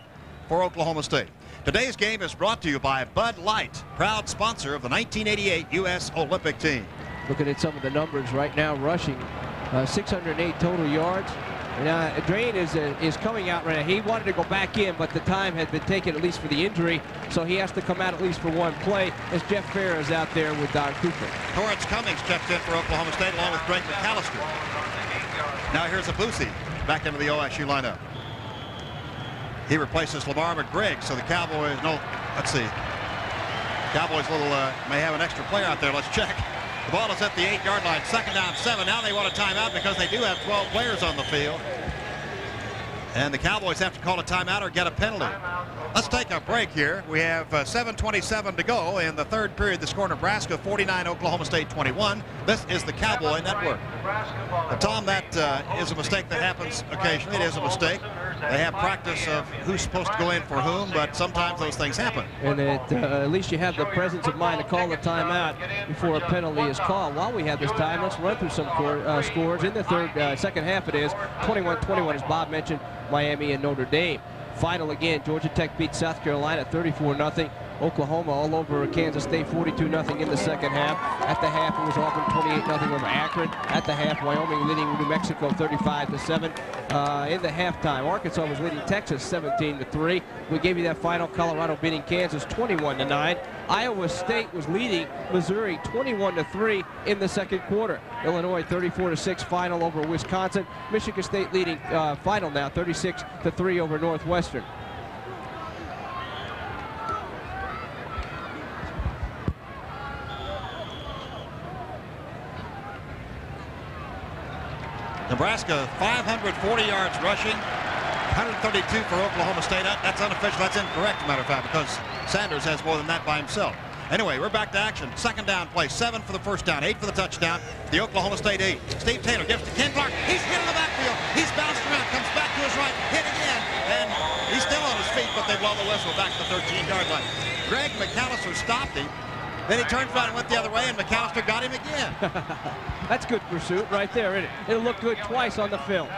for Oklahoma State. Today's game is brought to you by Bud Light, proud sponsor of the 1988 U.S. Olympic team. Looking at some of the numbers right now, rushing 608 total yards. And Drain is coming out right now. He wanted to go back in, but the time had been taken at least for the injury, so he has to come out at least for one play as Jeff Fair is out there with Don Cooper. Torrance Cummings checks in for Oklahoma State along with Greg McAllister. Now here's Abusi back into the OSU lineup. He replaces Lamar McGregor, so the Cowboys, let's see. Cowboys may have an extra player out there. Let's check. The ball is at the 8-yard line. Second down, 7. Now they want a timeout because they do have 12 players on the field. And the Cowboys have to call a timeout or get a penalty. Let's take a break here. We have 7:27 to go in the third period. The score, Nebraska 49, Oklahoma State 21. This is the Cowboy Network. Tom, that is a mistake that happens occasionally. It is a mistake. They have practice of who's supposed to go in for whom, but sometimes those things happen. And at least you have the presence of mind to call the timeout before a penalty is called. While we have this time, let's run through some scores. In the second half it is 21-21, as Bob mentioned, Miami and Notre Dame. Final again, Georgia Tech beats South Carolina 34-0. Oklahoma all over Kansas State 42-0 in the second half. At the half, it was Auburn 28-0 over Akron. At the half, Wyoming leading New Mexico 35-7. In the halftime, Arkansas was leading Texas 17-3. We gave you that final. Colorado beating Kansas 21-9. Iowa State was leading Missouri 21-3 in the second quarter. Illinois 34-6 final over Wisconsin. Michigan State leading final now 36-3 over Northwestern. Nebraska 540 yards rushing, 132 for Oklahoma State. That's unofficial. That's incorrect, as a matter of fact, because Sanders has more than that by himself. Anyway, we're back to action. Second down play, 7 for the first down, 8 for the touchdown. The Oklahoma State 8. Steve Taylor gives to Ken Clark. He's hit in the backfield. He's bounced around, comes back to his right, hit again, and he's still on his feet, but they blow the whistle back to the 13-yard line. Greg McAllister stopped him. Then he turned around and went the other way, and McAllister got him again. That's good pursuit right there, isn't it? It'll look good twice on the film.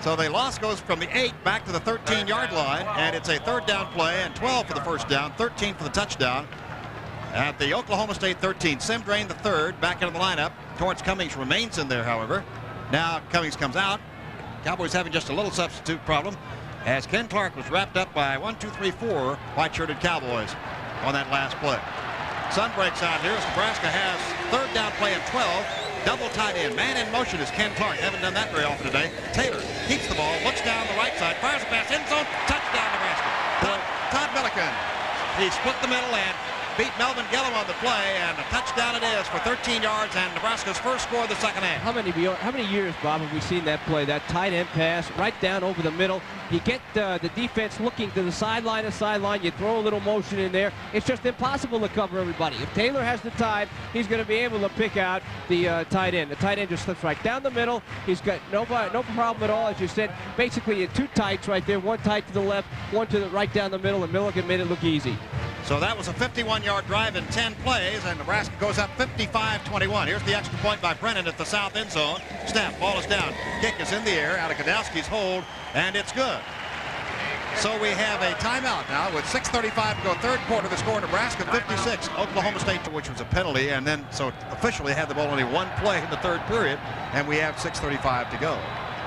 So the loss goes from the 8 back to the 13-yard line, and it's a third down play, and 12 for the first down, 13 for the touchdown. At the Oklahoma State 13, Sim Drain the third, back into the lineup. Torrance Cummings remains in there, however. Now Cummings comes out. Cowboys having just a little substitute problem, as Ken Clark was wrapped up by 4 white-shirted Cowboys on that last play. Sun breaks out here as Nebraska has third down play at 12. Double tight end. Man in motion is Ken Clark. Haven't done that very often today. Taylor keeps the ball, looks down the right side, fires a pass, end zone, touchdown Nebraska. Todd Milliken. He split the middle and beat Melvin Gillum on the play, and a touchdown it is for 13 yards and Nebraska's first score of the second half. How many years, Bob, have we seen that play? That tight end pass right down over the middle. You get the defense looking to the sideline to sideline. You throw a little motion in there. It's just impossible to cover everybody. If Taylor has the time, he's going to be able to pick out the tight end. The tight end just slips right down the middle. He's got no problem at all, as you said. Basically, two tights right there. One tight to the left, one to the right down the middle, and Milliken made it look easy. So that was a 51-yard drive in 10 plays, and Nebraska goes up 55-21. Here's the extra point by Brennan at the south end zone. Snap, ball is down. Kick is in the air out of Godowski's hold, and it's good. So we have a timeout now with 6:35 to go, third quarter. The score, Nebraska 56, Oklahoma State, which was a penalty, and then so officially had the ball only one play in the third period, and we have 6:35 to go.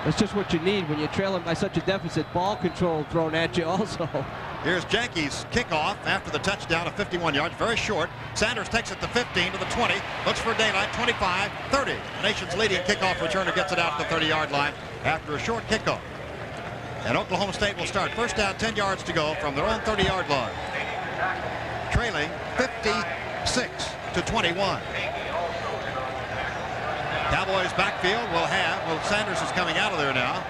That's just what you need when you're trailing by such a deficit. Ball control thrown at you also. Here's Janke's kickoff after the touchdown of 51 yards, very short. Sanders takes it to 15 to the 20, looks for daylight, 25, 30. The nation's leading kickoff returner gets it out to the 30-yard line after a short kickoff. And Oklahoma State will start first down, 10 yards to go from their own 30-yard line. Trailing 56-21. Cowboys backfield will have, Sanders is coming out of there now.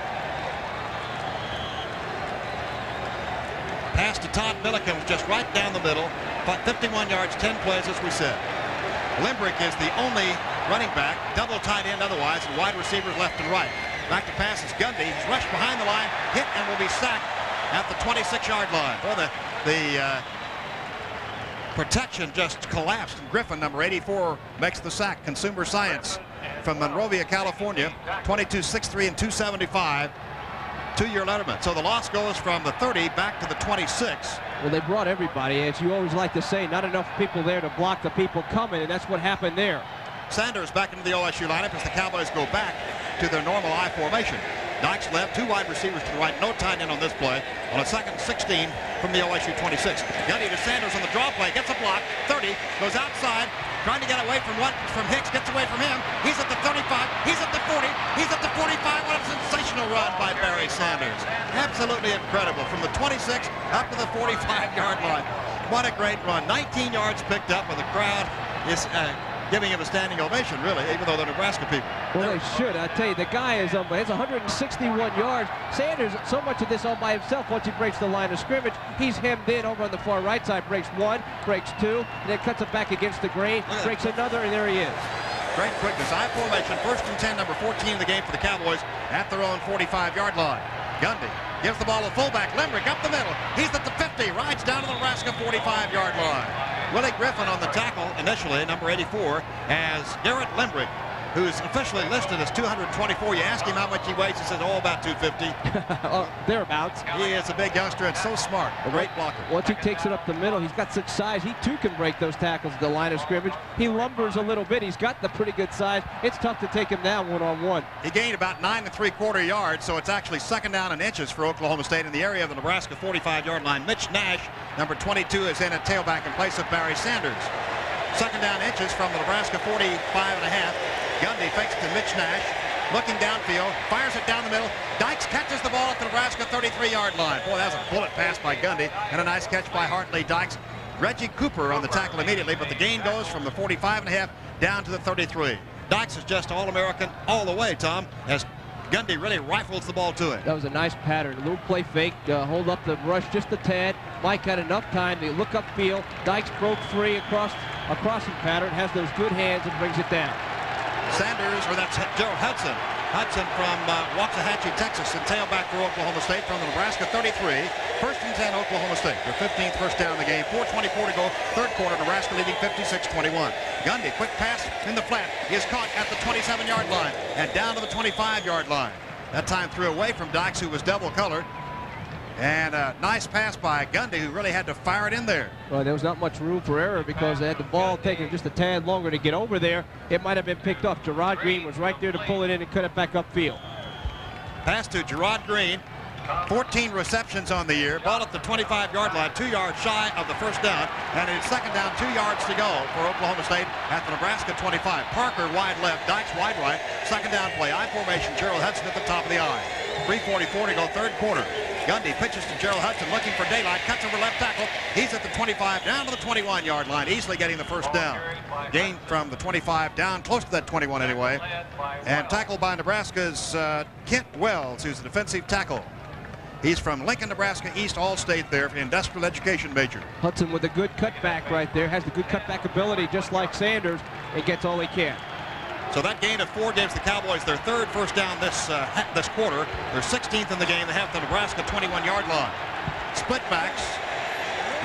Pass to Todd Milliken, just right down the middle. 51 yards, 10 plays, as we said. Limbrick is the only running back, double tight end otherwise, and wide receivers left and right. Back to pass is Gundy. He's rushed behind the line, hit, and will be sacked at the 26-yard line. Well, the protection just collapsed, and Griffin, number 84, makes the sack. Consumer Science from Monrovia, California, 22.63 and 275. 2-year letterman. So the loss goes from the 30 back to the 26. Well, they brought everybody, as you always like to say, not enough people there to block the people coming, and that's what happened there. Sanders back into the OSU lineup as the Cowboys go back to their normal I formation. Dykes left, 2 wide receivers to the right, no tight end on this play. On a 2nd and 16 from the OSU 26. Gundy to Sanders on the draw play, gets a block, 30, goes outside, trying to get away from Hicks, gets away from him. He's at the 35, he's at the 40, he's at the 45. What a sensational run by Barry Sanders. Absolutely incredible. From the 26 up to the 45-yard line. What a great run. 19 yards picked up, and the crowd is giving him a standing ovation, really, even though they're Nebraska people. Well, they should. I tell you, the guy is has 161 yards. Sanders, so much of this all by himself. Once he breaks the line of scrimmage, he's hemmed in over on the far right side. Breaks 1, breaks 2, and then cuts it back against the grain. Breaks another, and there he is. Great quickness. I formation, 1st and 10, number 14 of the game for the Cowboys at their own 45-yard line. Gundy gives the ball to fullback. Limerick up the middle. He's at the 50, rides down to the Nebraska 45-yard line. Willie Griffin on the tackle initially, number 84, as Garrett Limbrick, who's officially listed as 224. You ask him how much he weighs, he says, oh, about 250. Oh, thereabouts. He is a big youngster and so smart. A great blocker. Once he takes it up the middle, he's got such size. He, too, can break those tackles at the line of scrimmage. He lumbers a little bit. He's got the pretty good size. It's tough to take him down one-on-one. He gained about 9 3/4 yards, so it's actually 2nd down and inches for Oklahoma State in the area of the Nebraska 45-yard line. Mitch Nash, number 22, is in at tailback in place of Barry Sanders. 2nd down inches from the Nebraska 45.5. Gundy fakes to Mitch Nash, looking downfield, fires it down the middle. Dykes catches the ball at the Nebraska 33-yard line. Boy, that was a bullet pass by Gundy, and a nice catch by Hartley Dykes. Reggie Cooper on the tackle immediately, but the gain goes from the 45.5 down to the 33. Dykes is just All-American all the way, Tom, as Gundy really rifles the ball to it. That was a nice pattern. A little play fake, hold up the rush just a tad. Mike had enough time to look upfield. Dykes broke free across a crossing pattern, has those good hands and brings it down. Sanders, or that's Gerald Hudson. Hudson from Waxahachie, Texas, and tailback for Oklahoma State from the Nebraska 33. 1st and 10, Oklahoma State. Their 15th first down in the game. 4:24 to go. 3rd quarter, Nebraska leading 56-21. Gundy, quick pass in the flat. He is caught at the 27-yard line and down to the 25-yard line. That time threw away from Dykes, who was double colored. And a nice pass by Gundy, who really had to fire it in there. Well, there was not much room for error because they had the ball taking just a tad longer to get over there. It might have been picked off. Gerard Green was right there to pull it in and cut it back upfield. Pass to Gerard Green. 14 receptions on the year. Ball at the 25-yard line, 2 yards shy of the first down. And it's 2nd down, 2 yards to go for Oklahoma State at the Nebraska 25. Parker wide left, Dykes wide right. 2nd down play, I formation, Gerald Hudson at the top of the I. 3:44 to go, 3rd quarter. Gundy pitches to Gerald Hudson, looking for daylight, cuts over left tackle. He's at the 25, down to the 21-yard line, easily getting the first down. Gain from the 25 down, close to that 21 anyway. And tackled by Nebraska's Kent Wells, who's a defensive tackle. He's from Lincoln, Nebraska, East All-State there, industrial education major. Hudson with a good cutback right there, has the good cutback ability just like Sanders, and gets all he can. So that gain of 4 gives the Cowboys their 3rd first down this quarter. Their 16th in the game. They have the Nebraska 21-yard line. Split backs,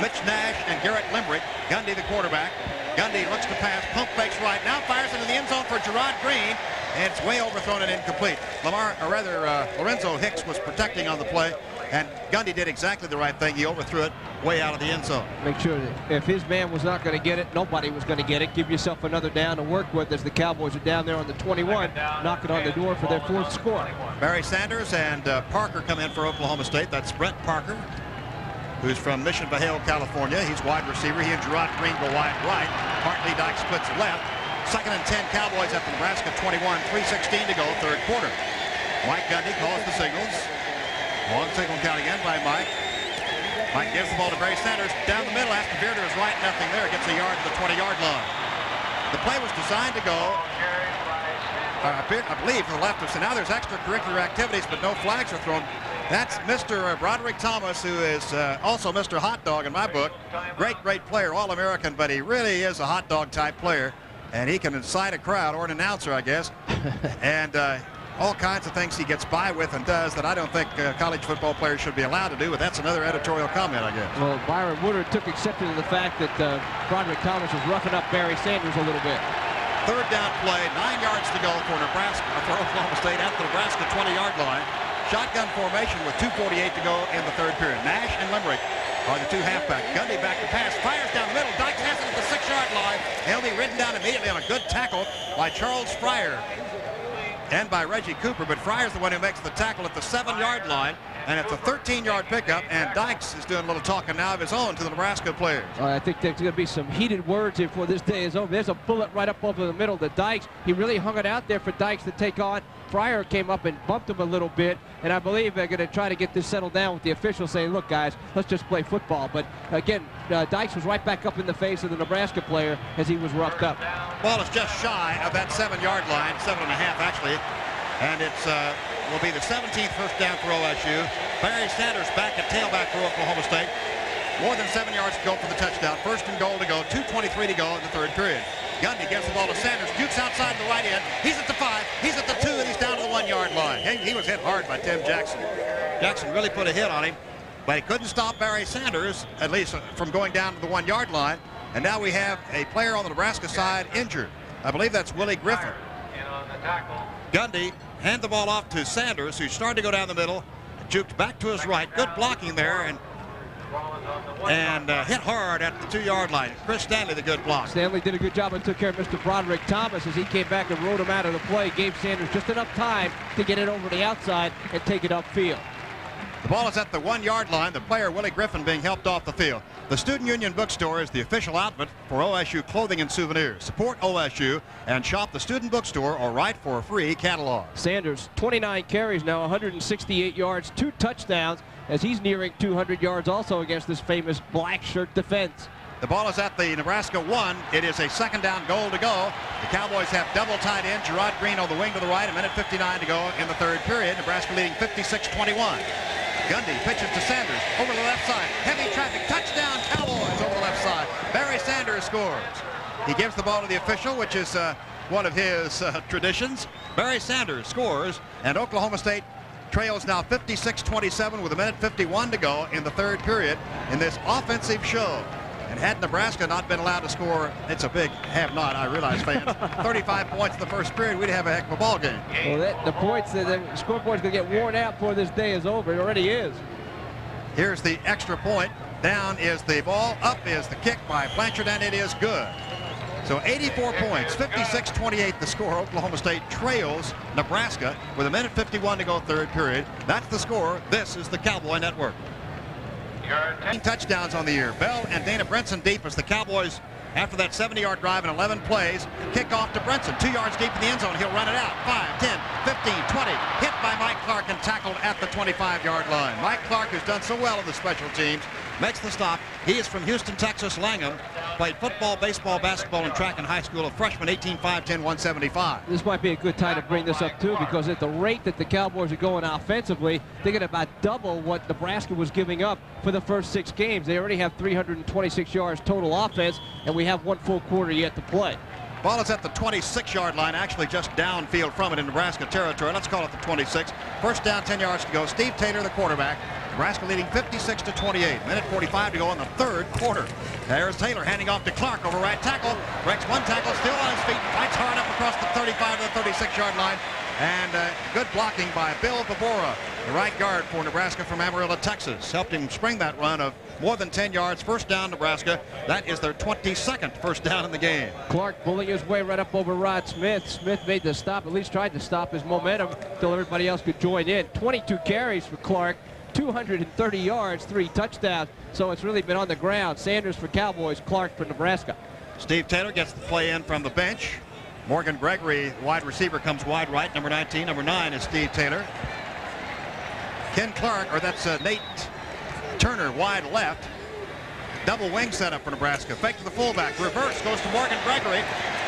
Mitch Nash and Garrett Limbrick. Gundy the quarterback. Gundy looks to pass, pump fakes right, now fires into the end zone for Gerard Green, and it's way overthrown and incomplete. Lorenzo Hicks was protecting on the play, and Gundy did exactly the right thing. He overthrew it way out of the end zone. Make sure that if his man was not going to get it, nobody was going to get it. Give yourself another down to work with as the Cowboys are down there on the 21, knocking on the door for their 4th score. Barry Sanders and Parker come in for Oklahoma State. That's Brent Parker, who's from Mission Viejo, California. He's wide receiver. He and Gerard Green go wide right. Hartley Dykes splits left. 2nd and 10, Cowboys at the Nebraska 21, 3:16 to go, 3rd quarter. Mike Gundy calls the signals. Long signal count again by Mike. Mike gives the ball to Barry Sanders. Down the middle, after Veer to his right, nothing there. Gets a yard to the 20-yard line. The play was designed to go, I believe, to the left of. So now there's extracurricular activities, but no flags are thrown. That's Mr. Broderick Thomas, who is also Mr. Hot Dog in my book. Great, great player, All-American, but he really is a hot dog type player. and he can incite a crowd, or an announcer, I guess, and all kinds of things he gets by with and does that I don't think college football players should be allowed to do, but that's another editorial comment, I guess. Well, Byron Woodard took exception to the fact that Broderick Thomas was roughing up Barry Sanders a little bit. Third down play, 9 yards to go for Oklahoma State at the Nebraska 20-yard line. Shotgun formation with 2:48 to go in the third period. Nash and Limerick are the two halfbacks. Gundy back to pass, fires down the middle. Dykes has it at the 6-yard line. He'll be ridden down immediately on a good tackle by Charles Fryer and by Reggie Cooper, but Fryer's the one who makes the tackle at the 7-yard line, and it's a 13-yard pickup, and Dykes is doing a little talking now of his own to the Nebraska players. I think there's going to be some heated words here before this day is over. There's a bullet right up over the middle to Dykes. He really hung it out there for Dykes to take on. Fryer came up and bumped him a little bit, and I believe they're going to try to get this settled down with the officials saying, look, guys, let's just play football. But again, Dykes was right back up in the face of the Nebraska player as he was roughed up. Ball is just shy of that 7-yard line, 7.5 actually, and it's will be the 17th first down for OSU. Barry Sanders back at tailback for Oklahoma State. More than 7 yards to go for the touchdown. First and goal to go, 2:23 to go in the third period. Gundy gives the ball to Sanders, jukes outside the right end. He's at the 5, he's at the 2, and he's down to the 1-yard line. He was hit hard by Tim Jackson. Jackson really put a hit on him, but he couldn't stop Barry Sanders, at least from going down to the 1-yard line. And now we have a player on the Nebraska side injured. I believe that's Willie Griffin. Gundy hand the ball off to Sanders, who's starting to go down the middle, juked back to his right. Good blocking there, and hit hard at the 2-yard line. Chris Stanley, the good block. Stanley did a good job and took care of Mr. Broderick Thomas as he came back and rode him out of the play. Gave Sanders just enough time to get it over the outside and take it upfield. The ball is at the 1-yard line. The player, Willie Griffin, being helped off the field. The Student Union Bookstore is the official outlet for OSU clothing and souvenirs. Support OSU and shop the Student Bookstore or write for a free catalog. Sanders, 29 carries now, 168 yards, 2 touchdowns, as he's nearing 200 yards also against this famous black shirt defense. The ball is at the Nebraska 1. It is a 2nd down goal to go. The Cowboys have double tight end Gerard Green on the wing to the right. 1:59 to go in the third period. Nebraska leading 56-21. Gundy pitches to Sanders over the left side. Heavy traffic. Touchdown Cowboys over the left side. Barry Sanders scores. He gives the ball to the official, which is one of his traditions. Barry Sanders scores, and Oklahoma State trails now 56-27 with 1:51 to go in the third period in this offensive show. And had Nebraska not been allowed to score, it's a big have-not, I realize, fans, 35 points in the first period, we'd have a heck of a ball game. Well, the points, the scoreboard's going to get worn out before this day is over. It already is. Here's the extra point. Down is the ball. Up is the kick by Blanchard, and it is good. So 84 points, 56-28 the score. Oklahoma State trails Nebraska with 1:51 to go third period. That's the score. This is the Cowboy Network. 10 touchdowns on the year. Bell and Dana Brinson deep as the Cowboys, after that 70-yard drive in 11 plays, kick off to Brinson. 2 yards deep in the end zone. He'll run it out. 5, 10, 15, 20. Hit by Mike Clark and tackled at the 25-yard line. Mike Clark, who's done so well in the special teams, makes the stop. He is from Houston, Texas, Langham. Played football, baseball, basketball, and track in high school. A freshman, 18'5", 10, 175. This might be a good time to bring this up, too, because at the rate that the Cowboys are going offensively, they're going to about double what Nebraska was giving up for the first 6 games. They already have 326 yards total offense, and we have 1 full quarter yet to play. Ball is at the 26-yard line, actually just downfield from it in Nebraska territory. Let's call it the 26. First down, 10 yards to go. Steve Taylor, the quarterback. Nebraska leading 56-28. 1:45 to go in the third quarter. There's Taylor handing off to Clark over right tackle. Breaks 1 tackle, still on his feet. Fights hard up across the 35 to the 36-yard line. And good blocking by Bill Vabora, the right guard for Nebraska from Amarillo, Texas. Helped him spring that run of more than 10 yards. First down, Nebraska. That is their 22nd first down in the game. Clark bullying his way right up over Rod Smith. Smith made the stop, at least tried to stop his momentum until everybody else could join in. 22 carries for Clark, 230 yards, 3 touchdowns. So it's really been on the ground. Sanders for Cowboys, Clark for Nebraska. Steve Taylor gets the play in from the bench. Morgan Gregory, wide receiver, comes wide right, number 19. Number 9 is Steve Taylor. Ken Clark, or that's Nate Turner, wide left. Double wing setup for Nebraska. Fake to the fullback. Reverse goes to Morgan Gregory.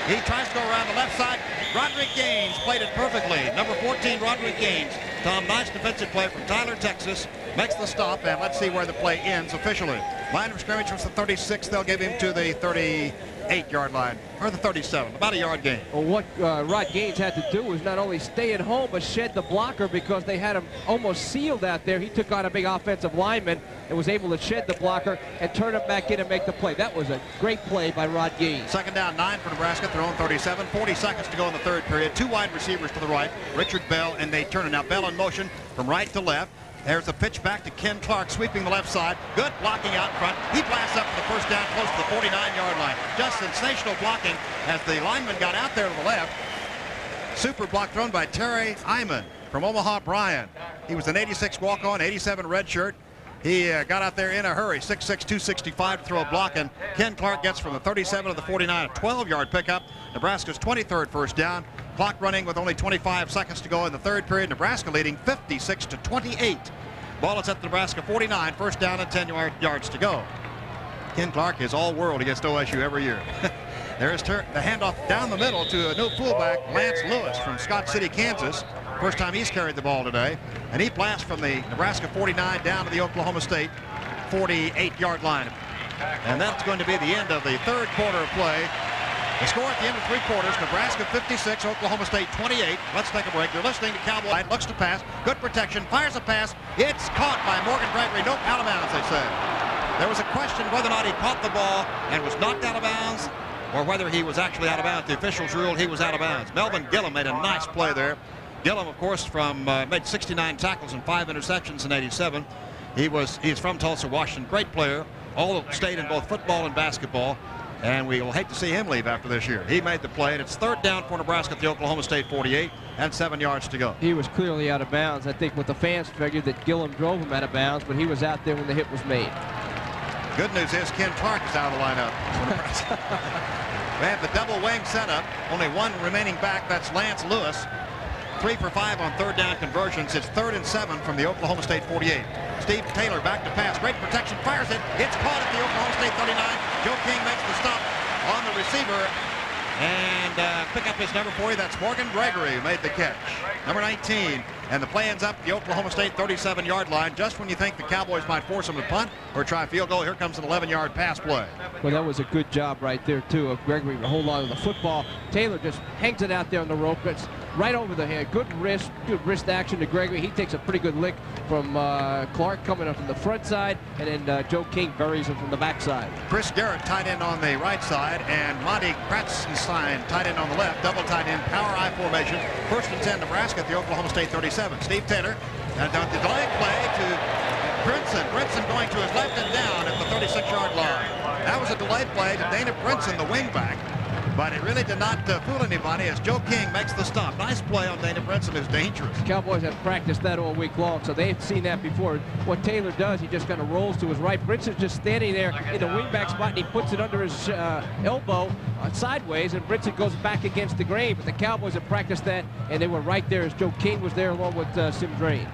He tries to go around the left side. Roderick Gaines played it perfectly. Number 14, Roderick Gaines. Tom, nice defensive play from Tyler, Texas. Makes the stop, and let's see where the play ends officially. Line of scrimmage was the 36. They'll give him to the 38. 38-yard line, or the 37, about a yard gain. Well, what Rod Gaines had to do was not only stay at home, but shed the blocker because they had him almost sealed out there. He took on a big offensive lineman and was able to shed the blocker and turn him back in and make the play. That was a great play by Rod Gaines. Second down, 9 for Nebraska, their own 37. 40 seconds to go in the third period. Two wide receivers to the right, Richard Bell and Nate Turner. Now Bell in motion from right to left. There's a pitch back to Ken Clark, sweeping the left side. Good blocking out front. He blasts up for the first down close to the 49-yard line. Just sensational blocking as the lineman got out there to the left. Super block thrown by Terry Iman from Omaha Bryan. He was an 86 walk-on, 87 redshirt. He got out there in a hurry, 6'6", 265 to throw a block, and Ken Clark gets from the 37 to the 49, a 12-yard pickup. Nebraska's 23rd first down. Clock running with only 25 seconds to go in the third period. Nebraska leading 56-28. Ball is at the Nebraska 49, first down and 10 yards to go. Ken Clark is all world against OSU every year. There's the handoff down the middle to a new fullback, Lance Lewis from Scott City, Kansas. First time he's carried the ball today. And he blasts from the Nebraska 49 down to the Oklahoma State 48-yard line. And that's going to be the end of the third quarter of play. The score at the end of three quarters, Nebraska 56, Oklahoma State 28. Let's take a break. You're listening to Cowboy. Looks to pass. Good protection. Fires a pass. It's caught by Morgan Gregory. Nope, out of bounds, they say. There was a question whether or not he caught the ball and was knocked out of bounds or whether he was actually out of bounds. The officials ruled he was out of bounds. Melvin Gillum made a nice play there. Gillum, of course, made 69 tackles and 5 interceptions in '87. He's from Tulsa, Washington. Great player. All state in both football and basketball. And we will hate to see him leave after this year. He made the play, and it's third down for Nebraska at the Oklahoma State 48 and 7 yards to go. He was clearly out of bounds. I think what the fans figured that Gillum drove him out of bounds, but he was out there when the hit was made. Good news is Ken Clark is out of the lineup for Nebraska. We have the double wing setup. Only one remaining back. That's Lance Lewis. 3 for 5 on third down conversions. It's 3rd and 7 from the Oklahoma State 48. Steve Taylor back to pass. Great protection. Fires it. It's caught at the Oklahoma State 39. Joe King makes the stop on the receiver. And pick up his number 40. That's Morgan Gregory who made the catch. Number 19. And the play ends up at the Oklahoma State 37-yard line. Just when you think the Cowboys might force them to punt or try a field goal, here comes an 11-yard pass play. Well, that was a good job right there, too, of Gregory to hold on to the football. Taylor just hangs it out there on the rope. It's right over the head. Good wrist action to Gregory. He takes a pretty good lick from Clark coming up from the front side, and then Joe King buries him from the backside. Chris Garrett tight end on the right side, and Monty Kratzenstein tight end on the left. Double tight end, power I formation. 1st and 10 Nebraska at the Oklahoma State 37. Steve Taylor, and the delay play to Brinson. Brinson going to his left and down at the 36-yard line. That was a delayed play to Dana Brinson, the wingback. But it really did not fool anybody as Joe King makes the stop. Nice play on Dana Brinson, who's dangerous. Cowboys have practiced that all week long, so they've seen that before. What Taylor does, he just kind of rolls to his right. Brinson's just standing there in the wingback spot, and he puts it under his elbow sideways, and Brinson goes back against the grain. But the Cowboys have practiced that, and they were right there as Joe King was there along with Sim Drain.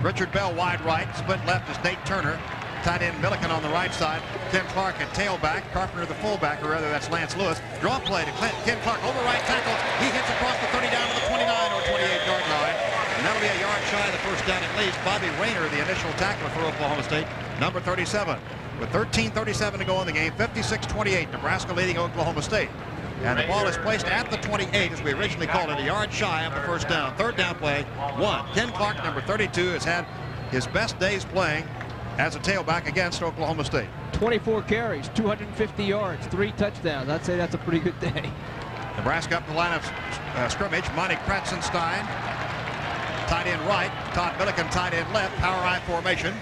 Richard Bell wide right, split left is Nate Turner. Tight end Milliken on the right side. Ken Clark at tailback. Carpenter the fullback, or rather that's Lance Lewis. Draw play to Ken Clark over right tackle. He hits across the 30 down to the 29 or 28-yard line. And that'll be a yard shy of the first down at least. Bobby Rayner, the initial tackler for Oklahoma State, number 37. With 13:37 to go in the game, 56-28. Nebraska leading Oklahoma State. And the ball is placed at the 28, as we originally called it, a yard shy of the first down. Third down play, 1. Ken Clark, number 32, has had his best days playing as a tailback against Oklahoma State. 24 carries, 250 yards, 3 touchdowns. I'd say that's a pretty good day. Nebraska up the line of scrimmage. Monty Kratzenstein, tight end right. Todd Milliken, tight end left. Power I formation.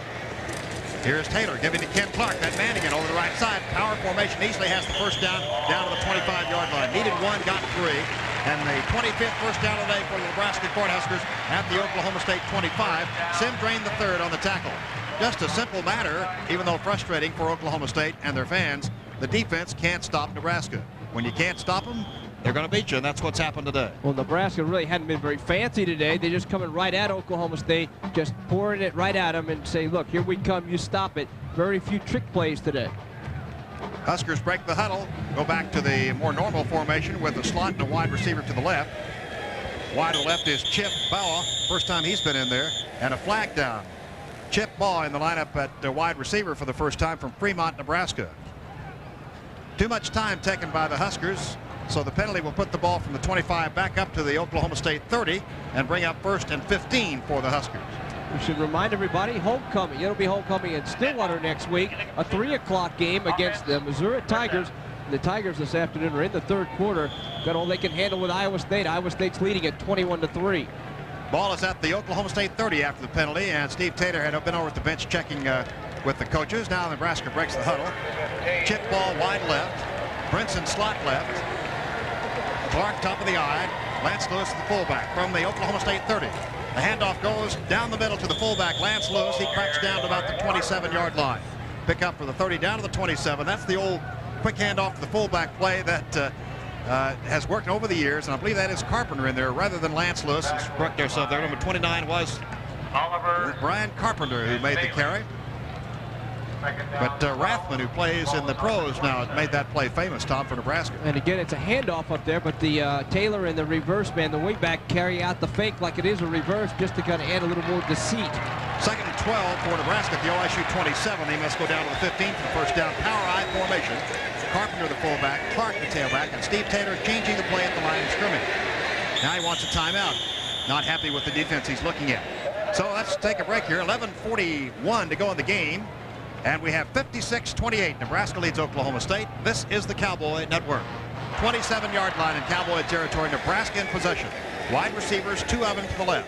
Here's Taylor giving to Ken Clark. That man again over the right side. Power formation easily has the first down to the 25-yard line. Needed 1, got 3. And the 25th first down of the day for the Nebraska Cornhuskers at the Oklahoma State 25. Sim Drain the third on the tackle. Just a simple matter, even though frustrating for Oklahoma State and their fans. The defense can't stop Nebraska. When you can't stop them, they're going to beat you, and that's what's happened today. Well, Nebraska really hadn't been very fancy today. They're just coming right at Oklahoma State, just pouring it right at them and say, look, here we come, you stop it. Very few trick plays today. Huskers break the huddle, go back to the more normal formation with a slot and a wide receiver to the left. Wide to the left is Chip Baugh, first time he's been in there, and a flag down. Chip Baugh in the lineup at wide receiver for the first time from Fremont, Nebraska. Too much time taken by the Huskers, so the penalty will put the ball from the 25 back up to the Oklahoma State 30 and bring up 1st and 15 for the Huskers. We should remind everybody, homecoming. It'll be homecoming in Stillwater next week. A 3 o'clock game against the Missouri Tigers. The Tigers this afternoon are in the 3rd quarter. Got all they can handle with Iowa State. Iowa State's leading at 21-3. Ball is at the Oklahoma State 30 after the penalty, and Steve Taylor had been over at the bench checking with the coaches. Now Nebraska breaks the huddle. Chip ball wide left. Brinson slot left. Clark top of the eye. Lance Lewis the fullback from the Oklahoma State 30. The handoff goes down the middle to the fullback, Lance Lewis. He cracks down to about the 27-yard line. Pick up for the 30 down to the 27. That's the old quick handoff to the fullback play that has worked over the years, and I believe that is Carpenter in there rather than Lance Lewis. Correct yourself there. Number 29 was Brian Carpenter who made the carry. But Rathman, who plays in the pros now, has made that play famous, Tom, for Nebraska. And again, it's a handoff up there, but the Taylor and the reverse man, the wingback, carry out the fake like it is a reverse just to kind of add a little more deceit. 2nd and 12 for Nebraska at the OSU 27. They must go down to the 15 for the first down. Power I formation. Carpenter the fullback, Clark the tailback, and Steve Taylor changing the play at the line of scrimmage. Now he wants a timeout. Not happy with the defense he's looking at. So let's take a break here. 11:41 to go in the game. And we have 56-28. Nebraska leads Oklahoma State. This is the Cowboy Network. 27-yard line in Cowboy territory. Nebraska in possession. Wide receivers, 2 of them to the left.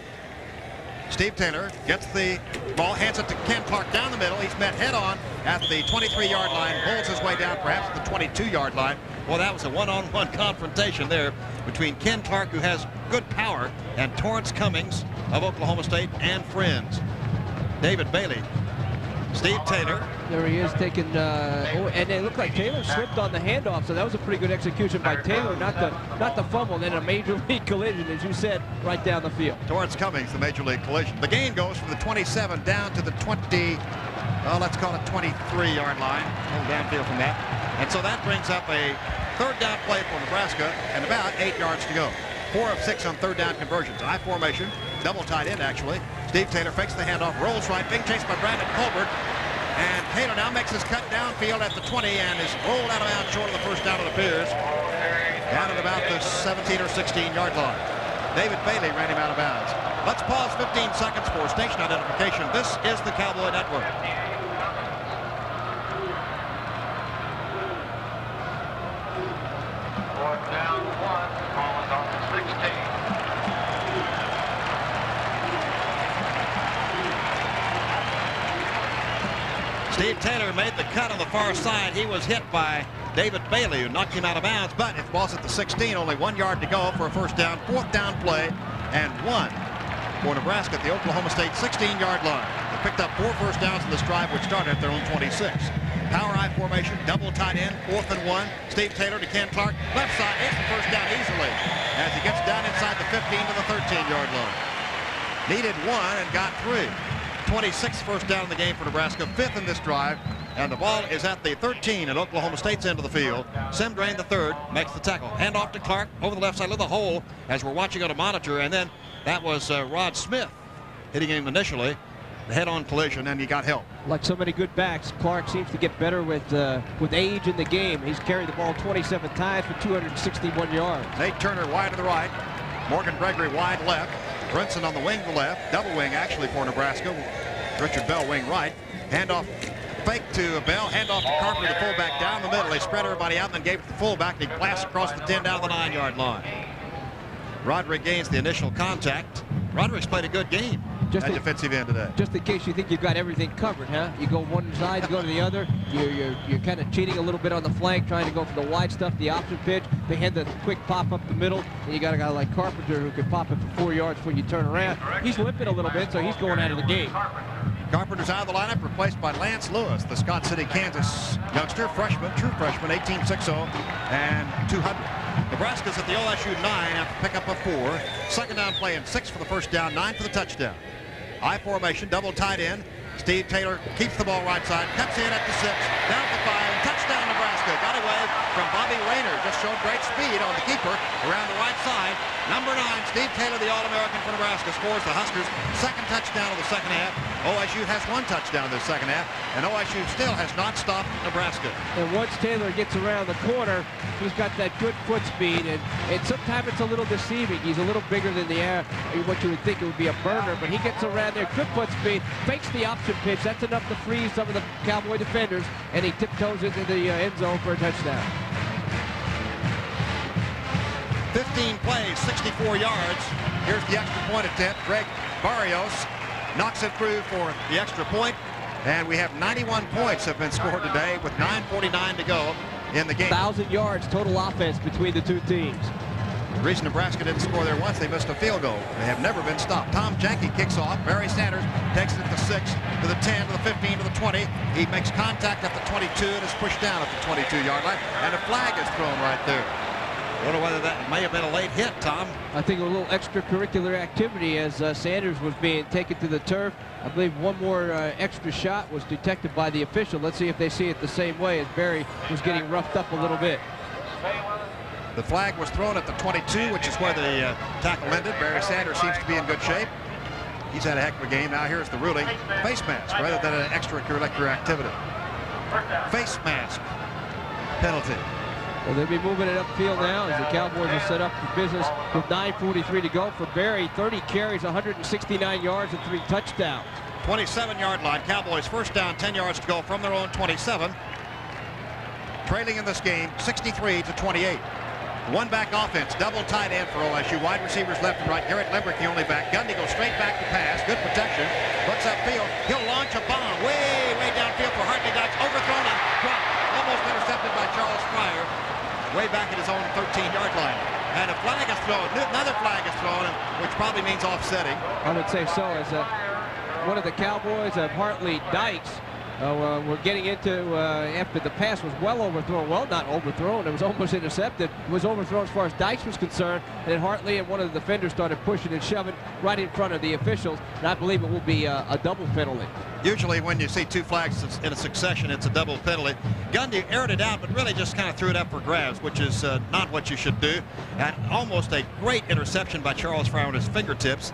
Steve Taylor gets the ball, hands it to Ken Clark down the middle. He's met head-on at the 23-yard line, holds his way down perhaps at the 22-yard line. Well, that was a one-on-one confrontation there between Ken Clark, who has good power, and Torrance Cummings of Oklahoma State and friends. David Bailey. Steve Taylor. There he is taking, and it looked like Taylor slipped on the handoff, so that was a pretty good execution by Taylor, not the fumble, and then a major league collision, as you said, right down the field. Torrance Cummings, the major league collision. The gain goes from the 27 down to the 20, well, let's call it 23-yard line. A little downfield from that. And so that brings up a 3rd down play for Nebraska and about 8 yards to go. 4 of 6 on 3rd down conversions. I formation, double tight end actually. Steve Taylor fakes the handoff, rolls right, big chase by Brandon Colbert. And Taylor now makes his cut downfield at the 20 and is rolled out of bounds short of the first down, it appears. Down at about the 17 or 16-yard line. David Bailey ran him out of bounds. Let's pause 15 seconds for station identification. This is the Cowboy Network. Fourth down, 1. Ball is on the 16. Steve Taylor made the cut on the far side. He was hit by David Bailey, who knocked him out of bounds. But if ball's at the 16, only 1 yard to go for a first down. 4th down play and 1 for Nebraska at the Oklahoma State 16-yard line. They picked up 4 first downs in this drive, which started at their own 26. Power I formation, double tight end, 4th and 1. Steve Taylor to Ken Clark. Left side, hits the first down easily as he gets down inside the 15 to the 13-yard line. Needed 1 and got 3. 26th first down in the game for Nebraska, 5th in this drive, and the ball is at the 13 at Oklahoma State's end of the field. Sim Drain the third makes the tackle. Hand off to Clark over the left side of the hole as we're watching on a monitor, and then that was Rod Smith hitting him initially. The head-on collision, and he got help. Like so many good backs, Clark seems to get better with age in the game. He's carried the ball 27 times for 261 yards. Nate Turner wide to the right. Morgan Gregory wide left. Brinson on the wing to the left. Double wing actually for Nebraska. Richard Bell wing right. Handoff fake to Bell. Handoff to Carpenter, the fullback, down the middle. They spread everybody out and then gave it to the fullback. And he blasts across the 10 down the 9-yard line. Roderick gains the initial contact. Roderick's played a good game. Just at defensive end today. Just in case you think you've got everything covered, huh? You go one side, you go to the other. You're kind of cheating a little bit on the flank, trying to go for the wide stuff, the option pitch. They had the quick pop up the middle, and you got a guy like Carpenter who can pop it for 4 yards when you turn around. He's limping a little bit, so he's going out of the game. Carpenter's out of the lineup, replaced by Lance Lewis, the Scott City, Kansas youngster, freshman, true freshman, 18.60 and 200. Nebraska's at the OSU 9 after pickup of 4. Second down play and 6 for the first down, 9 for the touchdown. I formation, double tight end. Steve Taylor keeps the ball right side, cuts in at the 6, down to 5, and touchdown Nebraska. Got away from Bobby Rayner. Just showed great speed on the keeper around the right side. Number 9, Steve Taylor, the All-American for Nebraska, scores the Huskers' second touchdown of the second half. OSU has one touchdown in the second half, and OSU still has not stopped Nebraska. And once Taylor gets around the corner, he's got that good foot speed, and sometimes it's a little deceiving. He's a little bigger than the air, what you would think it would be a burner, but he gets around there, good foot speed, fakes the option pitch. That's enough to freeze some of the Cowboy defenders, and he tiptoes into the end zone for a touchdown. 15 plays, 64 yards. Here's the extra point attempt. Greg Barrios knocks it through for the extra point, and we have 91 points have been scored today with 9:49 to go in the game. 1,000 yards total offense between the two teams. The reason Nebraska didn't score there once, they missed a field goal. They have never been stopped. Tom Jenke kicks off. Barry Sanders takes it to the 6, to the 10, to the 15, to the 20. He makes contact at the 22 and is pushed down at the 22-yard line, and a flag is thrown right there. I wonder whether that may have been a late hit, Tom. I think a little extracurricular activity as Sanders was being taken to the turf. I believe one more extra shot was detected by the official. Let's see if they see it the same way, as Barry was getting roughed up a little bit. The flag was thrown at the 22, which is where the tackle ended. Barry Sanders seems to be in good shape. He's had a heck of a game. Now here's the ruling. Face mask rather than an extracurricular activity. Face mask penalty. Well, they'll be moving it upfield now as the Cowboys are set up for business with 9:43 to go for Barry. 30 carries, 169 yards, and 3 touchdowns. 27-yard line. Cowboys first down, 10 yards to go from their own 27. Trailing in this game, 63-28. One back offense, double tight end for OSU. Wide receivers left and right. Garrett Limbrick, the only back. Gundy goes straight back to pass. Good protection. Looks upfield. He'll launch a bomb way downfield for Hartley Dykes. Overthrown and dropped. Almost intercepted by Charles Fryer. Way back at his own 13-yard line. And a flag is thrown. Another flag is thrown, which probably means offsetting. I would say so, as one of the Cowboys, Hartley Dykes, we're getting into after the pass was well overthrown. Well, not overthrown. It was almost intercepted. It was overthrown as far as Dykes was concerned. And then Hartley and one of the defenders started pushing and shoving right in front of the officials. And I believe it will be a double penalty. Usually when you see 2 flags in a succession, it's a double penalty. Gundy aired it out, but really just kind of threw it up for grabs, which is not what you should do. And almost a great interception by Charles Fryer on his fingertips.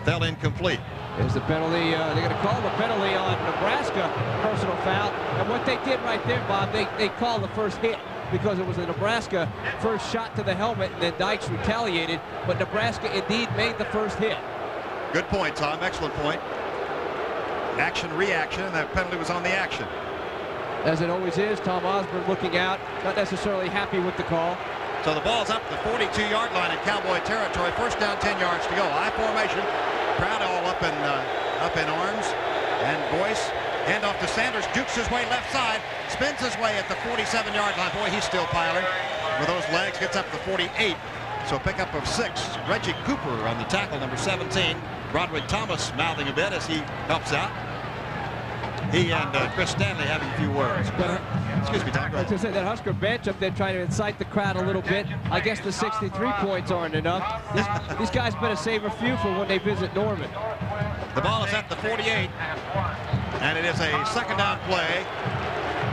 Fell incomplete. There's the penalty. They're going to call the penalty on Nebraska, personal foul. And what they did right there, Bob, they called the first hit because it was a Nebraska first shot to the helmet, and then Dykes retaliated. But Nebraska indeed made the first hit. Good point, Tom. Excellent point. Action, reaction, and that penalty was on the action. As it always is, Tom Osborne looking out, not necessarily happy with the call. So the ball's up to the 42-yard line in Cowboy territory. First down, 10 yards to go. I formation. Crowd all up in arms. And Boyce, handoff to Sanders, jukes his way left side, spins his way at the 47-yard line. Boy, he's still piling with those legs. Gets up to the 48. So a pickup of 6. Reggie Cooper on the tackle, number 17. Broderick Thomas mouthing a bit as he helps out. He and Chris Stanley having a few words. Excuse me, Tom. As I said, that Husker bench up there trying to incite the crowd a little bit. I guess the 63 points aren't enough. These guys better save a few for when they visit Norman. The ball is at the 48, and it is a second down play,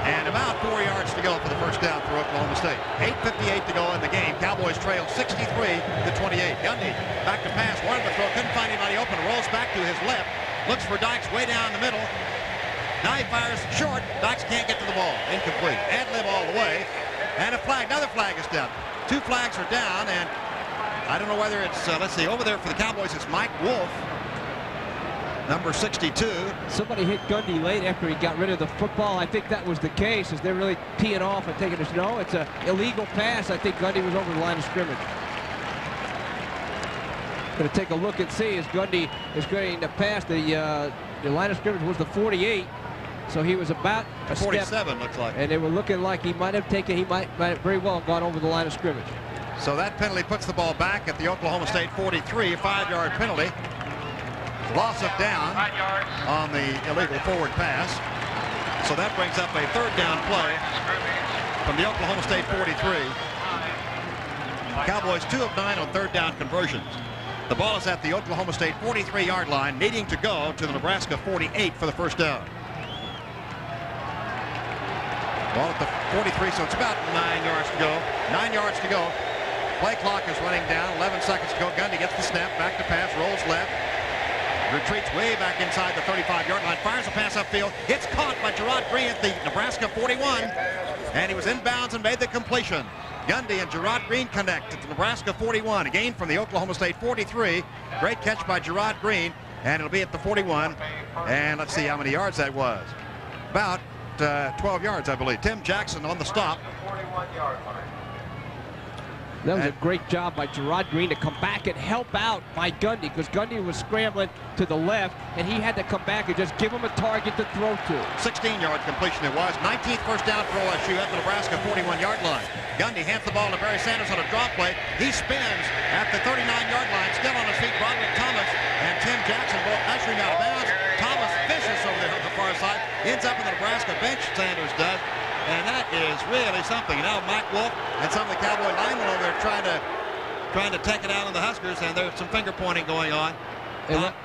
and about 4 yards to go for the first down for Oklahoma State. 8:58 to go in the game. Cowboys trail 63-28. Gundy back to pass, wanted to throw, couldn't find anybody open, rolls back to his left, looks for Dykes way down the middle. Now he fires short. Dykes can't get to the ball. Incomplete. Ad-lib all the way. And a flag. Another flag is down. 2 flags are down, and I don't know whether it's, let's see, over there for the Cowboys, it's Mike Wolf, number 62. Somebody hit Gundy late after he got rid of the football. I think that was the case, as they're really teeing off and taking this. No, it's an illegal pass. I think Gundy was over the line of scrimmage. Going to take a look and see as Gundy is going to pass. The line of scrimmage was the 48. So he was about a 47, step, looks like. And they were looking like he might have taken, he might very well have gone over the line of scrimmage. So that penalty puts the ball back at the Oklahoma State 43, 5-yard penalty. Loss of down on the illegal forward pass. So that brings up a third down play from the Oklahoma State 43. Cowboys 2 of 9 on third down conversions. The ball is at the Oklahoma State 43-yard line, needing to go to the Nebraska 48 for the first down. Ball at the 43, so it's about 9 yards to go. 9 yards to go. Play clock is running down. 11 seconds to go. Gundy gets the snap. Back to pass. Rolls left. Retreats way back inside the 35-yard line. Fires a pass upfield. Gets caught by Gerard Green at the Nebraska 41. And he was inbounds and made the completion. Gundy and Gerard Green connect at the Nebraska 41. A gain from the Oklahoma State 43. Great catch by Gerard Green. And it'll be at the 41. And let's see how many yards that was. About 12 yards, I believe. Tim Jackson on the stop. That was a great job by Gerard Green to come back and help out by Gundy, because Gundy was scrambling to the left, and he had to come back and just give him a target to throw to. 16-yard completion it was. 19th first down for OSU at the Nebraska 41-yard line. Gundy hands the ball to Barry Sanders on a drop play. He spins at the 39-yard line, still on his feet. Broderick Thomas and Tim Jackson both ushering out of bounds. Thomas vicious over there on the far side. Ends up in the Nebraska bench, Sanders does. And that is really something. Now Mike Wolf and some of the Cowboy linemen over there trying to take it out on the Huskers, and there's some finger pointing going on.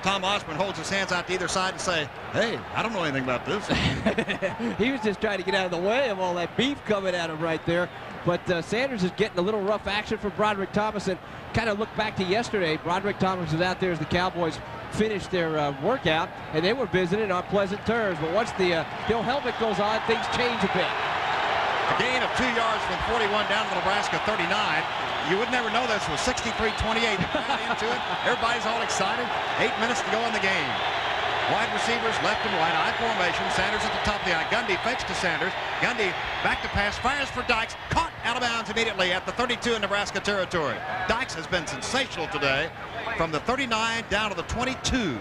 Tom Osborne holds his hands out to either side and say, hey, I don't know anything about this. He was just trying to get out of the way of all that beef coming at him right there. But Sanders is getting a little rough action for Broderick Thomas. And kind of look back to yesterday, Broderick Thomas was out there as the Cowboys finished their workout, and they were visiting on pleasant terms. But once the Bill helmet goes on, things change a bit. A gain of 2 yards from 41 down to the Nebraska 39. You would never know this was 63-28. Into it. Everybody's all excited. 8 minutes to go in the game. Wide receivers left and right, I formation. Sanders at the top of the eye. Gundy fakes to Sanders. Gundy back to pass, fires for Dykes. Caught out of bounds immediately at the 32 in Nebraska territory. Dykes has been sensational today. From the 39 down to the 22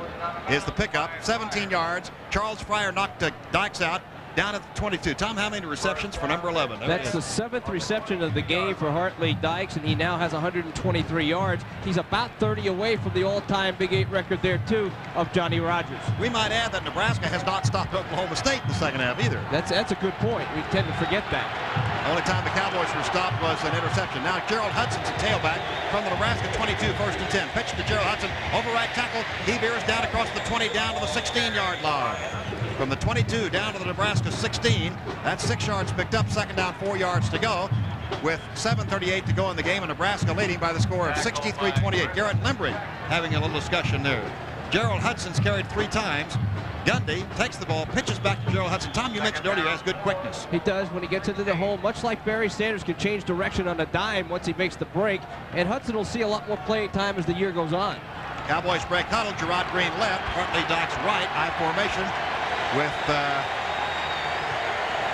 is the pickup. 17 yards. Charles Fryer knocked Dykes out. Down at the 22. Tom, how many receptions for number 11? That's the 7th reception of the game for Hartley Dykes, and he now has 123 yards. He's about 30 away from the all-time Big 8 record there, too, of Johnny Rodgers. We might add that Nebraska has not stopped Oklahoma State in the second half either. That's a good point. We tend to forget that. The only time the Cowboys were stopped was an interception. Now Gerald Hudson's a tailback from the Nebraska 22, 1st and 10. Pitch to Gerald Hudson, over right tackle. He veers down across the 20 down to the 16-yard line. From the 22 down to the Nebraska 16. That's 6 yards picked up. Second down, 4 yards to go. With 7:38 to go in the game, and Nebraska leading by the score of 63-28. Garrett Limbrick having a little discussion there. Gerald Hudson's carried 3 times. Gundy takes the ball, pitches back to Gerald Hudson. Tom, you mentioned earlier, he has good quickness. He does when he gets into the hole, much like Barry Sanders can change direction on a dime once he makes the break. And Hudson will see a lot more playing time as the year goes on. Cowboys break huddle. Gerard Green left, Hartley Dykes right, I formation. With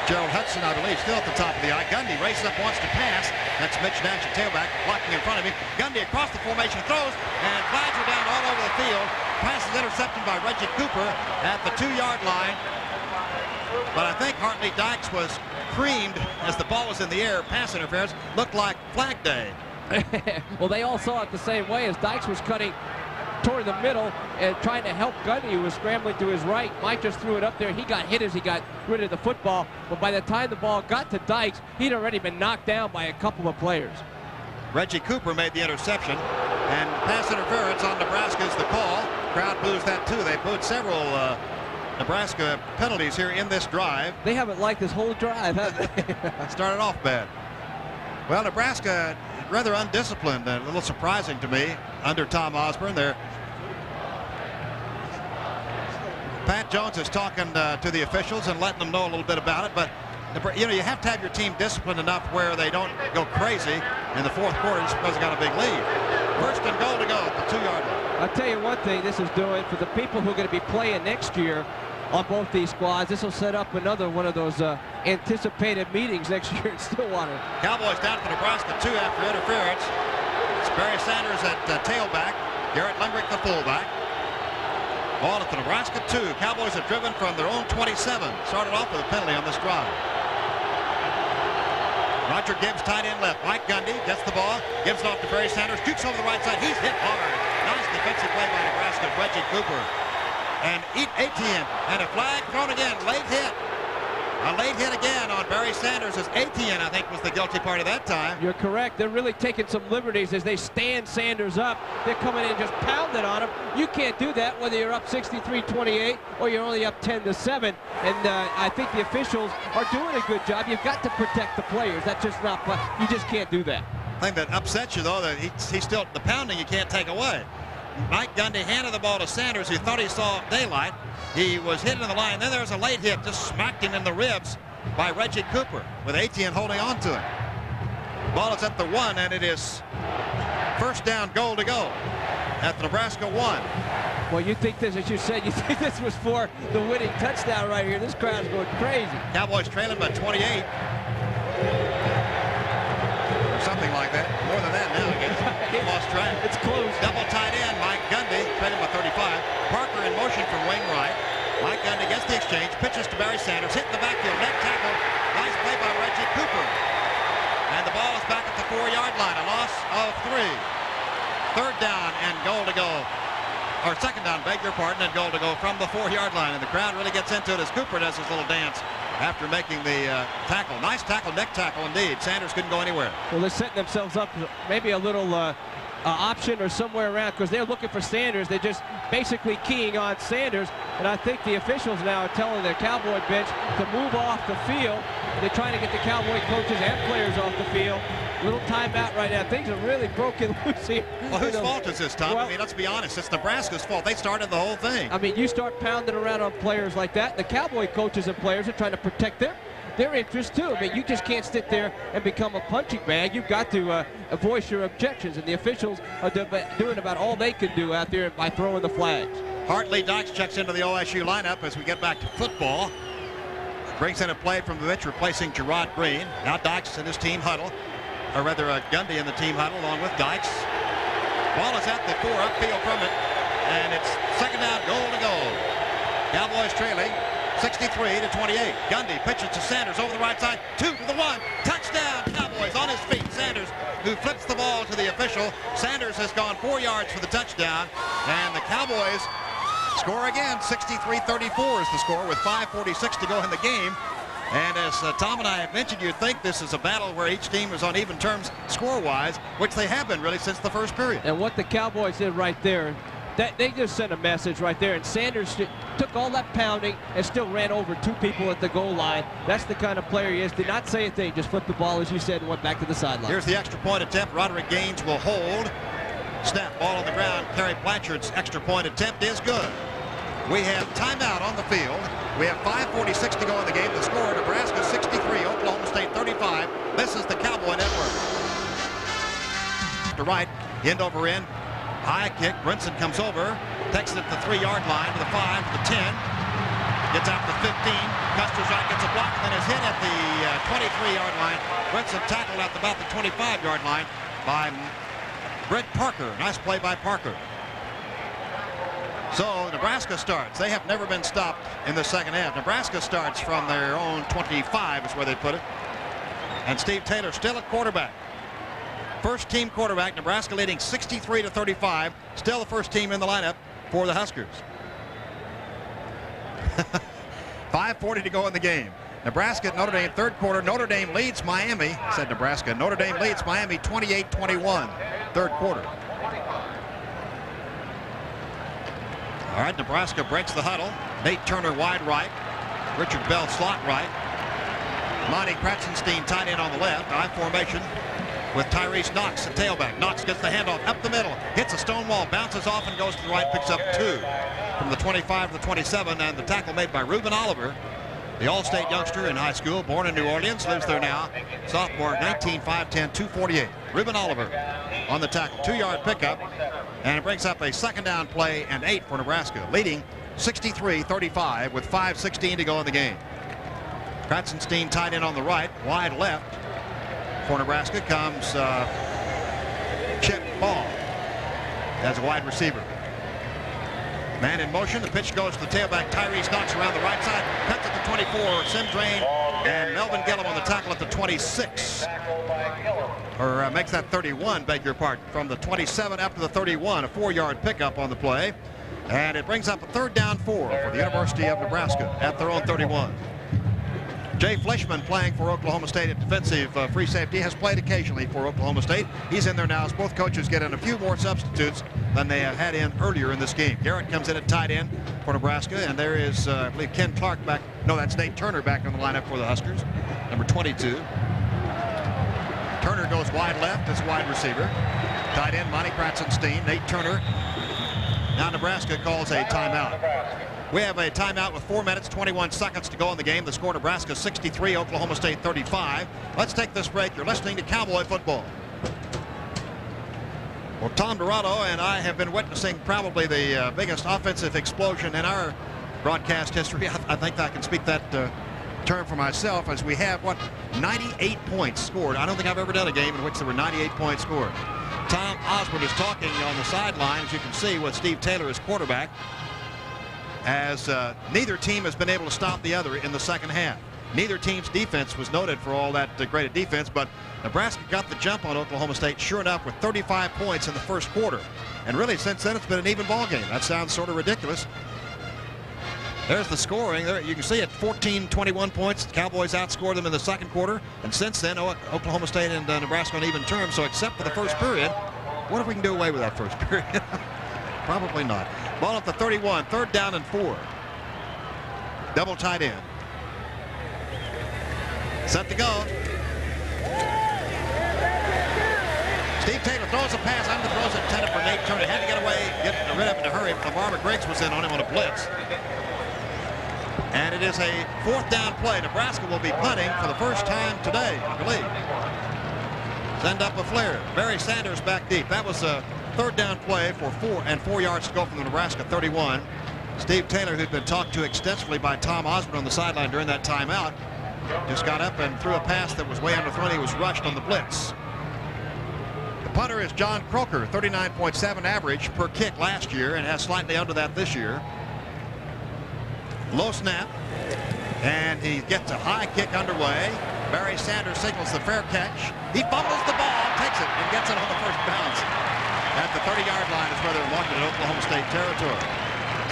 Gerald Hudson, I believe, still at the top of the eye. Gundy races up, wants to pass. That's Mitch Nash, a tailback, blocking in front of him. Gundy across the formation, throws, and flags are down all over the field. Pass is intercepted by Reggie Cooper at the 2-yard line. But I think Hartley Dykes was creamed as the ball was in the air. Pass interference looked like flag day. Well, they all saw it the same way as Dykes was cutting toward the middle and trying to help Gundy, who was scrambling to his right. Mike just threw it up there. He got hit as he got rid of the football, but by the time the ball got to Dykes, he'd already been knocked down by a couple of players. Reggie Cooper made the interception, and pass interference on Nebraska is the call. Crowd boos that too. They booed several Nebraska penalties here in this drive. They haven't liked this whole drive, have they? Started off bad. Well, Nebraska rather undisciplined and a little surprising to me under Tom Osborne. Pat Jones is talking to the officials and letting them know a little bit about it, but you know, you have to have your team disciplined enough where they don't go crazy in the fourth quarter just because they got a big lead. 1st and goal to go at the 2-yard line. I'll tell you one thing this is doing for the people who are going to be playing next year on both these squads. This will set up another one of those anticipated meetings next year in Stillwater. Cowboys down to Nebraska 2 after interference. It's Barry Sanders at tailback, Garrett Limbrick the fullback. Ball at the Nebraska 2. Cowboys have driven from their own 27. Started off with a penalty on this drive. Roger Gibbs tight end left. Mike Gundy gets the ball, gives it off to Barry Sanders, shoots over the right side. He's hit hard. Nice defensive play by Nebraska. Reggie Cooper. And Etienne, and a flag thrown again. Late hit. A late hit again on Barry Sanders, as Etienne, I think, was the guilty party that time. You're correct. They're really taking some liberties as they stand Sanders up. They're coming in and just pounding on him. You can't do that whether you're up 63-28 or you're only up 10-7. And I think the officials are doing a good job. You've got to protect the players. That's just not fun. You just can't do that. thing that upsets you, though, that he's still, the pounding you can't take away. Mike Gundy handed the ball to Sanders, who thought he saw daylight. He was hit in the line. Then there was a late hit, just smacked him in the ribs by Reggie Cooper, with Etienne holding on to him. Ball is at the 1, and it is first down, goal to go at the Nebraska 1. Well, you think this, as you said, you think this was for the winning touchdown right here. This crowd's going crazy. Cowboys trailing by 28. Or something like that. More than that now, I guess. Lost track. It's close. Double tight end, Mike Gundy, trailing by 35. Parker in motion from wing right. Mike Gundy gets the exchange, pitches to Barry Sanders, hit in the backfield, neck tackle. Nice play by Reggie Cooper. And the ball is back at the 4-yard line, a loss of 3. Third down and goal to go. Or second down, beg your pardon, and goal to go from the 4-yard line. And the crowd really gets into it as Cooper does his little dance after making the tackle. Nice tackle, neck tackle indeed. Sanders couldn't go anywhere. Well, they're setting themselves up maybe a little option or somewhere around, because they're looking for Sanders. They're just basically keying on Sanders. And I think the officials now are telling their Cowboy bench to move off the field. They're trying to get the Cowboy coaches and players off the field. Little timeout right now. Things are really broken loose here. Well, whose fault is this, Tom? Well, I mean, let's be honest. It's Nebraska's fault. They started the whole thing. I mean, you start pounding around on players like that. The Cowboy coaches and players are trying to protect their interests too. I mean, you just can't sit there and become a punching bag. You've got to voice your objections, and the officials are doing about all they can do out there by throwing the flags. Hartley Dykes checks into the OSU lineup as we get back to football. Brings in a play from the bench, replacing Gerard Green. Now Dykes in his team huddle, or rather Gundy in the team huddle along with Dykes. Ball is at the 4, upfield from it, and it's second down, goal to go. Cowboys trailing 63-28. Gundy pitches to Sanders over the right side, 2 to the 1, touchdown Cowboys on his feet. Sanders, who flips the ball to the official. Sanders has gone 4 yards for the touchdown, and the Cowboys score again. 63-34 is the score with 5:46 to go in the game. And as Tom and I have mentioned, you'd think this is a battle where each team is on even terms score-wise, which they have been really since the first period. And what the Cowboys did right there, they just sent a message right there. And Sanders took all that pounding and still ran over 2 people at the goal line. That's the kind of player he is. Did not say a thing, just flipped the ball, as you said, and went back to the sideline. Here's the extra point attempt. Roderick Gaines will hold. Snap, ball on the ground. Kerry Blanchard's extra point attempt is good. We have timeout on the field. We have 5:46 to go in the game. The score, Nebraska 63, Oklahoma State 35. This is the Cowboy Network. To right, end over end. High kick. Brinson comes over. Takes it at the 3-yard line to the 5, to the 10. Gets out to the 15. Custer's right, gets a block, and then is hit at the 23-yard line. Brinson tackled at about the 25-yard line by Brett Parker. Nice play by Parker. So Nebraska starts. They have never been stopped in the second half. Nebraska starts from their own 25 is where they put it. And Steve Taylor still at quarterback. First team quarterback. Nebraska leading 63-35. Still the first team in the lineup for the Huskers. 5:40 to go in the game. Nebraska at Notre Dame, third quarter. Notre Dame leads Miami. Said Nebraska. Notre Dame leads Miami 28-21. Third quarter. All right, Nebraska breaks the huddle. Nate Turner wide right. Richard Bell slot right. Monty Kratzenstein tight end on the left. I formation with Tyrese Knox at tailback. Knox gets the handoff up the middle. Hits a stone wall. Bounces off and goes to the right. Picks up 2 from the 25 to the 27. And the tackle made by Reuben Oliver, the All-State youngster in high school. Born in New Orleans. Lives there now. Sophomore, 19, 5'10", 248. Reuben Oliver on the tackle. 2-yard pickup. And it brings up a second down play and 8 for Nebraska, leading 63-35 with 5:16 to go in the game. Kratzenstein tight end on the right, wide left. For Nebraska comes Chip Ball as a wide receiver. Man in motion. The pitch goes to the tailback. Tyrese Knox around the right side. Cuts at the 24. Sim Drain and Melvin Gillum on the tackle at the 26. Or makes that 31, beg your pardon. From the 27 up to the 31. A 4-yard pickup on the play. And it brings up a third down 4 for the University of Nebraska at their own 31. Jay Fleischman playing for Oklahoma State at defensive free safety, has played occasionally for Oklahoma State. He's in there now as both coaches get in a few more substitutes than they have had in earlier in this game. Garrett comes in at tight end for Nebraska, and there is, I believe, Ken Clark back. No, that's Nate Turner back on the lineup for the Huskers, number 22. Turner goes wide left as wide receiver. Tight end Monty Kratzenstein, Nate Turner. Now Nebraska calls a timeout. We have a timeout with 4 minutes, 21 seconds to go in the game. The score, Nebraska 63, Oklahoma State 35. Let's take this break. You're listening to Cowboy Football. Well, Tom Dorado and I have been witnessing probably the biggest offensive explosion in our broadcast history. I think I can speak that term for myself, as we have, 98 points scored. I don't think I've ever done a game in which there were 98 points scored. Tom Osborne is talking on the sideline, as you can see, with Steve Taylor as quarterback, as neither team has been able to stop the other in the second half. Neither team's defense was noted for all that great defense, but Nebraska got the jump on Oklahoma State, sure enough, with 35 points in the first quarter. And really, since then, it's been an even ball game. That sounds sort of ridiculous. There's the scoring. There you can see it, 14-21 points. The Cowboys outscored them in the second quarter. And since then, Oklahoma State and Nebraska on even terms. So except for the first period, what if we can do away with that first period? Probably not. Ball at the 31, 3rd down and 4. Double tight end. Set to go. Steve Taylor throws a pass under the throws intended for Nate Turner. Had to get away, get rid of it in a hurry. LeVar McGriggs was in on him on a blitz. And it is a 4th down play. Nebraska will be punting for the first time today, I believe. Send up a flare. Barry Sanders back deep. That was a 3rd down play for 4 yards to go from the Nebraska 31. Steve Taylor, who'd been talked to extensively by Tom Osborne on the sideline during that timeout, just got up and threw a pass that was way underthrown. He was rushed on the blitz. The punter is John Croker, 39.7 average per kick last year, and has slightly under that this year. Low snap, and he gets a high kick underway. Barry Sanders signals the fair catch. He fumbles the ball, takes it, and gets it on the first bounce. At the 30-yard line is where they're marking in Oklahoma State territory.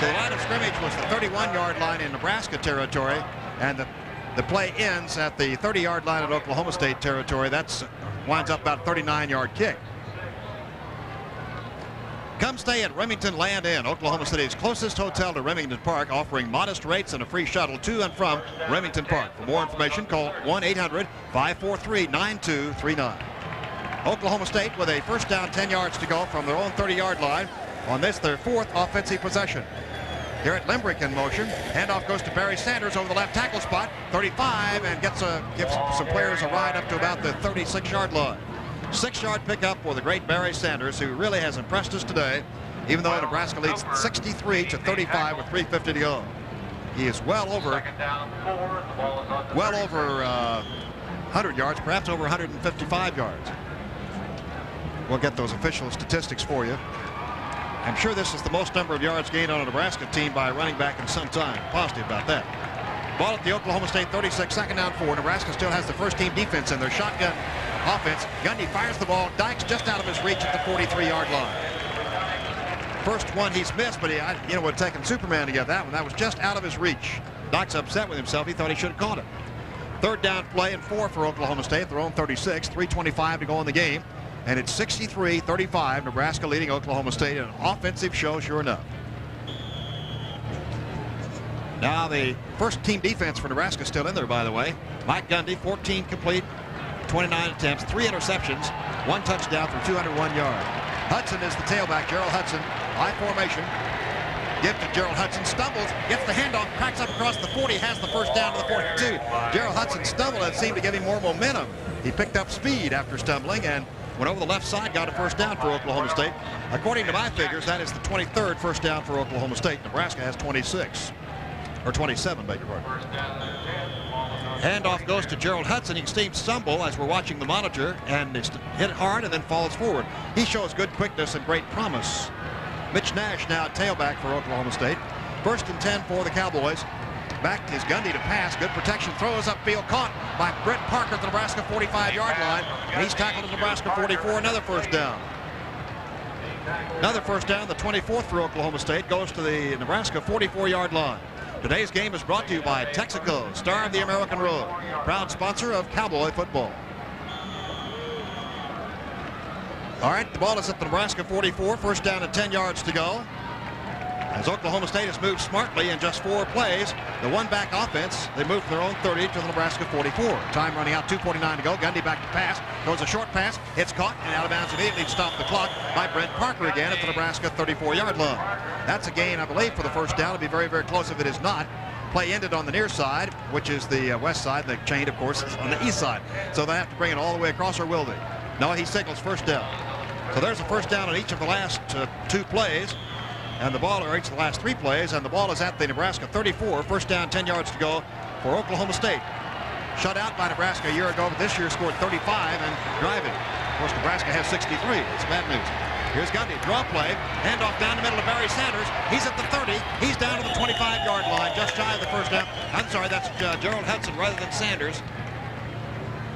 So the line of scrimmage was the 31-yard line in Nebraska territory, and the play ends at the 30-yard line at Oklahoma State territory. That's winds up about a 39-yard kick. Come stay at Remington Land Inn, Oklahoma City's closest hotel to Remington Park, offering modest rates and a free shuttle to and from Remington Park. For more information, call 1-800-543-9239. Oklahoma State with a first down, 10 yards to go from their own 30-yard line on this, their 4th offensive possession. Garrett Limbrick in motion. Handoff goes to Barry Sanders over the left tackle spot, 35, and gives some players a ride up to about the 36-yard line. 6-yard pickup for the great Barry Sanders, who really has impressed us today, even though Nebraska leads 63-35 with 3:50 to go. He is well over 100 yards, perhaps over 155 yards. We'll get those official statistics for you. I'm sure this is the most number of yards gained on a Nebraska team by a running back in some time. Positive about that. Ball at the Oklahoma State 36, 2nd down 4. Nebraska still has the first team defense in their shotgun offense. Gundy fires the ball. Dykes just out of his reach at the 43-yard line. First one he's missed, but he would have taken Superman to get that one. That was just out of his reach. Dykes upset with himself. He thought he should have caught it. 3rd down play and 4 for Oklahoma State, their own 36, 3:25 to go in the game. And it's 63-35, Nebraska leading Oklahoma State in an offensive show, sure enough. Now the first team defense for Nebraska still in there, by the way. Mike Gundy, 14 complete, 29 attempts, 3 interceptions, 1 touchdown for 201 yards. Hudson is the tailback, Gerald Hudson, high formation. Give to Gerald Hudson, stumbles, gets the handoff, cracks up across the 40, has the first down to the 42. Gerald Hudson stumbled and seemed to give him more momentum. He picked up speed after stumbling and went over the left side, got a first down for Oklahoma State. According to my figures, that is the 23rd first down for Oklahoma State. Nebraska has 26, or 27, beg your pardon. Handoff goes to Gerald Hudson. You can see him stumble as we're watching the monitor, and it's hit hard and then falls forward. He shows good quickness and great promise. Mitch Nash now at tailback for Oklahoma State. 1st and 10 for the Cowboys. Back is Gundy to pass. Good protection. Throws upfield. Caught by Brett Parker at the Nebraska 45-yard line. And he's tackled at Nebraska 44. Another first down. Another first down. The 24th for Oklahoma State goes to the Nebraska 44-yard line. Today's game is brought to you by Texaco, star of the American Road, proud sponsor of Cowboy football. All right, the ball is at the Nebraska 44. First down and 10 yards to go. As Oklahoma State has moved smartly in just 4 plays, the one-back offense, they moved from their own 30 to the Nebraska 44. Time running out, 2:49 to go. Gundy back to pass, goes a short pass, it's caught, and out of bounds immediately to stop the clock by Brent Parker again at the Nebraska 34-yard line. That's a gain, I believe, for the first down. It'll be very, very close if it is not. Play ended on the near side, which is the west side. The chain, of course, is on the east side. So they have to bring it all the way across, or will they? No, he signals first down. So there's a first down on each of the last 2 plays. And the ball, or each of the last 3 plays, and the ball is at the Nebraska 34. First down, 10 yards to go for Oklahoma State. Shut out by Nebraska a year ago, but this year scored 35 and driving. Of course, Nebraska has 63. It's bad news. Here's Gundy, draw play, handoff down the middle to Barry Sanders. He's at the 30. He's down to the 25-yard line, just shy of the first down. I'm sorry, that's Gerald Hudson rather than Sanders.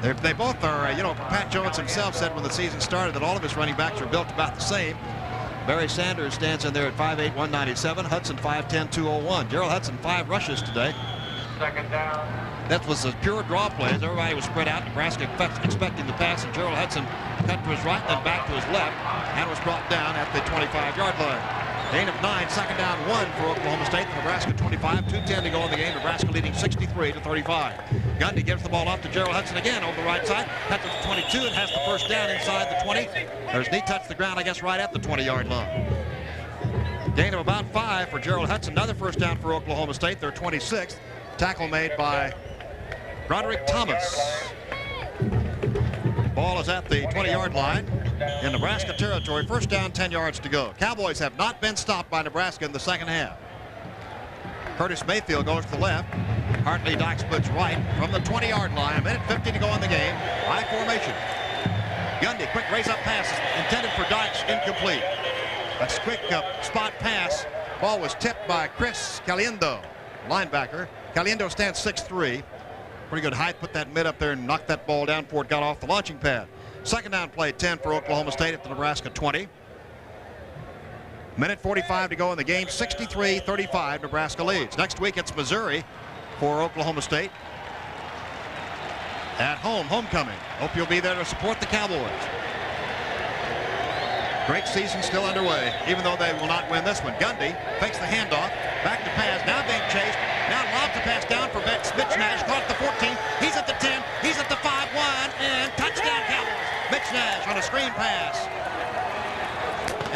They both are, Pat Jones himself said when the season started that all of his running backs are built about the same. Barry Sanders stands in there at 5'8", 197. Hudson 5'10", 201. Gerald Hudson 5 rushes today. Second down. That was a pure draw play. Everybody was spread out. Nebraska expecting the pass, and Gerald Hudson cut to his right, then back to his left, and was brought down at the 25-yard line. Gain of 9, second down 1 for Oklahoma State. The Nebraska 25, 2:10 to go in the game. Nebraska leading 63-35. Gundy gives the ball off to Gerald Hudson again over the right side. Cuts to the 22 and has the first down inside the 20. There's knee touch the ground, I guess, right at the 20-yard line. Gain of about 5 for Gerald Hudson. Another first down for Oklahoma State. Their 26th. Tackle made by Broderick Thomas. Ball is at the 20-yard line in Nebraska territory. First down, 10 yards to go. Cowboys have not been stopped by Nebraska in the second half. Curtis Mayfield goes to the left. Hartley Dock splits right from the 20-yard line. 1:50 to go in the game. High formation. Gundy, quick raise-up pass intended for Dykes, incomplete. A quick spot pass. Ball was tipped by Chris Caliendo, linebacker. Caliendo stands 6'3". Pretty good height. Put that mid up there and knocked that ball down before it got off the launching pad. Second down play, 10 for Oklahoma State at the Nebraska 20. 1:45 to go in the game. 63-35. Nebraska leads. Next week it's Missouri for Oklahoma State. At home, homecoming. Hope you'll be there to support the Cowboys. Great season still underway, even though they will not win this one. Gundy fakes the handoff. Back to pass. Now being chased. Now lobs the pass down for Mitch Nash. Caught at the 14. He's at the 10. He's at the 5-1. And touchdown Cowboys. Mitch Nash on a screen pass.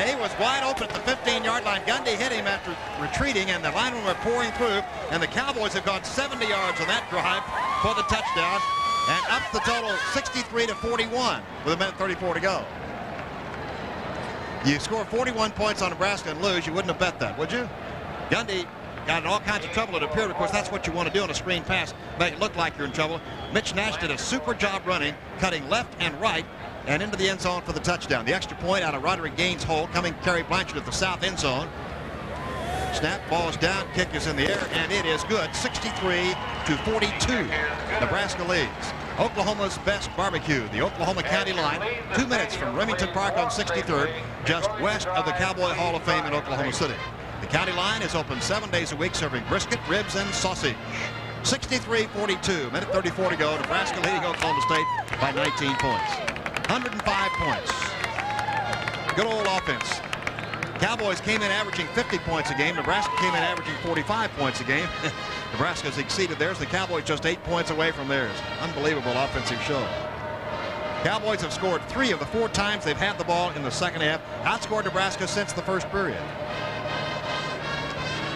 He was wide open at the 15-yard line. Gundy hit him after retreating, and the linemen were pouring through. And the Cowboys have gone 70 yards on that drive for the touchdown. And up the total 63-41 with 1:34 to go. You score 41 points on Nebraska and lose, you wouldn't have bet that, would you? Gundy got in all kinds of trouble, it appeared. Of course, that's what you want to do on a screen pass, make it look like you're in trouble. Mitch Nash did a super job running, cutting left and right, and into the end zone for the touchdown. The extra point out of Roderick Gaines' hole, coming Kerry Blanchard at the south end zone. Snap, ball is down, kick is in the air, and it is good. 63-42. Nebraska leads. Oklahoma's best barbecue, the Oklahoma County line, 2 minutes from Remington Park on 63rd, just west of the Cowboy Hall of Fame in Oklahoma City. The county line is open 7 days a week, serving brisket, ribs, and sausage. 63-42, 1:34 to go. Nebraska leading Oklahoma State by 19 points. 105 points. Good old offense. Cowboys came in averaging 50 points a game. Nebraska came in averaging 45 points a game. Nebraska's exceeded theirs. The Cowboys just 8 points away from theirs. Unbelievable offensive show. Cowboys have scored 3 of the 4 times they've had the ball in the second half. Outscored Nebraska since the first period.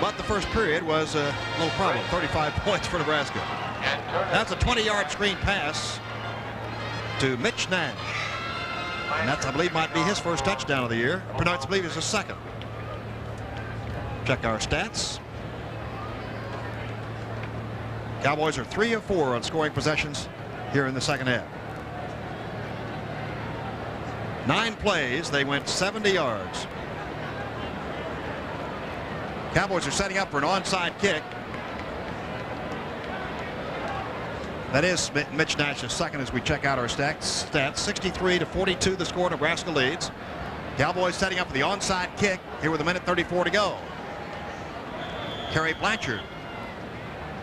But the first period was a little problem. 35 points for Nebraska. That's a 20-yard screen pass to Mitch Nash. And that, I believe, might be his first touchdown of the year. I believe it's his second. Check our stats. Cowboys are 3 of 4 on scoring possessions here in the second half. 9 plays, they went 70 yards. Cowboys are setting up for an onside kick. That is Mitch Nash's second as we check out our stats. 63-42 the score. Nebraska leads. Cowboys setting up for the onside kick here with 1:34 to go. Kerry Blanchard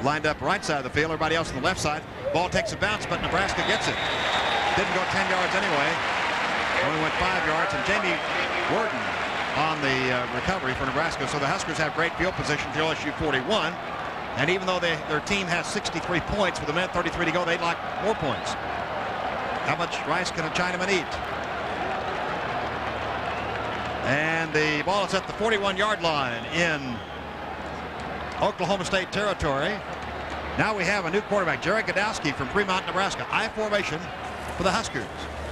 lined up right side of the field. Everybody else on the left side. Ball takes a bounce, but Nebraska gets it. Didn't go 10 yards anyway. Only went 5 yards. And Jamie Worden on the recovery for Nebraska. So the Huskers have great field position to OSU 41. And even though their team has 63 points with a minute 33 to go, they'd like more points. How much rice can a Chinaman eat? And the ball is at the 41-yard line in Oklahoma State territory. Now we have a new quarterback, Jerry Godowski from Fremont, Nebraska. I formation for the Huskers.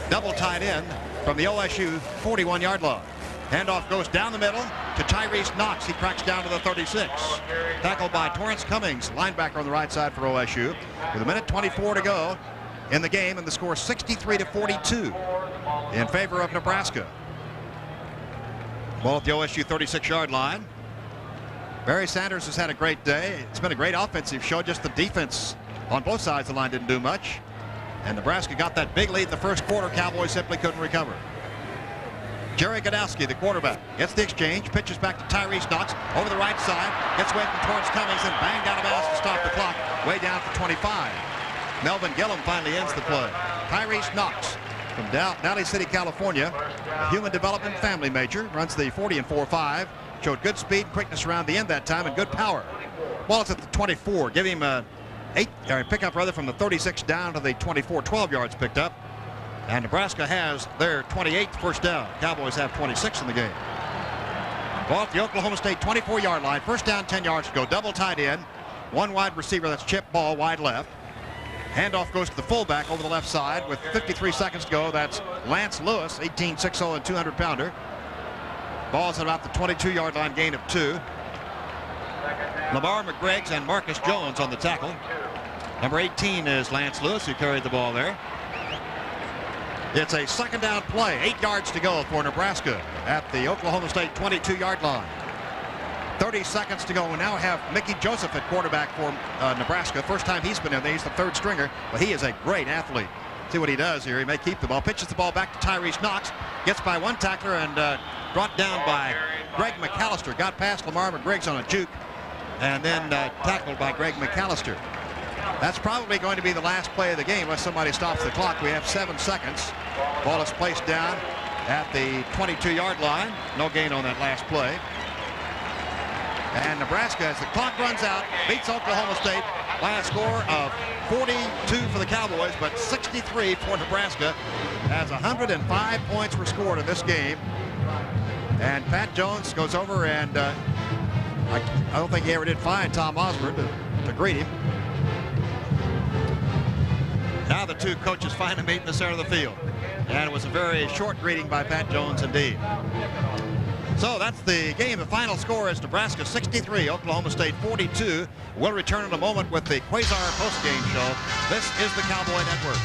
Double tight end from the OSU 41-yard line. Handoff goes down the middle to Tyrese Knox. He cracks down to the 36. Tackled by Torrance Cummings, linebacker on the right side for OSU. With a minute 24 to go in the game, and the score 63-42 in favor of Nebraska. Ball at the OSU 36-yard line. Barry Sanders has had a great day. It's been a great offensive show. Just the defense on both sides of the line didn't do much. And Nebraska got that big lead in the first quarter. Cowboys simply couldn't recover. Jerry Godowski, the quarterback, gets the exchange, pitches back to Tyrese Knox over the right side, gets away from Torrance Cummings and banged out of bounds to stop the clock, way down to 25. Melvin Gillum finally ends the play. Tyrese Knox from Valley City, California, a human development family major, runs the 40 and 4.5, showed good speed and quickness around the end that time and good power. Ball is at the 24. Give him a pickup rather from the 36 down to the 24, 12 yards picked up. And Nebraska has their 28th first down. Cowboys have 26 in the game. Ball at the Oklahoma State 24-yard line. First down, 10 yards to go. Double tight end. One wide receiver. That's Chip Ball, wide left. Handoff goes to the fullback over the left side with 53 seconds to go. That's Lance Lewis, 18-6-0 and 200-pounder. Ball's at about the 22-yard line, gain of 2. Lamar McGreggs and Marcus Jones on the tackle. Number 18 is Lance Lewis, who carried the ball there. It's a second down play, 8 yards to go for Nebraska at the Oklahoma State 22-yard line. 30 seconds to go. We now have Mickey Joseph at quarterback for Nebraska. First time he's been in there. He's the third stringer, but he is a great athlete. See what he does here. He may keep the ball. Pitches the ball back to Tyrese Knox. Gets by one tackler and brought down by Greg McAllister. Got past Lamar McGreggs on a juke and then tackled by Greg McAllister. That's probably going to be the last play of the game unless somebody stops the clock. We have 7 seconds. Ball is placed down at the 22-yard line. No gain on that last play. And Nebraska, as the clock runs out, beats Oklahoma State by a score of 42 for the Cowboys, but 63 for Nebraska, as 105 points were scored in this game. And Pat Jones goes over and I don't think he ever did find Tom Osborne to greet him. Now the two coaches finally meet in the center of the field. And it was a very short greeting by Pat Jones indeed. So that's the game. The final score is Nebraska 63, Oklahoma State 42. We'll return in a moment with the Quasar postgame show. This is the Cowboy Network.